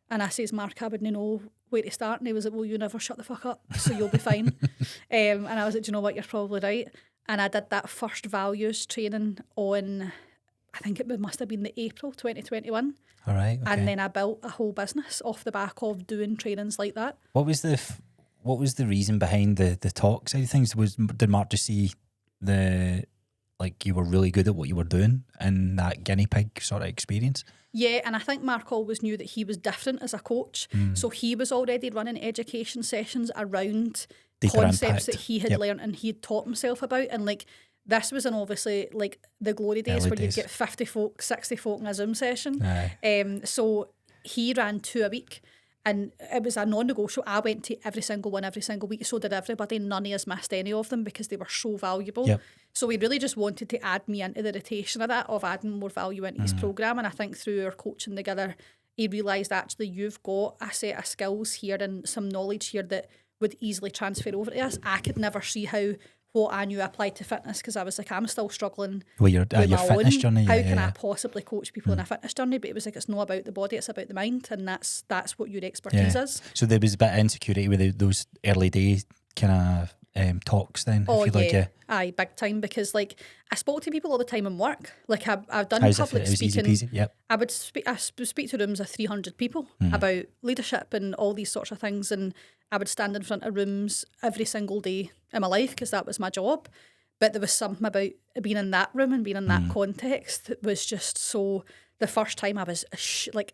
And I says, Mark, I wouldn't know where to start. And he was like, well, you never shut the fuck up, so you'll be fine. And I was like, do you know what, you're probably right. And I did that first values training on, I think it must have been the April 2021. All right. Okay. And then I built a whole business off the back of doing trainings like that. What was the reason behind the talk side of things? Did Mark just see you were really good at what you were doing in that guinea pig sort of experience? Yeah, and I think Mark always knew that he was different as a coach. So he was already running education sessions around Deeper concepts impact. that he had learned and he had taught himself about. And like, this was in obviously like the glory days Early where you'd days. get 50 folk, 60 folk in a Zoom session. Aye. So he ran 2 a week. And it was a non-negotiable. I went to every single one every single week. So did everybody. None of us missed any of them because they were so valuable. Yep. So we really just wanted to add me into the rotation of that, of adding more value into his programme. And I think through our coaching together, he realised actually you've got a set of skills here and some knowledge here that would easily transfer over to us. I could never see how what I knew applied to fitness because I was like, I'm still struggling Well, your with my fitness own. journey. How can I possibly coach people in a fitness journey? But it was like, it's not about the body, it's about the mind, and that's what your expertise is. So there was a bit of insecurity with those early day kind of talks then. Oh, if you yeah. Aye, big time, because like I spoke to people all the time in work. Like I've done How's public it was speaking. easy peasy? Yep. I would speak to rooms of 300 people about leadership and all these sorts of things, and I would stand in front of rooms every single day in my life because that was my job. But there was something about being in that room and being in that context that was just so. The first time I was physically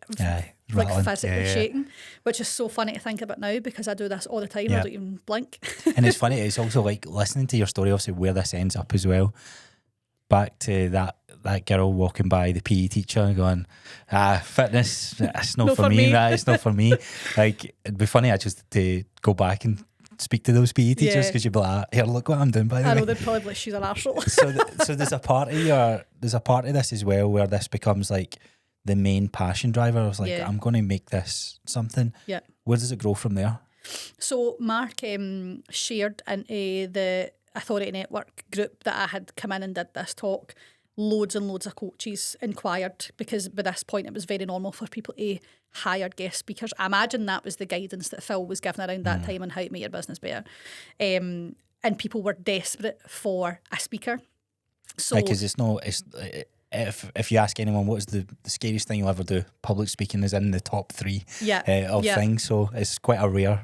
shaking, which is so funny to think about now because I do this all the time. I don't even blink. And it's funny. It's also like listening to your story, obviously where this ends up as well. Back to that girl walking by the PE teacher going, fitness, it's not for me, right? It's not for me. Like, it'd be funny actually to go back and speak to those PE teachers, because you'd be like, here, look what I'm doing, by the way. I know, they'd probably be like, she's an arsehole. So there's a part of this as well where this becomes like the main passion driver. I was like, I'm going to make this something. Yeah. Where does it grow from there? So Mark shared into the Authority Network group that I had come in and did this talk. Loads and loads of coaches inquired, because by this point it was very normal for people to hire guest speakers. I imagine that was the guidance that Phil was given around that time on how to make your business better. And people were desperate for a speaker. So, because if you ask anyone what's the scariest thing you'll ever do, public speaking is in the top 3 of things. So it's quite rare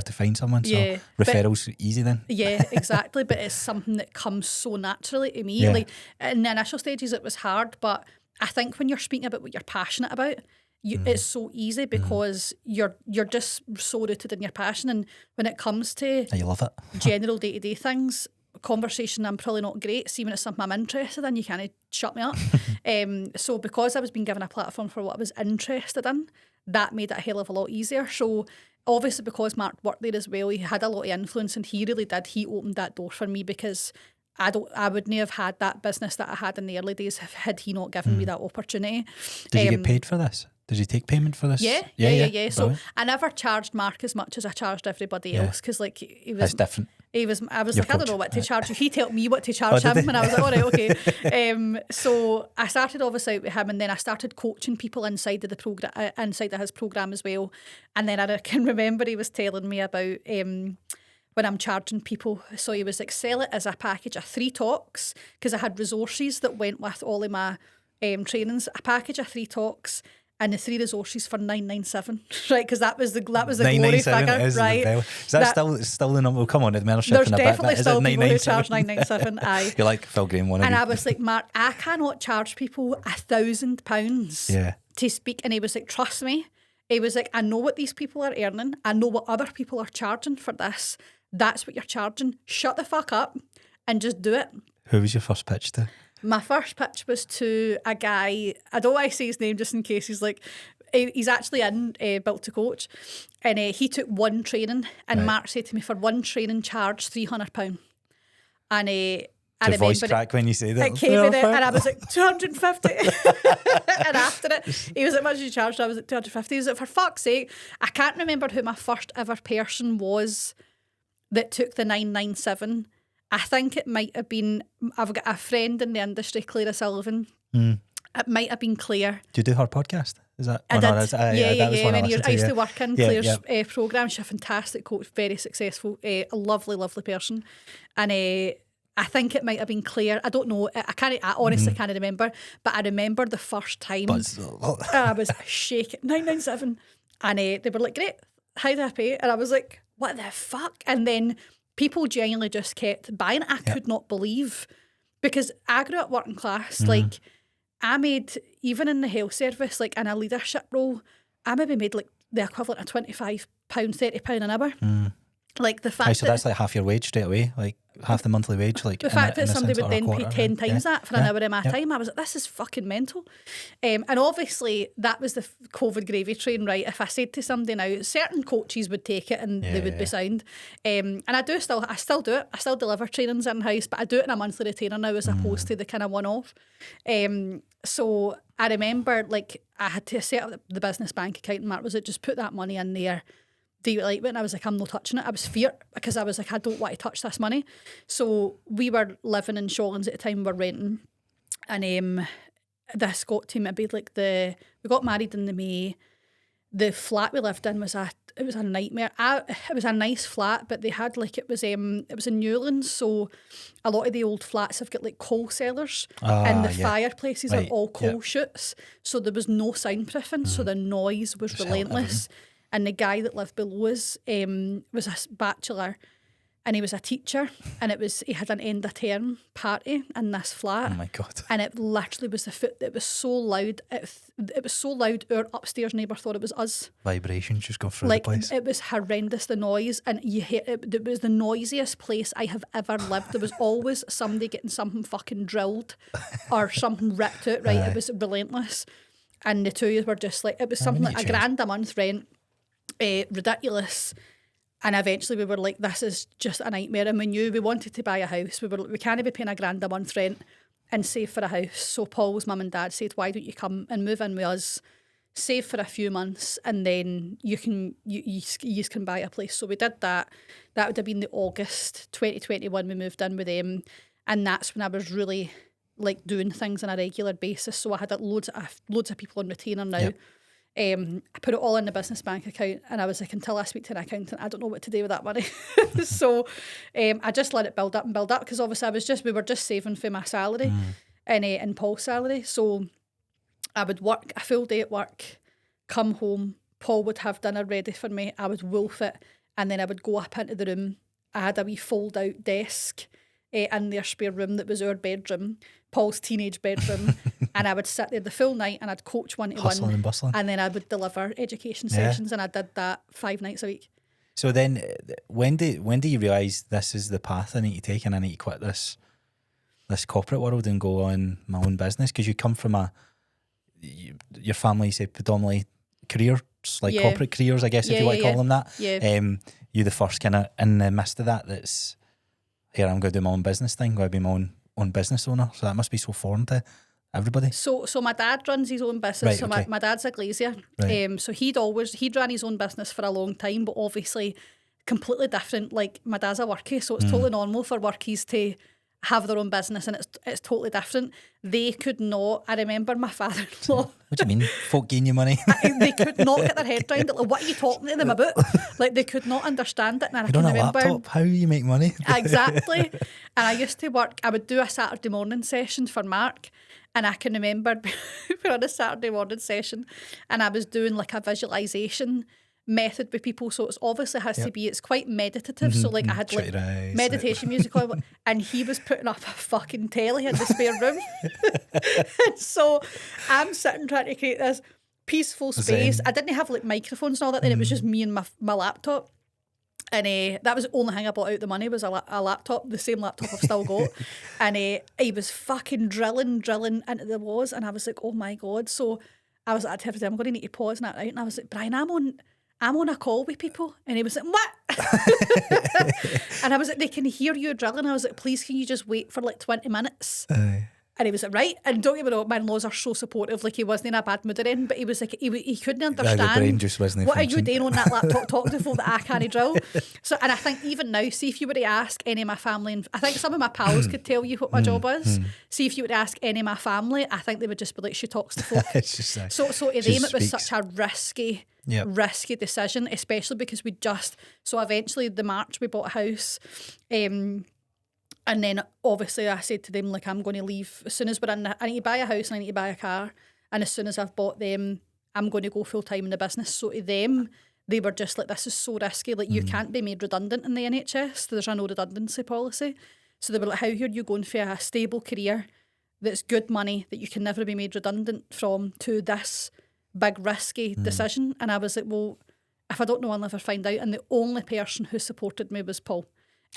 to find someone. So referrals easy then. Yeah, exactly. But it's something that comes so naturally to me. Like in the initial stages, it was hard, but I think when you're speaking about what you're passionate about, it's so easy, because you're just so rooted in your passion. And when it comes to you love it. general day-to-day things, conversation, I'm probably not great. See, when it's something I'm interested in, you can't shut me up. So because I was being given a platform for what I was interested in, that made it a hell of a lot easier. So obviously, because Mark worked there as well, he had a lot of influence, and he really did. He opened that door for me, because I wouldn't have had that business that I had in the early days had he not given me that opportunity. Did you get paid for this? Did you take payment for this? Yeah. So I never charged Mark as much as I charged everybody else, because like he was. That's different. I was like, I don't know what to charge you. He told me what to charge did him, he? and I was like, all right, okay. So I started obviously out with him, and then I started coaching people inside of the program, inside of his program as well. And then I can remember he was telling me about when I'm charging people. So he was like, sell it as a package of 3 talks, because I had resources that went with all of my trainings. A package of 3 talks. And the 3 resources for 997, right? Because that was the glory figure, right? Is that still the number? Come on, the membership. There's definitely still people who charge 997. Aye, you're like Phil Graham, one of And you. I was like, Mark, I cannot charge people £1,000 to speak. And he was like, trust me. He was like, I know what these people are earning. I know what other people are charging for this. That's what you're charging. Shut the fuck up and just do it. Who was your first pitch to? My first pitch was to a guy, I don't want to say his name just in case he's like, he's actually in Built to Coach, and he took 1 training, and Mark said to me, for 1 training, charge £300. And I remember voice crack when you say that. It came in it, and I was like, 250. And after it, he was like, much as you charged? I was like, 250. He was like, for fuck's sake. I can't remember who my first ever person was that took the 997. I think it might have been, I've got a friend in the industry, Clara Sullivan. It might have been Claire. Do you do her podcast? Is that? I did. I used to to work in Claire's programme. She's a fantastic coach, very successful, a lovely, lovely person. And I think it might have been Claire. I don't know. I honestly can't remember. But I remember the first time I was shaking. 997. And they were like, great, how do I pay? And I was like, what the fuck? And then people genuinely just kept buying it. I could not believe, because I grew up working class. Like, I made, even in the health service, like in a leadership role, I maybe made like the equivalent of £25, £30 an hour. Like the fact so that's like half your wage straight away, like half the monthly wage. Like the fact that somebody would then pay 10 times that for an hour of my time, I was like, this is fucking mental. And obviously that was the COVID gravy train, right? If I said to somebody now, certain coaches would take it and they would be sound. And I still do it. I still deliver trainings in house, but I do it in a monthly retainer now as opposed to the kind of one-off. So I remember, like, I had to set up the business bank account, and Mark was like, just put that money in there. Do you like it? And I was like, I'm not touching it. I was feared, because I was like, I don't want to touch this money. So we were living in Shawlands at the time, we were renting. And this got to maybe like we got married in the May. The flat we lived in was a nightmare. It was a nice flat, but they had like, it was in Newlands, so a lot of the old flats have got like coal cellars, and the fireplaces are all coal chutes. So there was no soundproofing, so the noise was relentless. And the guy that lived below us was a bachelor, and he was a teacher, and he had an end of term party in this flat. Oh my God. And it literally was it was so loud. It was so loud. Our upstairs neighbour thought it was us. Vibrations just go through Like, the place. it was horrendous, the noise, and you hear it was the noisiest place I have ever lived. There was always somebody getting something fucking drilled or something ripped out, right? It was relentless. And the two of you were just like, it was something like £1,000 a month rent, ridiculous. And eventually we were like, this is just a nightmare. And we knew we wanted to buy a house. We were like, we can't be paying £1,000 a month rent and save for a house. So Paul's mum and dad said, why don't you come and move in with us, save for a few months, and then you can buy a place. So we did that. That would have been the August 2021 we moved in with them. And that's when I was really like doing things on a regular basis. So I had loads of people on retainer now. Yep. I put it all in the business bank account, and I was like, until I speak to an accountant, I don't know what to do with that money. So I just let it build up because obviously we were just saving for my salary and Paul's salary. So I would work a full day at work, come home, Paul would have dinner ready for me, I would wolf it, and then I would go up into the room. I had a wee fold out desk in their spare room that was our bedroom, Paul's teenage bedroom, and I would sit there the full night and I'd coach one-to-one. Hustling and bustling. And then I would deliver education sessions, and I did that 5 nights a week. So then, when do you realise this is the path I need to take, and I need to quit this corporate world and go on my own business? Because you come from your family say predominantly careers, like corporate careers, I guess, if you want to call them that. Yeah. You're the first kind of in the midst of that. That's here. I'm going to do my own business thing. I'm going to be my own business owner. So that must be so foreign to everybody. So my dad runs his own business. Right, so okay. my dad's a glazier. Right. So he'd ran his own business for a long time, but obviously completely different. Like, my dad's a workie, so it's totally normal for workies to have their own business, and it's totally different. They could not. I remember my father-in-law. What do you mean? Folk gain you money? They could not get their head around it. Like, what are you talking to them about? Like, they could not understand it. And You're on a laptop. How do you make money? Exactly. And I used to work. I would do a Saturday morning session for Mark. And I can remember we were on a Saturday morning session, and I was doing like a visualisation method with people. So it's obviously has to be, it's quite meditative. So like I had like meditation music on, and he was putting up a fucking telly in the spare room. And so I'm sitting trying to create this peaceful space. I didn't have like microphones and all that, then it was just me and my laptop. And that was the only thing I bought out the money was a laptop, the same laptop I've still got. And he was fucking drilling into the walls, and I was like, oh my God. So I was like, I'm going to need to pause that out. And I was like, Brian, I'm on a call with people. And he was like, what? And I was like, they can hear you drilling. I was like, please, can you just wait for like 20 minutes? And he was like, right. And don't get me wrong, my in-laws are so supportive. Like, he wasn't in a bad mood or anything, but he was like, he couldn't understand. The brain just wasn't what functioning. are you doing on that laptop talking to folk that I can't drill? So, and I think even now, see if you were to ask any of my family, and I think some of my pals could tell you what my job is. See if you were to ask any of my family, I think they would just be like, she talks to folk. It's just like, so to them, it was such a risky decision, especially because so eventually the March we bought a house. And then obviously I said to them, like, I'm going to leave as soon as I need to buy a house and I need to buy a car. And as soon as I've bought them, I'm going to go full time in the business. So to them, they were just like, this is so risky. Like, you can't be made redundant in the NHS. There's a no redundancy policy. So they were like, how are you going for a stable career that's good money that you can never be made redundant from to this big risky decision? And I was like, well, if I don't know, I'll never find out. And the only person who supported me was Paul.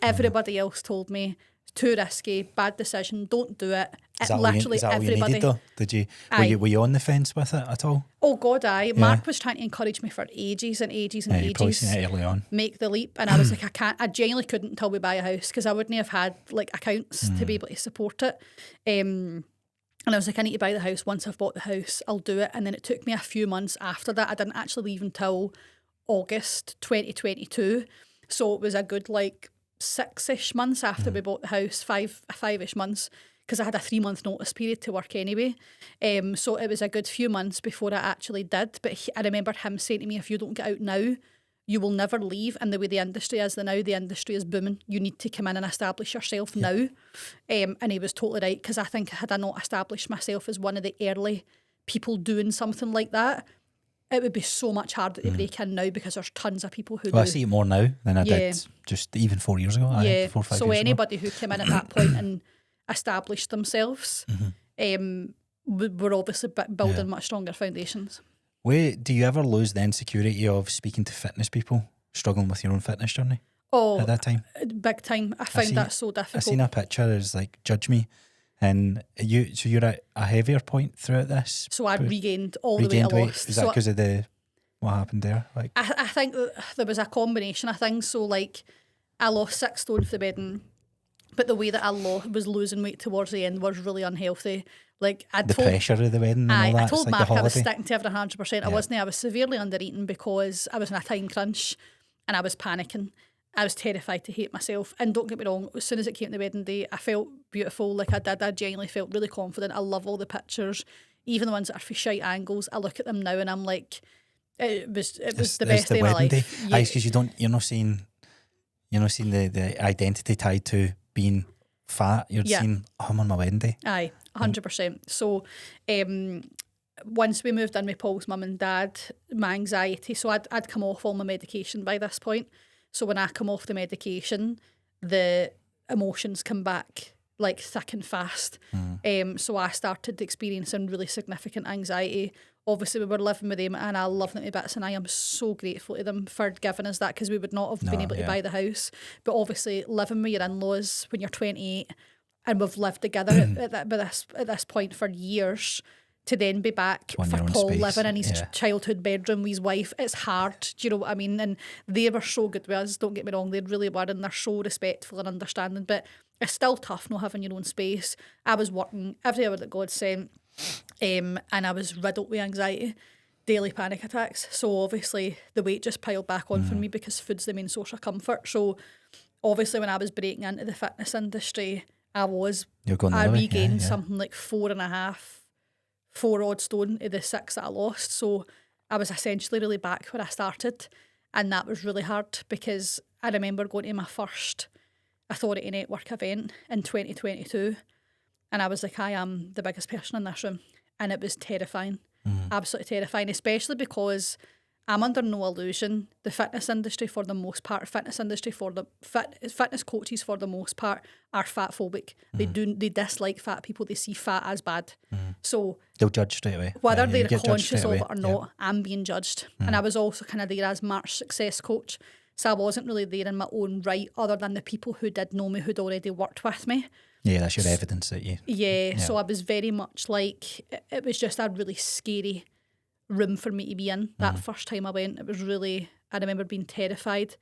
Everybody else told me, too risky, bad decision, don't do it. Literally everybody. Needed, though? Did you? Were you on the fence with it at all? Oh God, aye. Mark was trying to encourage me for ages and ages and ages. Early on. Make the leap, and I was like, I genuinely couldn't until we buy a house, because I wouldn't have had like accounts to be able to support it. And I was like, I need to buy the house. Once I've bought the house, I'll do it. And then it took me a few months after that. I didn't actually leave until August 2022. So it was a good like 6-ish months after we bought the house, five-ish months, because I had a 3-month notice period to work anyway. So it was a good few months before I actually did. But I remember him saying to me, if you don't get out now, you will never leave. And the way the industry is now, the industry is booming. You need to come in and establish yourself now. And he was totally right, because I think had I not established myself as one of the early people doing something like that, it would be so much harder to break in now because there's tons of people who Well, I do. see it more now than I did just even 4 years ago. I think 4 or 5 so years anybody who came in at that point and established themselves were obviously building much stronger foundations. Wait, do you ever lose the insecurity of speaking to fitness people, struggling with your own fitness journey? Oh, at that time, big time. I found that so difficult. I seen a picture as like judge me, and you're at a heavier point throughout this. So I regained all the weight I lost. Is that because of what happened there? Like I think that there was a combination of things. So like I lost 6 stone for the bedding, but the way that I was losing weight towards the end was really unhealthy. Like pressure of the wedding and all that. I told like Mark I was sticking to everything 100%. I wasn't. I was severely under-eating because I was in a time crunch and I was panicking. I was terrified to hate myself. And don't get me wrong, as soon as it came to the wedding day, I felt beautiful. Like I did. I genuinely felt really confident. I love all the pictures, even the ones that are for shite angles. I look at them now and I'm like, it was the best day of my life. Yeah. Because you're not seeing the identity tied to being fat. You're seeing, I'm on my wedding day. Aye, 100%. So once we moved in with Paul's mum and dad, my anxiety, so I'd come off all my medication by this point. So when I come off the medication, the emotions come back like thick and fast. So I started experiencing really significant anxiety. Obviously, we were living with them and I love them to bits and I am so grateful to them for giving us that because we would not have been able to buy the house. But obviously, living with your in-laws when you're 28 and we've lived together at this point for years, to then be back for Paul living in his childhood bedroom with his wife, it's hard. Do you know what I mean? And they were so good with us, don't get me wrong, they really were, and they're so respectful and understanding, but it's still tough not having your own space. I was working every hour that God sent, and I was riddled with anxiety, daily panic attacks. So obviously the weight just piled back on for me because food's the main source of comfort. So obviously when I was breaking into the fitness industry, I regained something like 4 odd stone of the 6 that I lost. So I was essentially really back where I started. And that was really hard because I remember going to my first Authority Network event in 2022. And I was like, I am the biggest person in this room. And it was terrifying, absolutely terrifying, especially because I'm under no illusion. The fitness industry for the most part, fitness coaches for the most part are fat phobic. They dislike fat people. They see fat as bad. So they'll judge straight away. Whether they're conscious of it or not, I'm being judged. And I was also kind of there as Mark's success coach. So I wasn't really there in my own right other than the people who did know me, who'd already worked with me. Yeah, that's your evidence that you... Yeah, so I was very much like, it was just a really scary room for me to be in that first time I went. It was really, I remember being terrified.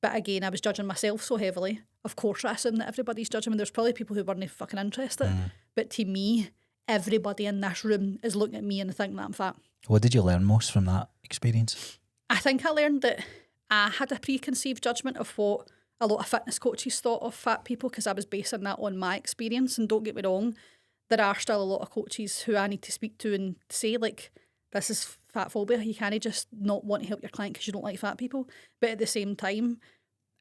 But again, I was judging myself so heavily. Of course, I assume that everybody's judging me. There's probably people who weren't fucking interested. But to me, everybody in this room is looking at me and thinking that I'm fat. What did you learn most from that experience? I think I learned that I had a preconceived judgment of what a lot of fitness coaches thought of fat people because I was basing that on my experience. And don't get me wrong, there are still a lot of coaches who I need to speak to and say, like, this is fat phobia. You can't just not want to help your client because you don't like fat people. But at the same time,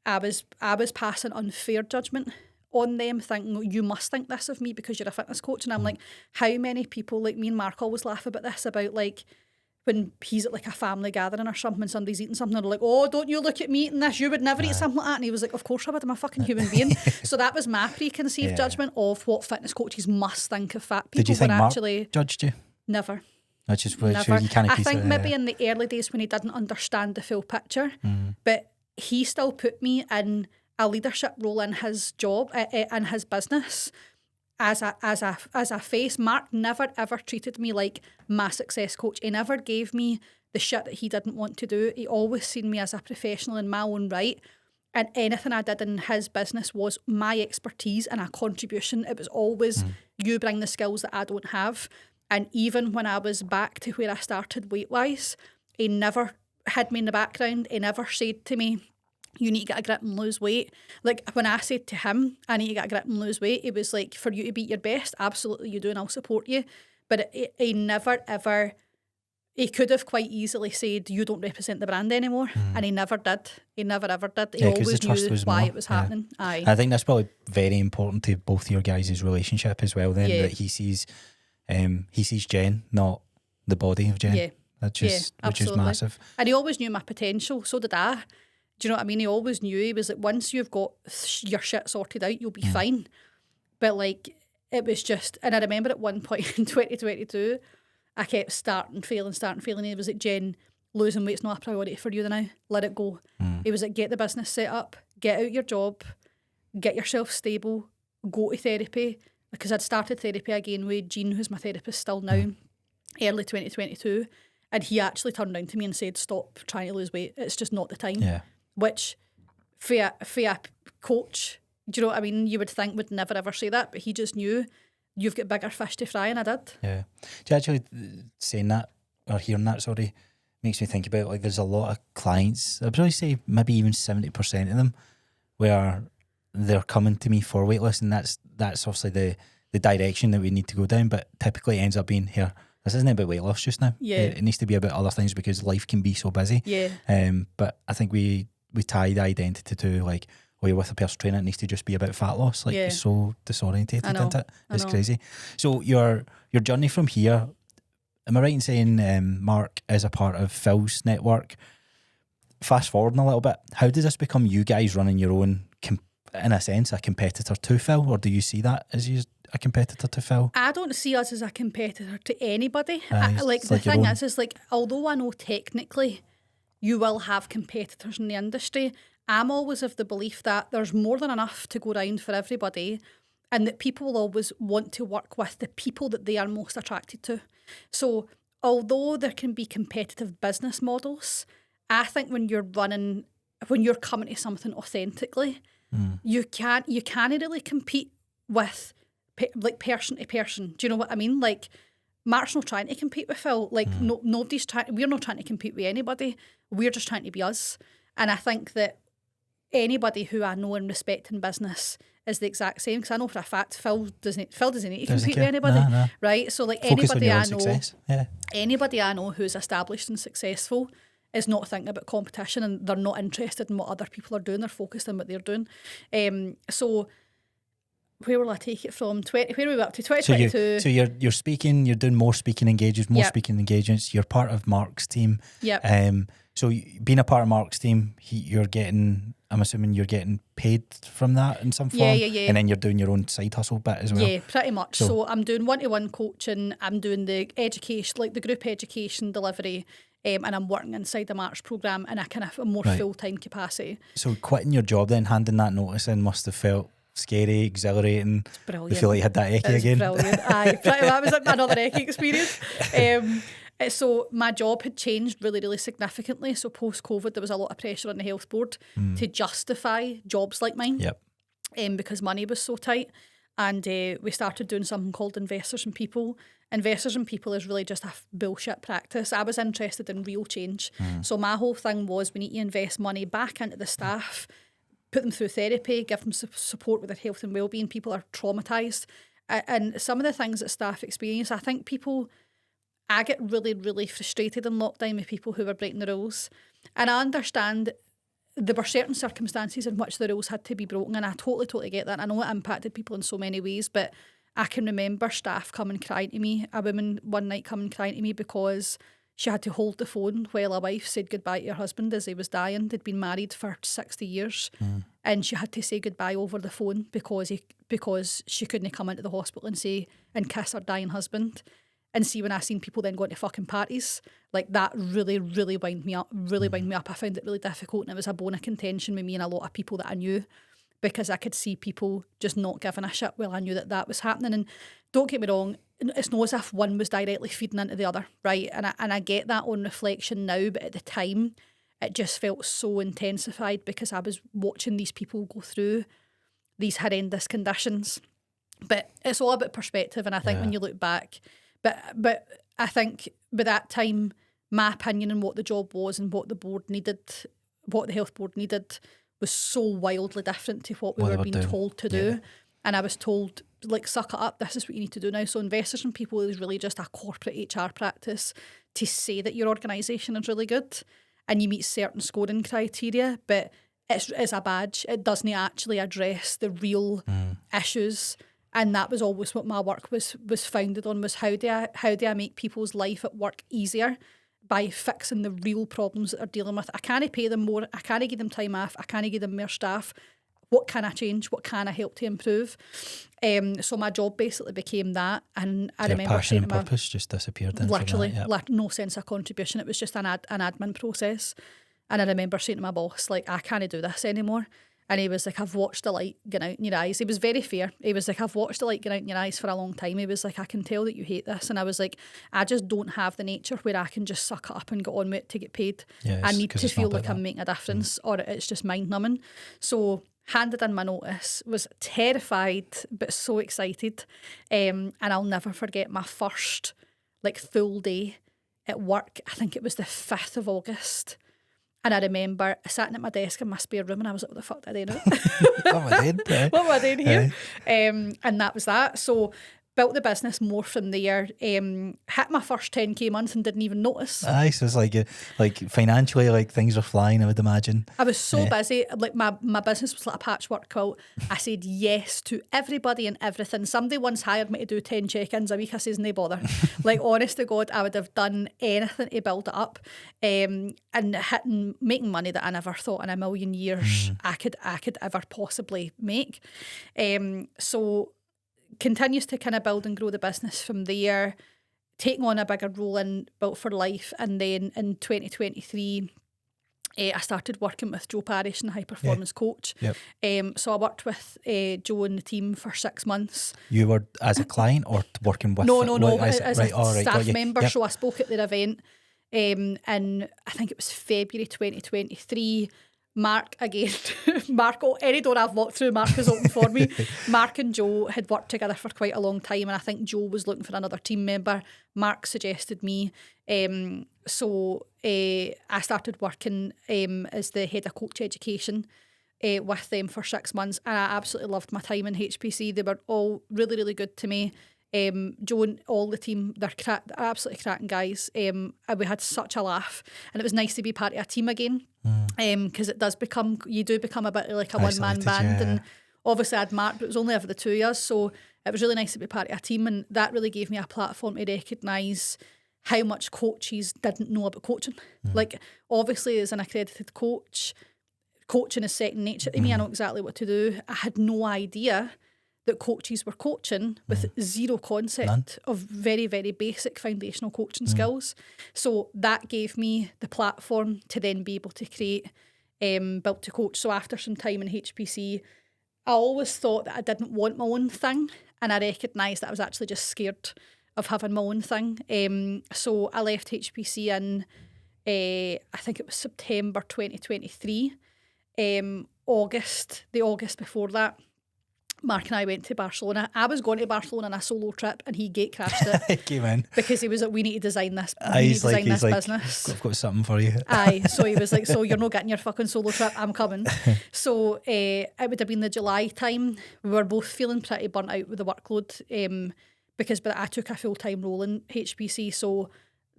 I was passing unfair judgment on them, thinking, you must think this of me because you're a fitness coach. And I'm like, how many people, like me and Mark always laugh about this, about like, when he's at like a family gathering or something and somebody's eating something, they're like, oh, don't you look at me eating this, you would never eat something like that. And he was like, of course I would, I'm a fucking human being. So that was my preconceived judgment of what fitness coaches must think of fat people. Did you think Mark judged you? Never. That's just never. You can't I think maybe in the early days when he didn't understand the full picture, but he still put me in a leadership role in his job, in his business, as a face. Mark never ever treated me like my success coach. He never gave me the shit that he didn't want to do. He always seen me as a professional in my own right. And anything I did in his business was my expertise and a contribution. It was always, you bring the skills that I don't have. And even when I was back to where I started weight-wise, he never had me in the background. He never said to me, you need to get a grip and lose weight. Like when I said to him, I need to get a grip and lose weight, it was like, for you to beat your best, absolutely you do and I'll support you. But he never ever, he could have quite easily said, you don't represent the brand anymore. And he never did. He never ever did. He always knew why it was happening. Aye. I think that's probably very important to both your guys' relationship as well then, that he sees Jen, not the body of Jen. Yeah. which is massive. And he always knew my potential, so did I. Do you know what I mean? He always knew. He was like, once you've got your shit sorted out, you'll be fine. But like, it was just, and I remember at one point in 2022, I kept starting failing. He was like, Jen, losing weight's not a priority for you now. Let it go. He was like, get the business set up, get out your job, get yourself stable, go to therapy. Because I'd started therapy again with Jean, who's my therapist still now, early 2022. And he actually turned around to me and said, stop trying to lose weight. It's just not the time. Yeah. Which, for a coach, do you know what I mean? You would think would never ever say that, but he just knew you've got bigger fish to fry, and I did. Yeah. Do you actually saying that, or hearing that, sorry, makes me think about, like, there's a lot of clients, I'd probably say maybe even 70% of them, where they're coming to me for weight loss, and that's obviously the direction that we need to go down, but typically it ends up being, here, this isn't about weight loss just now. Yeah. It needs to be about other things because life can be so busy. Yeah. But I think we tie the identity to, like, oh, you're with a personal trainer, it needs to just be about fat loss. Like, it's so disorientated, isn't it? It's crazy. So your journey from here, am I right in saying Mark is a part of Phil's network? Fast forwarding a little bit, how does this become you guys running your own, in a sense, a competitor to Phil? Or do you see that as you a competitor to Phil? I don't see us as a competitor to anybody. Like the thing is like, although I know technically you will have competitors in the industry, I'm always of the belief that there's more than enough to go around for everybody, and that people will always want to work with the people that they are most attracted to. So although there can be competitive business models, I think when you're coming to something authentically, you can't really compete with like person to person. Do you know what I mean? Like, Mark's not trying to compete with Phil. Like, nobody's trying. We're not trying to compete with anybody. We're just trying to be us. And I think that anybody who I know and respect in business is the exact same. Because I know for a fact Phil doesn't need to compete with anybody, right? So like, focus anybody I know, success. Yeah. Anybody I know who's established and successful is not thinking about competition, and they're not interested in what other people are doing. They're focused on what they're doing. So where will I take it from? Where are we up to? 2022. So you're speaking. You're doing more speaking engagements. Speaking engagements. You're part of Mark's team. Yep. So being a part of Mark's team, you're getting. I'm assuming you're getting paid from that in some form. Yeah. And then you're doing your own side hustle bit as well. Yeah, pretty much. So I'm doing one-to-one coaching. I'm doing the education, like the group education delivery. And I'm working inside the March programme in a kind of a more full-time capacity. So quitting your job then, handing that notice in, must have felt scary, exhilarating. It's brilliant. You feel like you had that eckie again? Brilliant. Aye, that was another eckie experience. So my job had changed really, really significantly. So post-COVID, there was a lot of pressure on the health board to justify jobs like mine. Yep. Because money was so tight. And we started doing something called Investors in People. Investors in People is really just a bullshit practice. I was interested in real change. So my whole thing was, we need to invest money back into the staff, put them through therapy, give them support with their health and well-being. People are traumatised. And some of the things that staff experience, I think I get really, really frustrated in lockdown with people who were breaking the rules. And I understand there were certain circumstances in which the rules had to be broken, and I totally get that. I know it impacted people in so many ways, but I can remember staff coming crying to me, a woman one night coming crying to me because she had to hold the phone while a wife said goodbye to her husband as he was dying. They'd been married for 60 years and she had to say goodbye over the phone because she couldn't come into the hospital and kiss her dying husband. And see, when I seen people then going to fucking parties, like, that really, really wound me up. I found it really difficult, and it was a bone of contention with me and a lot of people that I knew, because I could see people just not giving a shit while I knew that was happening. And don't get me wrong, it's not as if one was directly feeding into the other, right? And I get that on reflection now, but at the time, it just felt so intensified because I was watching these people go through these horrendous conditions. But it's all about perspective, and I think when you look back... But I think by that time, my opinion on what the job was and what the board needed, what the health board needed, was so wildly different to what we were being told to do. And I was told, like, suck it up, this is what you need to do now. So Investors in People is really just a corporate HR practice to say that your organisation is really good and you meet certain scoring criteria, but it's a badge. It doesn't actually address the real issues. And that was always what my work was founded on, was how do I make people's life at work easier by fixing the real problems that they're dealing with. I can't pay them more. I can't give them time off. I can't give them more staff. What can I change? What can I help to improve? So my job basically became that. And I remember passion saying and to my, purpose just disappeared then. literally, From that, no sense of contribution. It was just an admin process. And I remember saying to my boss, like, I can't do this anymore. And he was like, I've watched the light going out in your eyes. He was very fair. He was like, I've watched the light going out in your eyes for a long time. He was like, I can tell that you hate this. And I was like, I just don't have the nature where I can just suck it up and get on with it to get paid. I need to feel like I'm making a difference, or it's just mind numbing. So handed in my notice, was terrified but so excited. And I'll never forget my first like full day at work. I think it was the 5th of August. And I remember sitting at my desk in my spare room and I was like, what the fuck did I do? What am I doing? What am I doing here? And that was that. So built the business more from there. Hit my first 10k month and didn't even notice. Aye, so it's like financially, like things were flying, I would imagine. I was so busy. Like my business was like a patchwork quilt. I said yes to everybody and everything. Somebody once hired me to do 10 check-ins a week. I says, no bother. Like, honest to God, I would have done anything to build it up. And making money that I never thought in a million years I could ever possibly make. So continues to kind of build and grow the business from there, taking on a bigger role in Built for Life. And then in 2023, I started working with Joe Parrish and High Performance Coach. Yep. So I worked with Joe and the team for 6 months. You were as a client or working with? No, as a staff member. Yep. So I spoke at their event, and I think it was February 2023. Mark, again, any door I've walked through, Mark has opened for me. Mark and Joe had worked together for quite a long time, and I think Joe was looking for another team member. Mark suggested me. So I started working as the head of coach education with them for 6 months, and I absolutely loved my time in HPC. They were all really, really good to me. Joe and all the team, they're absolutely cracking guys. And we had such a laugh, and it was nice to be part of a team again. Because you do become a bit like a one-man band. And obviously I'd Mark, but it was only over the 2 years, so it was really nice to be part of a team, and that really gave me a platform to recognise how much coaches didn't know about coaching. Like, obviously as an accredited coach, coaching is second nature to me. I know exactly what to do. I had no idea that coaches were coaching with zero concept of very, very basic foundational coaching skills. So that gave me the platform to then be able to create Built to Coach. So after some time in HPC, I always thought that I didn't want my own thing, and I recognised that I was actually just scared of having my own thing. So I left HPC in, I think it was September 2023. The August before that, Mark and I went to Barcelona. I was going to Barcelona on a solo trip, and he gate crashed it. He came in because he was like, we need to design this. We need to design this business. I've got something for you. Aye, so he was like, so you're not getting your fucking solo trip, I'm coming. So it would have been the July time. We were both feeling pretty burnt out with the workload, because I took a full-time role in HPC, so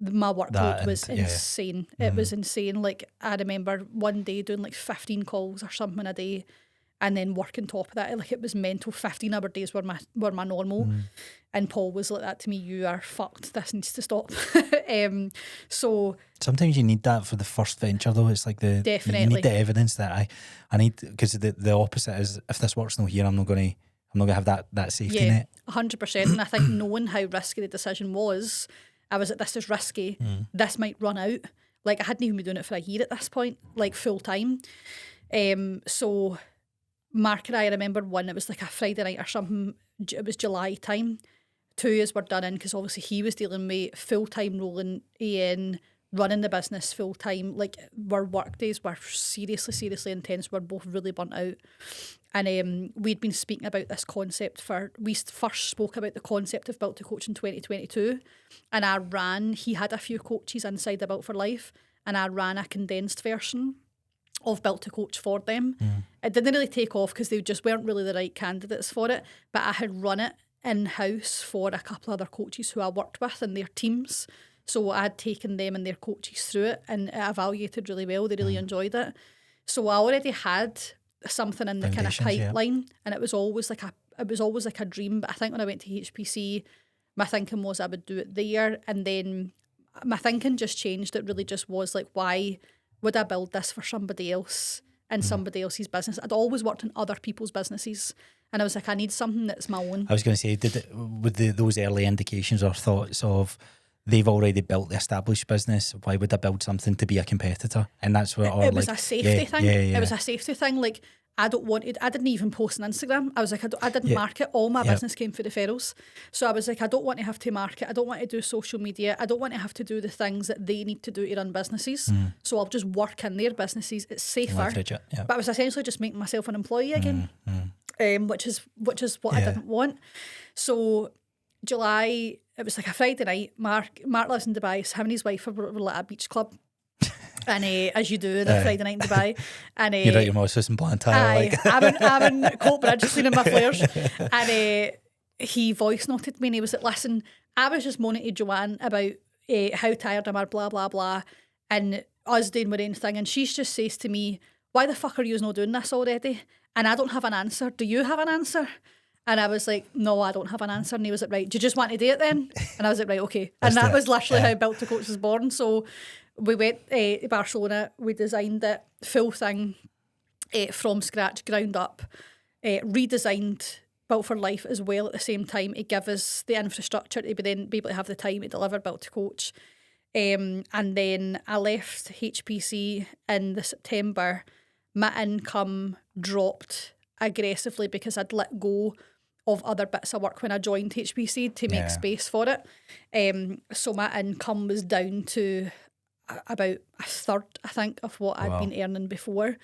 my workload was insane. It was insane. Like, I remember one day doing like 15 calls or something a day, and then work on top of that. Like, it was mental. 15-hour days were my normal. And Paul was like that to me, you are fucked, this needs to stop. So sometimes you need that for the first venture, though. It's like definitely. You need the evidence that I need, because the opposite is, if this works no here, I'm not going to have that safety net. 100%. And I think knowing how risky the decision was, I was like, this is risky. This might run out. Like, I hadn't even been doing it for a year at this point, like full time. So Mark and I remember it was like a Friday night or something. It was July time. 2 years were done in, because obviously he was dealing with full-time role in AN, running the business full-time. Like, our work days were seriously intense. We're both really burnt out. And we'd been speaking about this concept we first spoke about the concept of Built to Coach in 2022. And he had a few coaches inside the Built for Life, and I ran a condensed version of Built to Coach for them. It didn't really take off because they just weren't really the right candidates for it, but I had run it in-house for a couple other coaches who I worked with and their teams. So I had taken them and their coaches through it, and it evaluated really well. They really enjoyed it. So I already had something in the kind of pipeline, and it was always like a dream. But I think when I went to HPC, my thinking was I would do it there, and then my thinking just changed. It really just was like, why would I build this for somebody else in somebody else's business? I'd always worked in other people's businesses, and I was like, I need something that's my own. I was going to say, with those early indications or thoughts of they've already built the established business, why would I build something to be a competitor? And that's what it was a safety thing. Yeah. It was a safety thing. Like, I didn't even post on Instagram. I was like, I didn't market. All my business came through referrals. So I was like, I don't want to have to market. I don't want to do social media. I don't want to have to do the things that they need to do to run businesses. So I'll just work in their businesses. It's safer. But I was essentially just making myself an employee again, which is what I didn't want. So July, it was like a Friday night. Mark lives in Dubai, so him and his wife were at a beach club. And as you do on a Friday night in Dubai, and you're out your Mosses and Blantyre. I'm in Coatbridge cleaning my flares, and he voice noted me, and he was like, "Listen, I was just moaning to Joanne about how tired I'm, blah blah blah, and us doing our own thing, and she just says to me, why the fuck are you not doing this already? And I don't have an answer. Do you have an answer?" And I was like, no, I don't have an answer. And he was like, right, do you just want to do it then? And I was like, right, okay. And that was literally how Built to Coach was born. So we went to Barcelona, we designed it, full thing, from scratch, ground up, redesigned Built for Life as well at the same time to give us the infrastructure to then be able to have the time to deliver Built to Coach. And then I left HPC in the September. My income dropped aggressively because I'd let go of other bits of work when I joined HPC to make space for it. So my income was down to about a third, I think, of what I'd been earning before.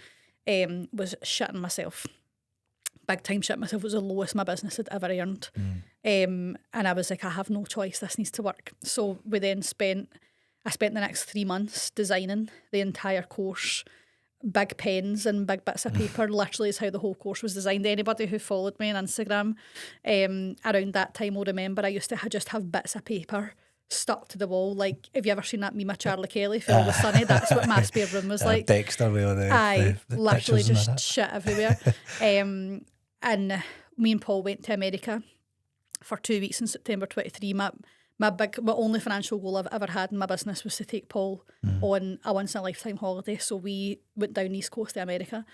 Was shitting myself. Big time shitting myself. It was the lowest my business had ever earned. And I was like, I have no choice, this needs to work. So we then I spent the next 3 months designing the entire course. Big pens and big bits of paper literally is how the whole course was designed. Anybody who followed me on Instagram around that time will remember I used to just have bits of paper stuck to the wall. Like, have you ever seen that meme of Charlie Kelly for Always Sunny? That's what my spare room was like. Dexter with all the literally just that. shit everywhere. And me and Paul went to America for 2 weeks in September 23. My only financial goal I've ever had in my business was to take Paul on a once in a lifetime holiday. So we went down the east coast of America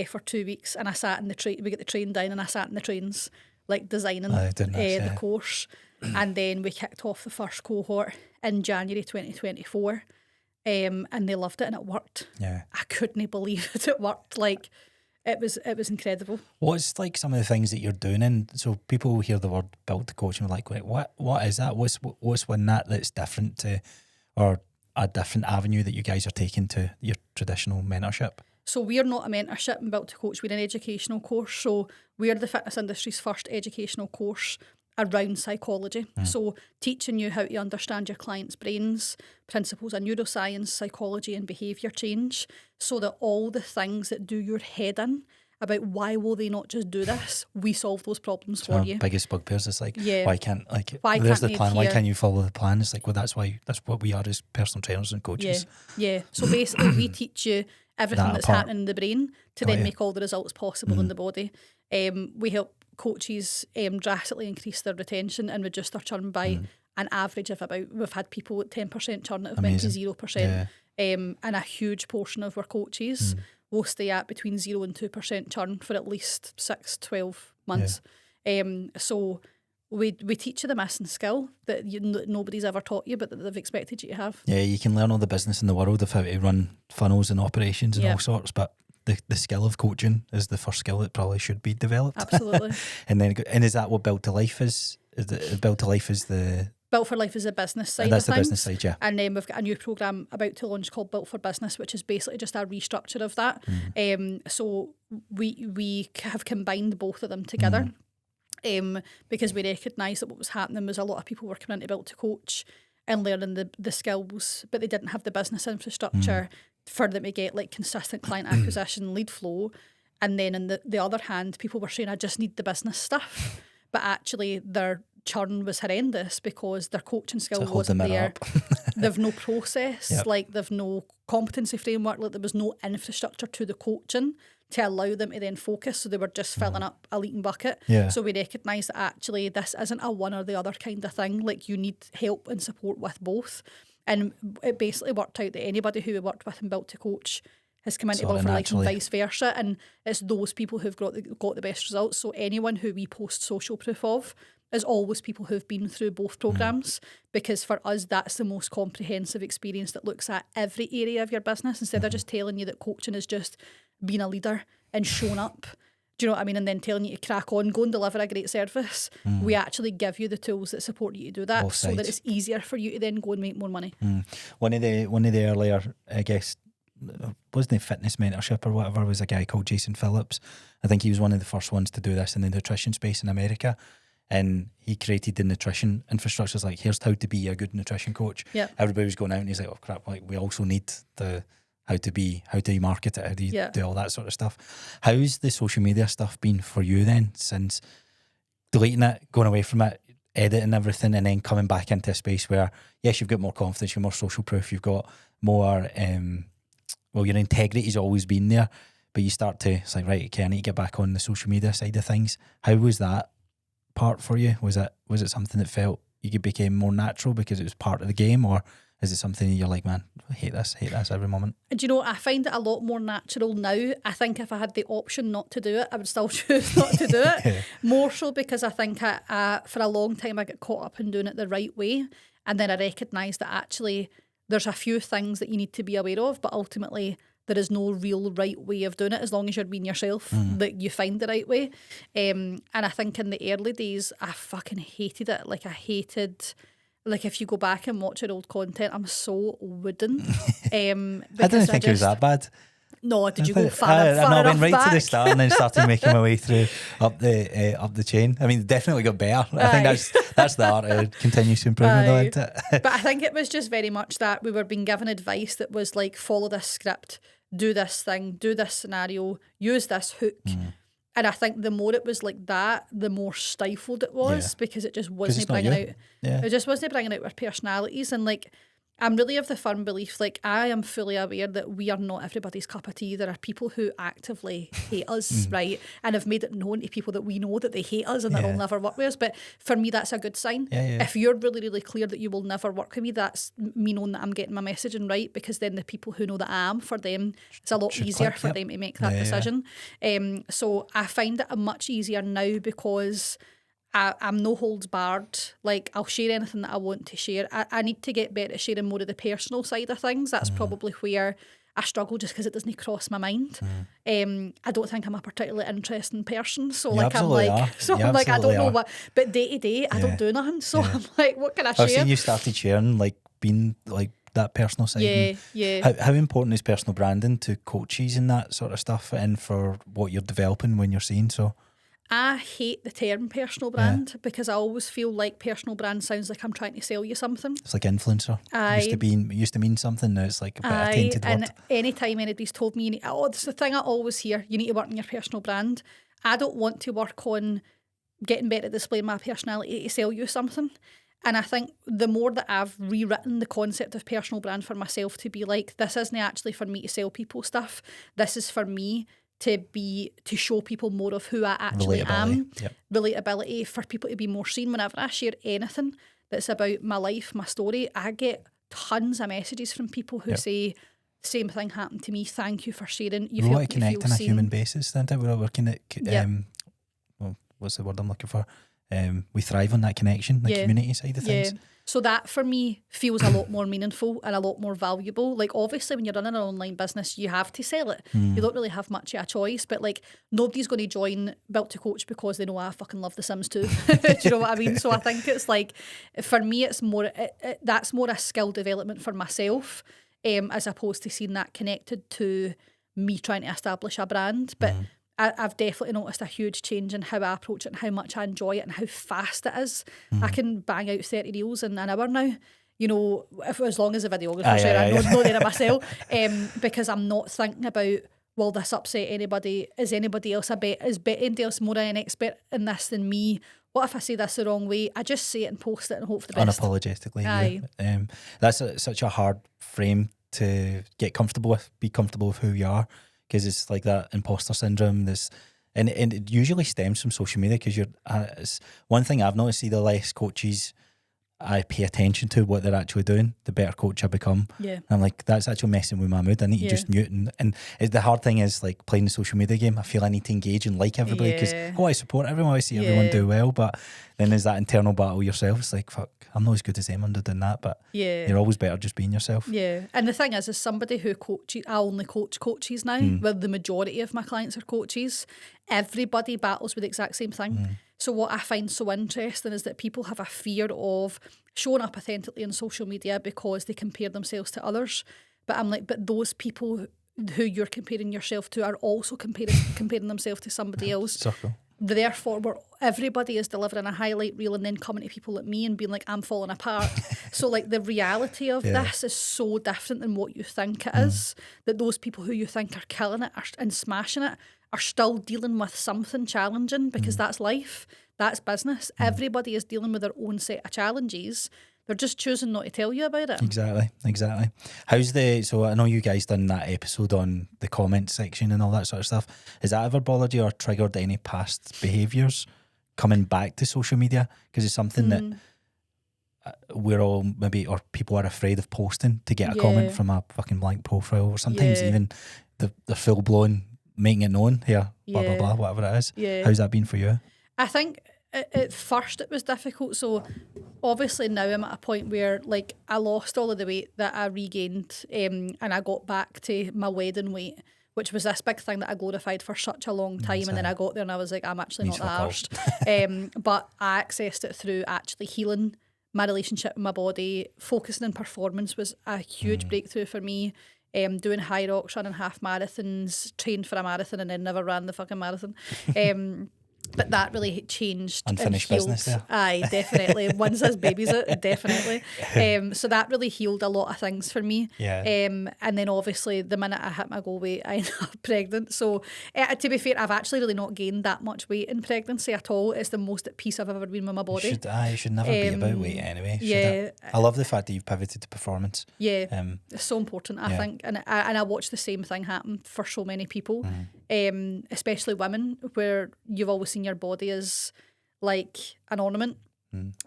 for 2 weeks, and I sat in the train. We got the train down, and I sat in the trains, like designing the course. And then we kicked off the first cohort in January 2024, and they loved it, and it worked. Yeah, I couldn't believe it worked. Like, it was incredible. What's like some of the things that you're doing? And so people hear the word Built to Coach and we're like, wait, what is that? What's one that's different to, or a different avenue that you guys are taking to your traditional mentorship? So we're not a mentorship in Built to Coach. We're an educational course. So we're the fitness industry's first educational course around psychology. So teaching you how to understand your clients' brains, principles of neuroscience, psychology and behaviour change, so that all the things that do your head in about why will they not just do this, we solve those problems for you. Biggest bugbears is like, why can't there's the plan, why can't you follow the plan? It's like, well, that's what we are as personal trainers and coaches. Yeah. So basically we teach you everything that's happening in the brain to then make all the results possible in the body. We help coaches drastically increase their retention and reduce their churn by an average of we've had people with 10% churn that have went to 0%. And a huge portion of our coaches will stay at between 0 and 2% churn for at least 6-12 months. So we teach you the missing skill that nobody's ever taught you, but that they've expected you to have. Yeah, you can learn all the business in the world of how to run funnels and operations and all sorts, but the skill of coaching is the first skill that probably should be developed. Absolutely. and is that what Built to Life is? Built to Life is the... Built for Life is the business side that's of things. Business side, yeah. And then we've got a new programme about to launch called Built for Business, which is basically just a restructure of that. So we have combined both of them together because we recognised that what was happening was a lot of people were coming into Built to Coach and learning the skills, but they didn't have the business infrastructure for them to get like consistent client acquisition, lead flow. And then on the other hand, people were saying, I just need the business stuff. But actually their churn was horrendous because their coaching skill wasn't there. They've no process, like they've no competency framework, like there was no infrastructure to the coaching to allow them to then focus. So they were just filling up a leaking bucket. So we recognise that actually this isn't a one or the other kind of thing. Like you need help and support with both. And it basically worked out that anybody who we worked with and built to coach has come into Sort of Built for Life and naturally. vice versa. And it's those people who've got the best results. So anyone who we post social proof of is always people who've been through both programs, because for us, that's the most comprehensive experience that looks at every area of your business, instead of just telling you that coaching is just being a leader and showing up. Do you know what I mean? And then telling you to crack on, go and deliver a great service. We actually give you the tools that support you to do that, Both so that sides. it's easier for you to then go and make more money. One of the earlier, I guess, wasn't it fitness mentorship or whatever, was a guy called Jason Phillips. I think he was one of the first ones to do this in the nutrition space in America. And he created the nutrition infrastructure. It's like, here's how to be a good nutrition coach. Yeah. Everybody was going out and he's like, oh crap, like we also need the how do you market it, how do you do all that sort of stuff. How's the social media stuff been for you then, since deleting it, going away from it, editing everything, and then coming back into a space where, yes, you've got more confidence, you've more social proof, you've got more, well, your integrity's always been there, but you start to, it's like, right, okay, I need to get back on the social media side of things. How was that part for you? Was it something that felt you became more natural because it was part of the game, or is it something that you're like, man, I hate this every moment? And you know, I find it a lot more natural now. I think if I had the option not to do it, I would still choose not to do it. More so because I think for a long time I got caught up in doing it the right way, and then I recognised that actually there's a few things that you need to be aware of, but ultimately there is no real right way of doing it, as long as you're being yourself, that you find the right way. And I think in the early days, I fucking hated it. Like, I hated, like, if you go back and watch your old content, I'm so wooden. I didn't think it was that bad. No, did you go far I enough went right back? to the start and then started making my way through up the chain. I mean, definitely got better. I think that's the art of continuous improvement, though, isn't it? But I think it was just very much that we were being given advice that was like, follow this script, do this thing, do this scenario, use this hook. And I think the more it was like that, the more stifled it was, because it just wasn't bringing out. It just wasn't bringing out our personalities. And like, I'm really of the firm belief, like, I am fully aware that we are not everybody's cup of tea. There are people who actively hate us, right? And have made it known to people that we know that they hate us and that they'll never work with us. But for me, that's a good sign. If you're really, really clear that you will never work with me, that's me knowing that I'm getting my messaging right, because then the people who know that I am, for them, it's a lot easier for them to make that decision. So I find it much easier now, because I'm no holds barred. Like, I'll share anything that I want to share. I need to get better at sharing more of the personal side of things. That's probably where I struggle, just because it doesn't cross my mind. I don't think I'm a particularly interesting person. So like, I'm like, I don't know what, but day to day, I don't do nothing. So I'm like, what can I share? I've seen you started sharing, like, being like that personal side. How important is personal branding to coaches and that sort of stuff, and for what you're developing when you're seeing? So I hate the term personal brand, because I always feel like personal brand sounds like I'm trying to sell you something. It's like influencer. It used to mean something. Now it's like a bit of a tainted word. And anytime anybody's told me, it's the thing I always hear, you need to work on your personal brand. I don't want to work on getting better at displaying my personality to sell you something. And I think the more that I've rewritten the concept of personal brand for myself to be like, this isn't actually for me to sell people stuff. This is for me to show people more of who I actually am. Relatability, for people to be more seen. Whenever I share anything that's about my life, my story, I get tons of messages from people who say, same thing happened to me, thank you for sharing. We want to connect on a human basis, don't we? We're working at, well, what's the word I'm looking for? We thrive on that connection, the community side of things. So that for me feels a lot more meaningful and a lot more valuable. Like, obviously when you're running an online business, you have to sell it. You don't really have much of a choice, but like, nobody's going to join Built to Coach because they know I fucking love The Sims 2. Do you know what I mean? So I think it's like, for me, it's more, that's more a skill development for myself, as opposed to seeing that connected to me trying to establish a brand. But I've definitely noticed a huge change in how I approach it and how much I enjoy it and how fast it is. I can bang out 30 reels in an hour now, you know, as long as the videographer's there. I know that myself, because I'm not thinking about, will this upset anybody? Is anybody else anybody else more an expert in this than me? What if I say this the wrong way? I just say it and post it and hope for the best. Unapologetically. That's such a hard frame to get comfortable with, be comfortable with who you are. Because it's like that imposter syndrome. And it usually stems from social media, because it's one thing I've noticed, see, the less coaches I pay attention to what they're actually doing, the better coach I become. Yeah. And I'm like, that's actually messing with my mood. I need to just mute. And the hard thing is like playing the social media game. I feel I need to engage and like everybody because I want to support everyone. I see everyone do well. But then there's that internal battle yourself. It's like, fuck, I'm not as good as them under doing that. But you're always better just being yourself. Yeah. And the thing is, as somebody who coaches, I only coach coaches now, where the majority of my clients are coaches. Everybody battles with the exact same thing. So what I find so interesting is that people have a fear of showing up authentically on social media because they compare themselves to others. But I'm like, but those people who you're comparing yourself to are also comparing themselves to somebody else. Circle. Therefore, everybody is delivering a highlight reel and then coming to people like me and being like, I'm falling apart. So like the reality of this is so different than what you think it is, that those people who you think are killing it and smashing it are still dealing with something challenging because that's life, that's business. Everybody is dealing with their own set of challenges. They're just choosing not to tell you about it. Exactly. So I know you guys done that episode on the comment section and all that sort of stuff. Has that ever bothered you or triggered any past behaviours coming back to social media? Because it's something that we're all maybe, or people are afraid of posting to get a comment from a fucking blank profile, or sometimes even the full blown making it known here, blah blah blah, whatever it is. How's that been for you? I think at first it was difficult. So obviously now I'm at a point where like I lost all of the weight that I regained, and I got back to my wedding weight, which was this big thing that I glorified for such a long time. And then I got there and I was like, I'm actually not that arsed. But I accessed it through actually healing my relationship with my body. Focusing on performance was a huge breakthrough for me. Doing high rocks, running half marathons, trained for a marathon and then never ran the fucking marathon. But that really changed. Unfinished and healed. business there. Aye, definitely. Once his baby's it, definitely. So that really healed a lot of things for me. Yeah. And then obviously the minute I hit my goal weight, I ended up pregnant. So to be fair, I've actually really not gained that much weight in pregnancy at all. It's the most at peace I've ever been with my body. You should never be about weight anyway. Yeah. I love the fact that you've pivoted to performance. Yeah. It's so important, I think. And I watch the same thing happen for so many people, especially women, where you've always seen your body as like an ornament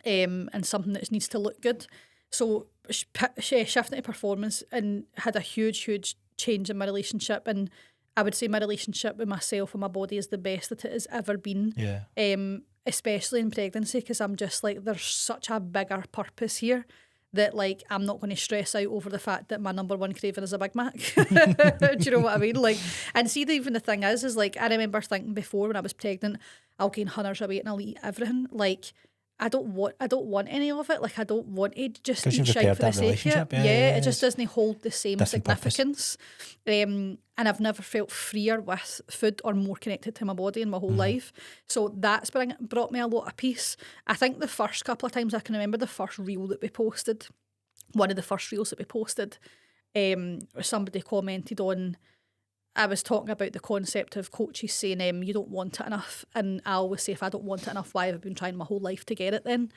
and something that needs to look good. So shifting to performance and had a huge change in my relationship, and I would say my relationship with myself and my body is the best that it has ever been. Especially in pregnancy, because I'm just like, there's such a bigger purpose here that like I'm not going to stress out over the fact that my number one craving is a Big Mac. Do you know what I mean? Like, and see, even the thing is like I remember thinking before when I was pregnant, I'll gain hundreds of weight and I'll eat everything. Like, I don't want any of it. Like, I don't want to just eat shite for the sake of it. It just doesn't hold the same significance. And I've never felt freer with food or more connected to my body in my whole life. So that's brought me a lot of peace. I think the first couple of times I can remember the first reel that we posted, one of the first reels that we posted, somebody commented on, I was talking about the concept of coaches saying you don't want it enough, and I always say if I don't want it enough, why have I been trying my whole life to get it then?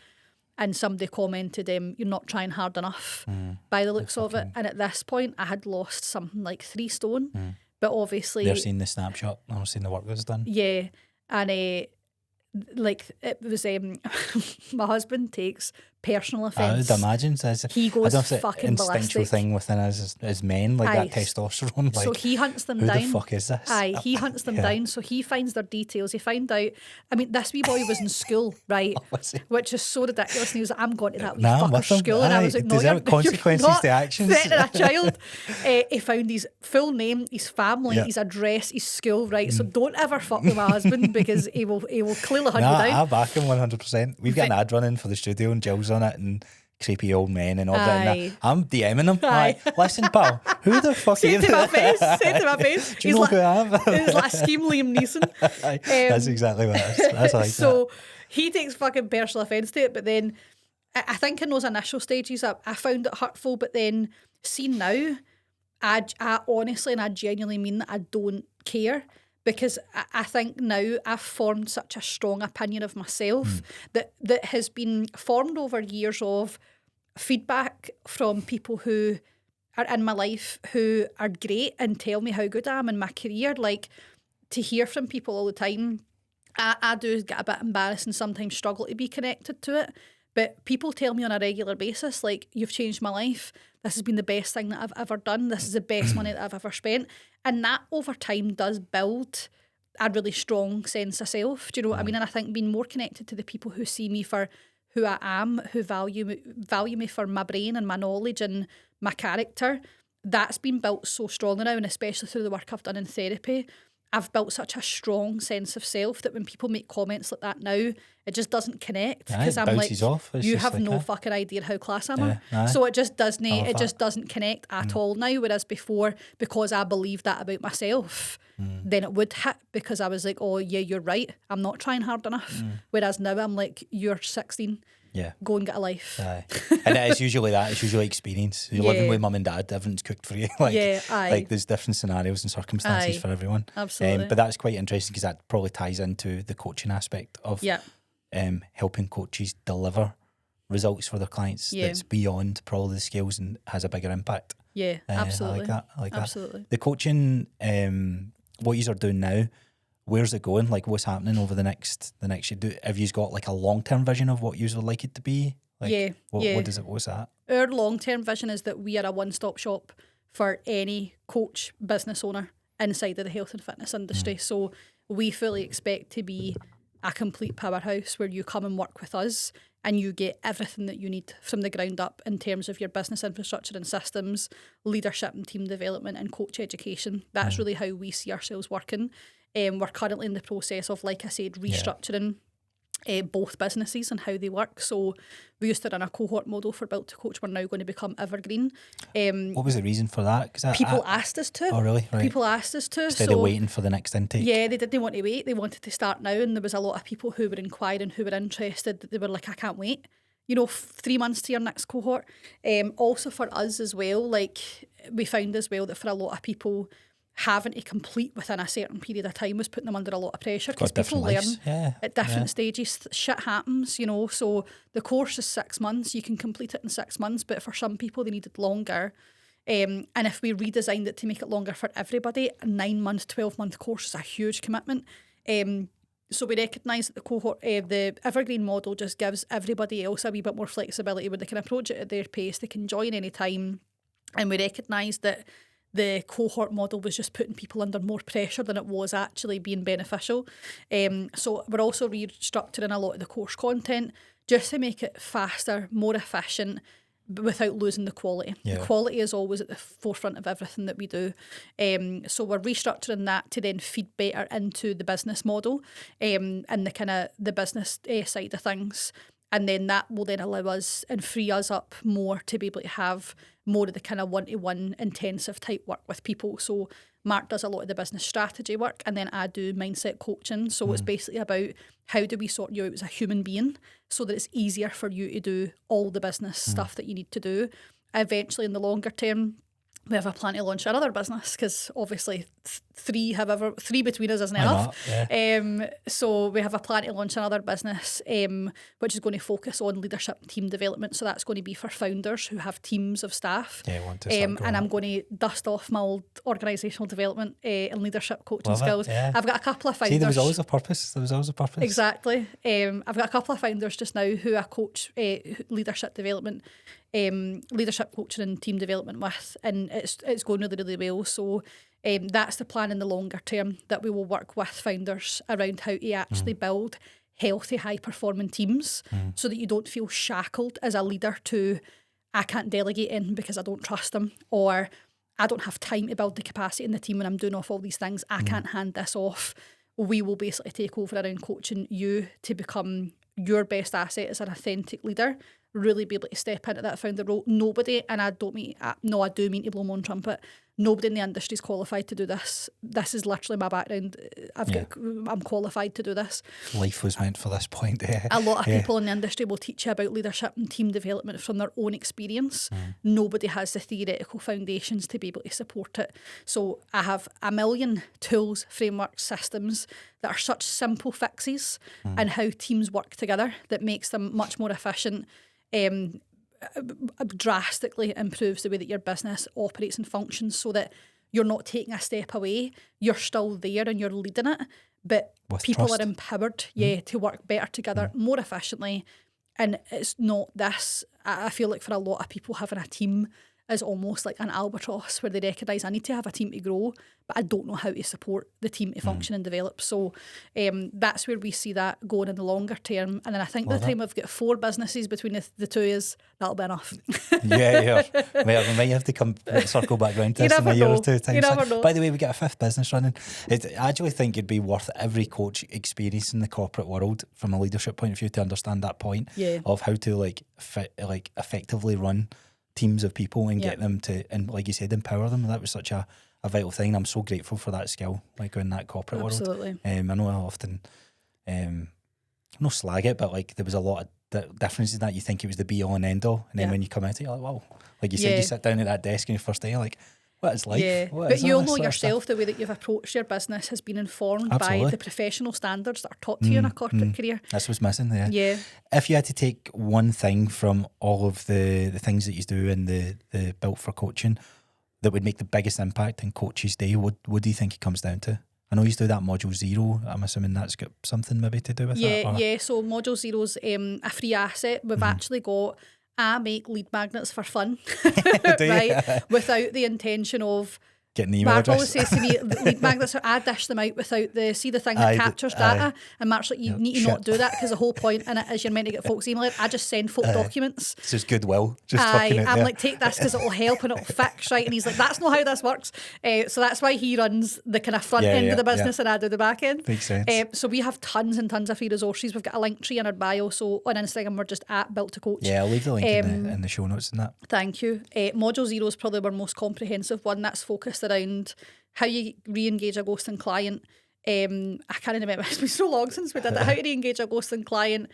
And somebody commented, you're not trying hard enough by the looks of it. And at this point I had lost something like 3 stone, but obviously they're seeing the snapshot, I'm seeing the work that's done. And like it was my husband takes personal offence. I would imagine. He goes fucking instinctual ballistic thing within us as men, like that testosterone. Like, so he hunts them who down. the fuck is this? He hunts them down. So he finds their details. He found out. I mean, this wee boy was in school, right? Which is so ridiculous. And he was like, I'm going to that wee fucker school. And I was like, no, you're consequences not to actions. threatening a child. He found his full name, his family, his address, his school, right? So don't ever fuck with my husband because he will clearly hunt you down. I back him 100%. We've got an ad running for the studio and Jill's on it and creepy old men and all that. And I'm DMing him. Like, listen, pal, who the fuck are you? Say to my face. Do you know who I am? He's like a scheme Liam Neeson. That's exactly what it is. That's like so he takes fucking personal offence to it, but then I think in those initial stages I found it hurtful, but then see now, I honestly and I genuinely mean that I don't care. Because I think now I've formed such a strong opinion of myself that has been formed over years of feedback from people who are in my life who are great and tell me how good I am in my career. Like, to hear from people all the time, I do get a bit embarrassed and sometimes struggle to be connected to it But people tell me on a regular basis, like, you've changed my life. This has been the best thing that I've ever done. This is the best money that I've ever spent. And that over time does build a really strong sense of self. Do you know what I mean? And I think being more connected to the people who see me for who I am, who value me for my brain and my knowledge and my character, that's been built so strongly now, and especially through the work I've done in therapy. I've built such a strong sense of self that when people make comments like that now, it just doesn't connect, because I'm like, you have no fucking idea how class I'm. So it just doesn't connect at all now. Whereas before, because I believed that about myself, then it would hit, because I was like, oh yeah, you're right, I'm not trying hard enough. Whereas now I'm like, you're 16. Yeah. Go and get a life. Aye. And it's usually that. It's usually experience. You're living with mum and dad, everyone's cooked for you. Like there's different scenarios and circumstances for everyone. Absolutely. But that's quite interesting, because that probably ties into the coaching aspect of helping coaches deliver results for their clients that's beyond probably the skills and has a bigger impact. Yeah, absolutely. I like that. Absolutely. The coaching, what you are doing now, where's it going? Like, what's happening over the next year? Have you got like a long-term vision of what you would like it to be? Like, what's that? Our long-term vision is that we are a one-stop shop for any coach, business owner inside of the health and fitness industry. So we fully expect to be a complete powerhouse where you come and work with us and you get everything that you need from the ground up in terms of your business infrastructure and systems, leadership and team development, and coach education. That's really how we see ourselves working. We're currently in the process of, like I said, restructuring both businesses and how they work. So we used to run a cohort model for Built to Coach. We're now going to become evergreen. What was the reason for that? Because people asked us to. Oh, really? Right. People asked us to. Instead of waiting for the next intake. Yeah, they didn't want to wait. They wanted to start now, and there was a lot of people who were inquiring, who were interested. That they were like, I can't wait. 3 months to your next cohort. Also for us as well, like, we found as well that for a lot of people, having to complete within a certain period of time was putting them under a lot of pressure, because people learn at different stages. Shit happens, so the course is 6 months. You can complete it in 6 months, but for some people they needed longer. And if we redesigned it to make it longer for everybody, a 9-month, 12-month course is a huge commitment. So we recognise that the cohort, the evergreen model just gives everybody else a wee bit more flexibility, where they can approach it at their pace, they can join any time. And we recognise that the cohort model was just putting people under more pressure than it was actually being beneficial. So we're also restructuring a lot of the course content just to make it faster, more efficient, but without losing the quality. The quality is always at the forefront of everything that we do. So we're restructuring that to then feed better into the business model and the kind of the business side of things. And then that will then allow us and free us up more to be able to have more of the kind of one-to-one intensive type work with people. So Mark does a lot of the business strategy work, and then I do mindset coaching. So it's basically about how do we sort you out as a human being so that it's easier for you to do all the business stuff that you need to do. Eventually, in the longer term, we have a plan to launch another business, because obviously three between us isn't enough. So we have a plan to launch another business, which is going to focus on leadership and team development. So that's going to be for founders who have teams of staff. And I'm going to dust off my old organisational development and leadership coaching skills. I've got a couple of founders. See, there was always a purpose. Exactly. I've got a couple of founders just now who I coach leadership development, leadership coaching and team development with, and it's going really, really well. So that's the plan in the longer term, that we will work with founders around how to actually build healthy, high-performing teams so that you don't feel shackled as a leader to, I can't delegate in because I don't trust them, or I don't have time to build the capacity in the team when I'm doing off all these things. I can't hand this off. We will basically take over around coaching you to become your best asset as an authentic leader, really be able to step into that founder role. Nobody, and I do mean to blow my own trumpet, nobody in the industry is qualified to do this. This is literally my background. I'm qualified to do this. Life was meant for this point. A lot of people in the industry will teach you about leadership and team development from their own experience. Nobody has the theoretical foundations to be able to support it. So I have a million tools, frameworks, systems that are such simple fixes and how teams work together that makes them much more efficient, drastically improves the way that your business operates and functions, so that you're not taking a step away, you're still there and you're leading it, but with people trust. Are empowered to work better together, more efficiently, And it's not this. I feel like for a lot of people, having a team is almost like an albatross where they recognise I need to have a team to grow, but I don't know how to support the team to function and develop. So that's where we see that going in the longer term. And then I think by the time we've got 4 businesses between the two of us, that'll be enough. Yeah. Well, we might have to come circle back round to this in a year or 2 times. You never know. By the way, we got a 5th business running. I actually think it'd be worth every coach experiencing the corporate world from a leadership point of view to understand that point of how to effectively run teams of people and get them to, and like you said, empower them. That was such a vital thing. I'm so grateful for that skill, like in that corporate world. I know I often no slag it, but like there was a lot of differences in that. You think it was the be all and end all, and then when you come out, you're like, wow, like you said, you sit down at that desk on your first day, you're like, what is life? Yeah, but you'll know yourself the way that you've approached your business has been informed by the professional standards that are taught to you in a corporate career. That's what's missing there. Yeah. If you had to take one thing from all of the things that you do in the Built for Coaching that would make the biggest impact in Coaches Day, what do you think it comes down to? I know you do that Module 0. I'm assuming that's got something maybe to do with that? Yeah, so Module 0's a free asset. We've actually got I make lead magnets for fun, right? Without the intention of getting the email Mark address. always says to me, lead magnets, I dish them out without the thing that captures data. And Mark's like, you need to not do that because the whole point in it is you're meant to get folks' email. I just send folk documents. It's just goodwill. I'm like, take this because it'll help and it'll fix, right? And he's like, that's not how this works. So that's why he runs the kind of front end of the business and I do the back end. Makes sense. So we have tons and tons of free resources. We've got a link tree in our bio. So on Instagram, we're just at Built to Coach. Yeah, I'll leave the link in the show notes and that. Thank you. Module 0 is probably our most comprehensive one. That's focused around how you re-engage a ghosting client. I can't remember, it's been so long since we did it. How to re-engage a ghosting client,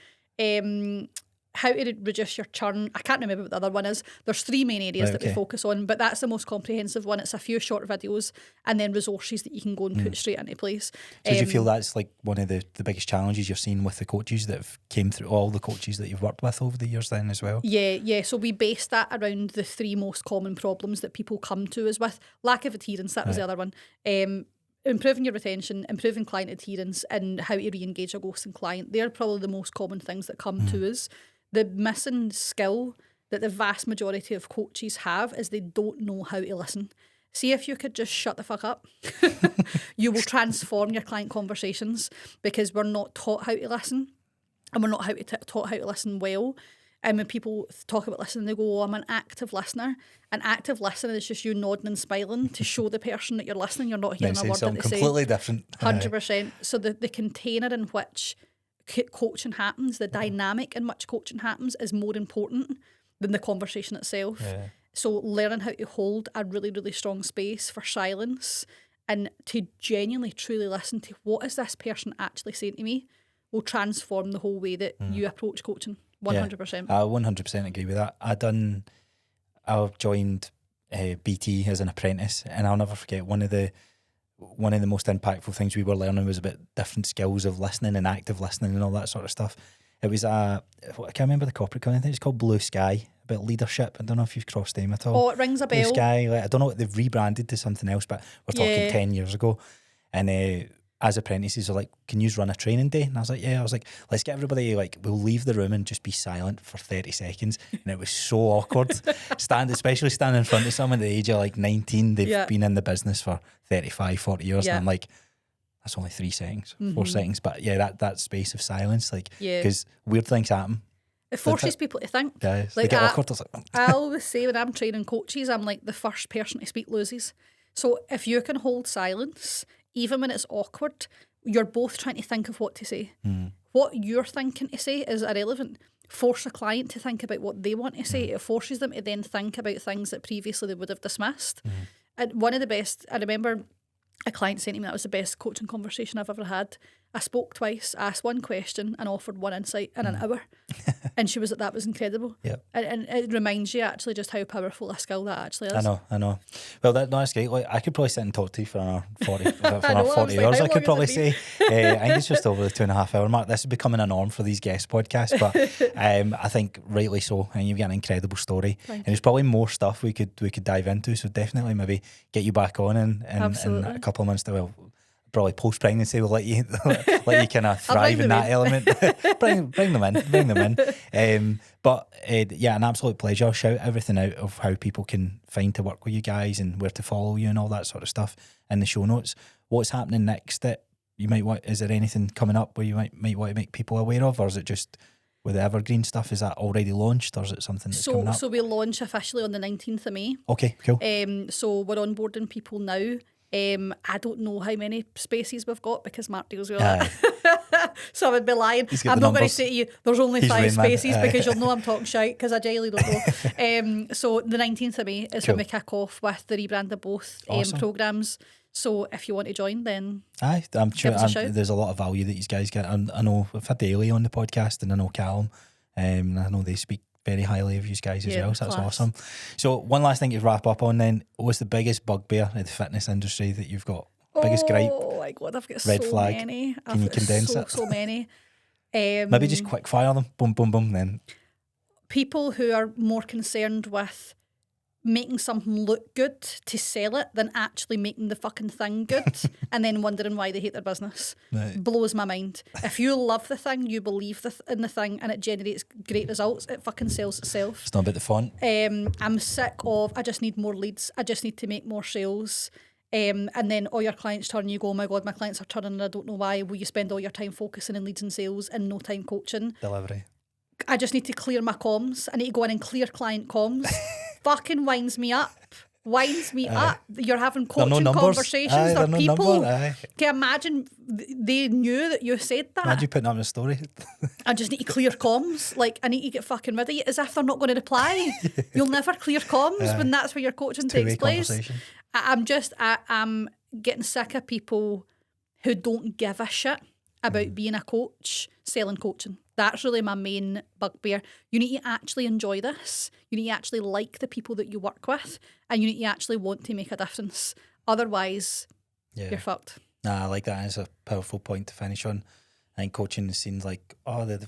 how to reduce your churn. I can't remember what the other one is. There's 3 main areas that we focus on, but that's the most comprehensive one. It's a few short videos and then resources that you can go and put straight into place. So do you feel that's like one of the biggest challenges you're seeing with the coaches that have came through, all the coaches that you've worked with over the years then as well? Yeah. So we based that around the 3 most common problems that people come to us with. Lack of adherence, that was the other one. Improving your retention, improving client adherence, and how to re-engage a ghosting client. They're probably the most common things that come to us. The missing skill that the vast majority of coaches have is they don't know how to listen. See, if you could just shut the fuck up, you will transform your client conversations because we're not taught how to listen and we're not taught how to listen well. And when people talk about listening, they go, oh, I'm an active listener. An active listener is just you nodding and smiling to show the person that you're listening. You're not hearing a word that they say. Completely different. 100%. So the container in which coaching happens, the dynamic in which coaching happens is more important than the conversation itself. Yeah. So learning how to hold a really, really strong space for silence and to genuinely, truly listen to what is this person actually saying to me will transform the whole way that you approach coaching. 100%. I 100% agree with that. I joined BT as an apprentice, and I'll never forget one of the most impactful things we were learning was about different skills of listening and active listening and all that sort of stuff. It was I can't remember the corporate company. I think it's called Blue Sky, about leadership. I don't know if you've crossed them at all. Oh, it rings a bell. Blue Sky, I don't know, they've rebranded to something else, but we're talking 10 years ago. And as apprentices are like, can you run a training day? And I was like, yeah. I was like, let's get everybody, like, we'll leave the room and just be silent for 30 seconds. And it was so awkward. Especially standing in front of someone at the age of like 19. They've been in the business for 35, 40 years. And I'm like, that's only 3 seconds, 4 seconds. But yeah, that space of silence, like, because weird things happen. It forces people to think. Yeah, like, they get awkward. I always say when I'm training coaches, I'm like, the first person to speak loses. So if you can hold silence, even when it's awkward, you're both trying to think of what to say. What you're thinking to say is irrelevant. Force a client to think about what they want to say. It forces them to then think about things that previously they would have dismissed. And one of the best, I remember a client saying to me that was the best coaching conversation I've ever had. I spoke twice, asked one question and offered one insight in an hour. And she was like, that was incredible. Yep. And it reminds you actually just how powerful a skill that actually is. I know. Well, that's great. Like, I could probably sit and talk to you for another 40, hours, I could probably say. I think it's just over the 2.5 hour mark. This is becoming a norm for these guest podcasts, but I think rightly so. And you've got an incredible story. And there's probably more stuff we could dive into. So definitely maybe get you back on in a couple of months. probably post-pregnancy will let you kind of thrive in that element. bring them in. But yeah, an absolute pleasure. Shout everything out of how people can find to work with you guys and where to follow you and all that sort of stuff in the show notes. What's happening next that you might want? Is there anything coming up where you might want to make people aware of, or is it just with the Evergreen stuff? Is that already launched, or is it something that's coming up? So we launch officially on the 19th of May. Okay, cool. So we're onboarding people now. I don't know how many spaces we've got because Mark deals with that. So I would be lying. I'm not going to say to you there's only 5 spaces because you'll know I'm talking shite because I genuinely don't know. So the 19th of May is when we kick off with the Rebrand of Both programmes. So if you want to join, then I'm sure there's a lot of value that these guys get. I know we've had Daly on the podcast, and I know Callum, and I know they speak very highly of you guys as well, so that's awesome. So one last thing to wrap up on then, what's the biggest bugbear in the fitness industry that you've got? Biggest gripe? Oh my God, I've got red so flag. many. Can you condense it? So many. Maybe just quick fire them, boom, boom, boom, then. People who are more concerned with making something look good to sell it than actually making the fucking thing good and then wondering why they hate their business. Right. Blows my mind. If you love the thing, you believe in the thing and it generates great results, it fucking sells itself. It's not about the font. I'm sick of, I just need more leads, I just need to make more sales. And then all your clients turn and you go, oh my God, my clients are turning and I don't know why. Will you spend all your time focusing on leads and sales and no time coaching? Delivery. I just need to clear my comms. I need to go in and clear client comms. Fucking winds me up. You're having coaching conversations. They're people. Can you imagine they knew that you said that? Imagine putting that in a story. I just need to clear comms. Like, I need to get fucking rid of you as if they're not going to reply. You'll never clear comms when that's where your coaching takes place. I'm getting sick of people who don't give a shit about being a coach, selling coaching. That's really my main bugbear. You need to actually enjoy this. You need to actually like the people that you work with, and you need to actually want to make a difference. Otherwise, you're fucked. Nah, I like that. It's a powerful point to finish on. I think coaching seems like, the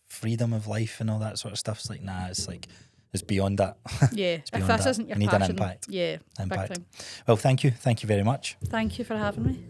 freedom of life and all that sort of stuff. It's like, nah, it's beyond that. Yeah, it's beyond if this that. isn't your you need passion, an impact. Yeah, impact. Big time. Well, thank you very much. Thank you for having me.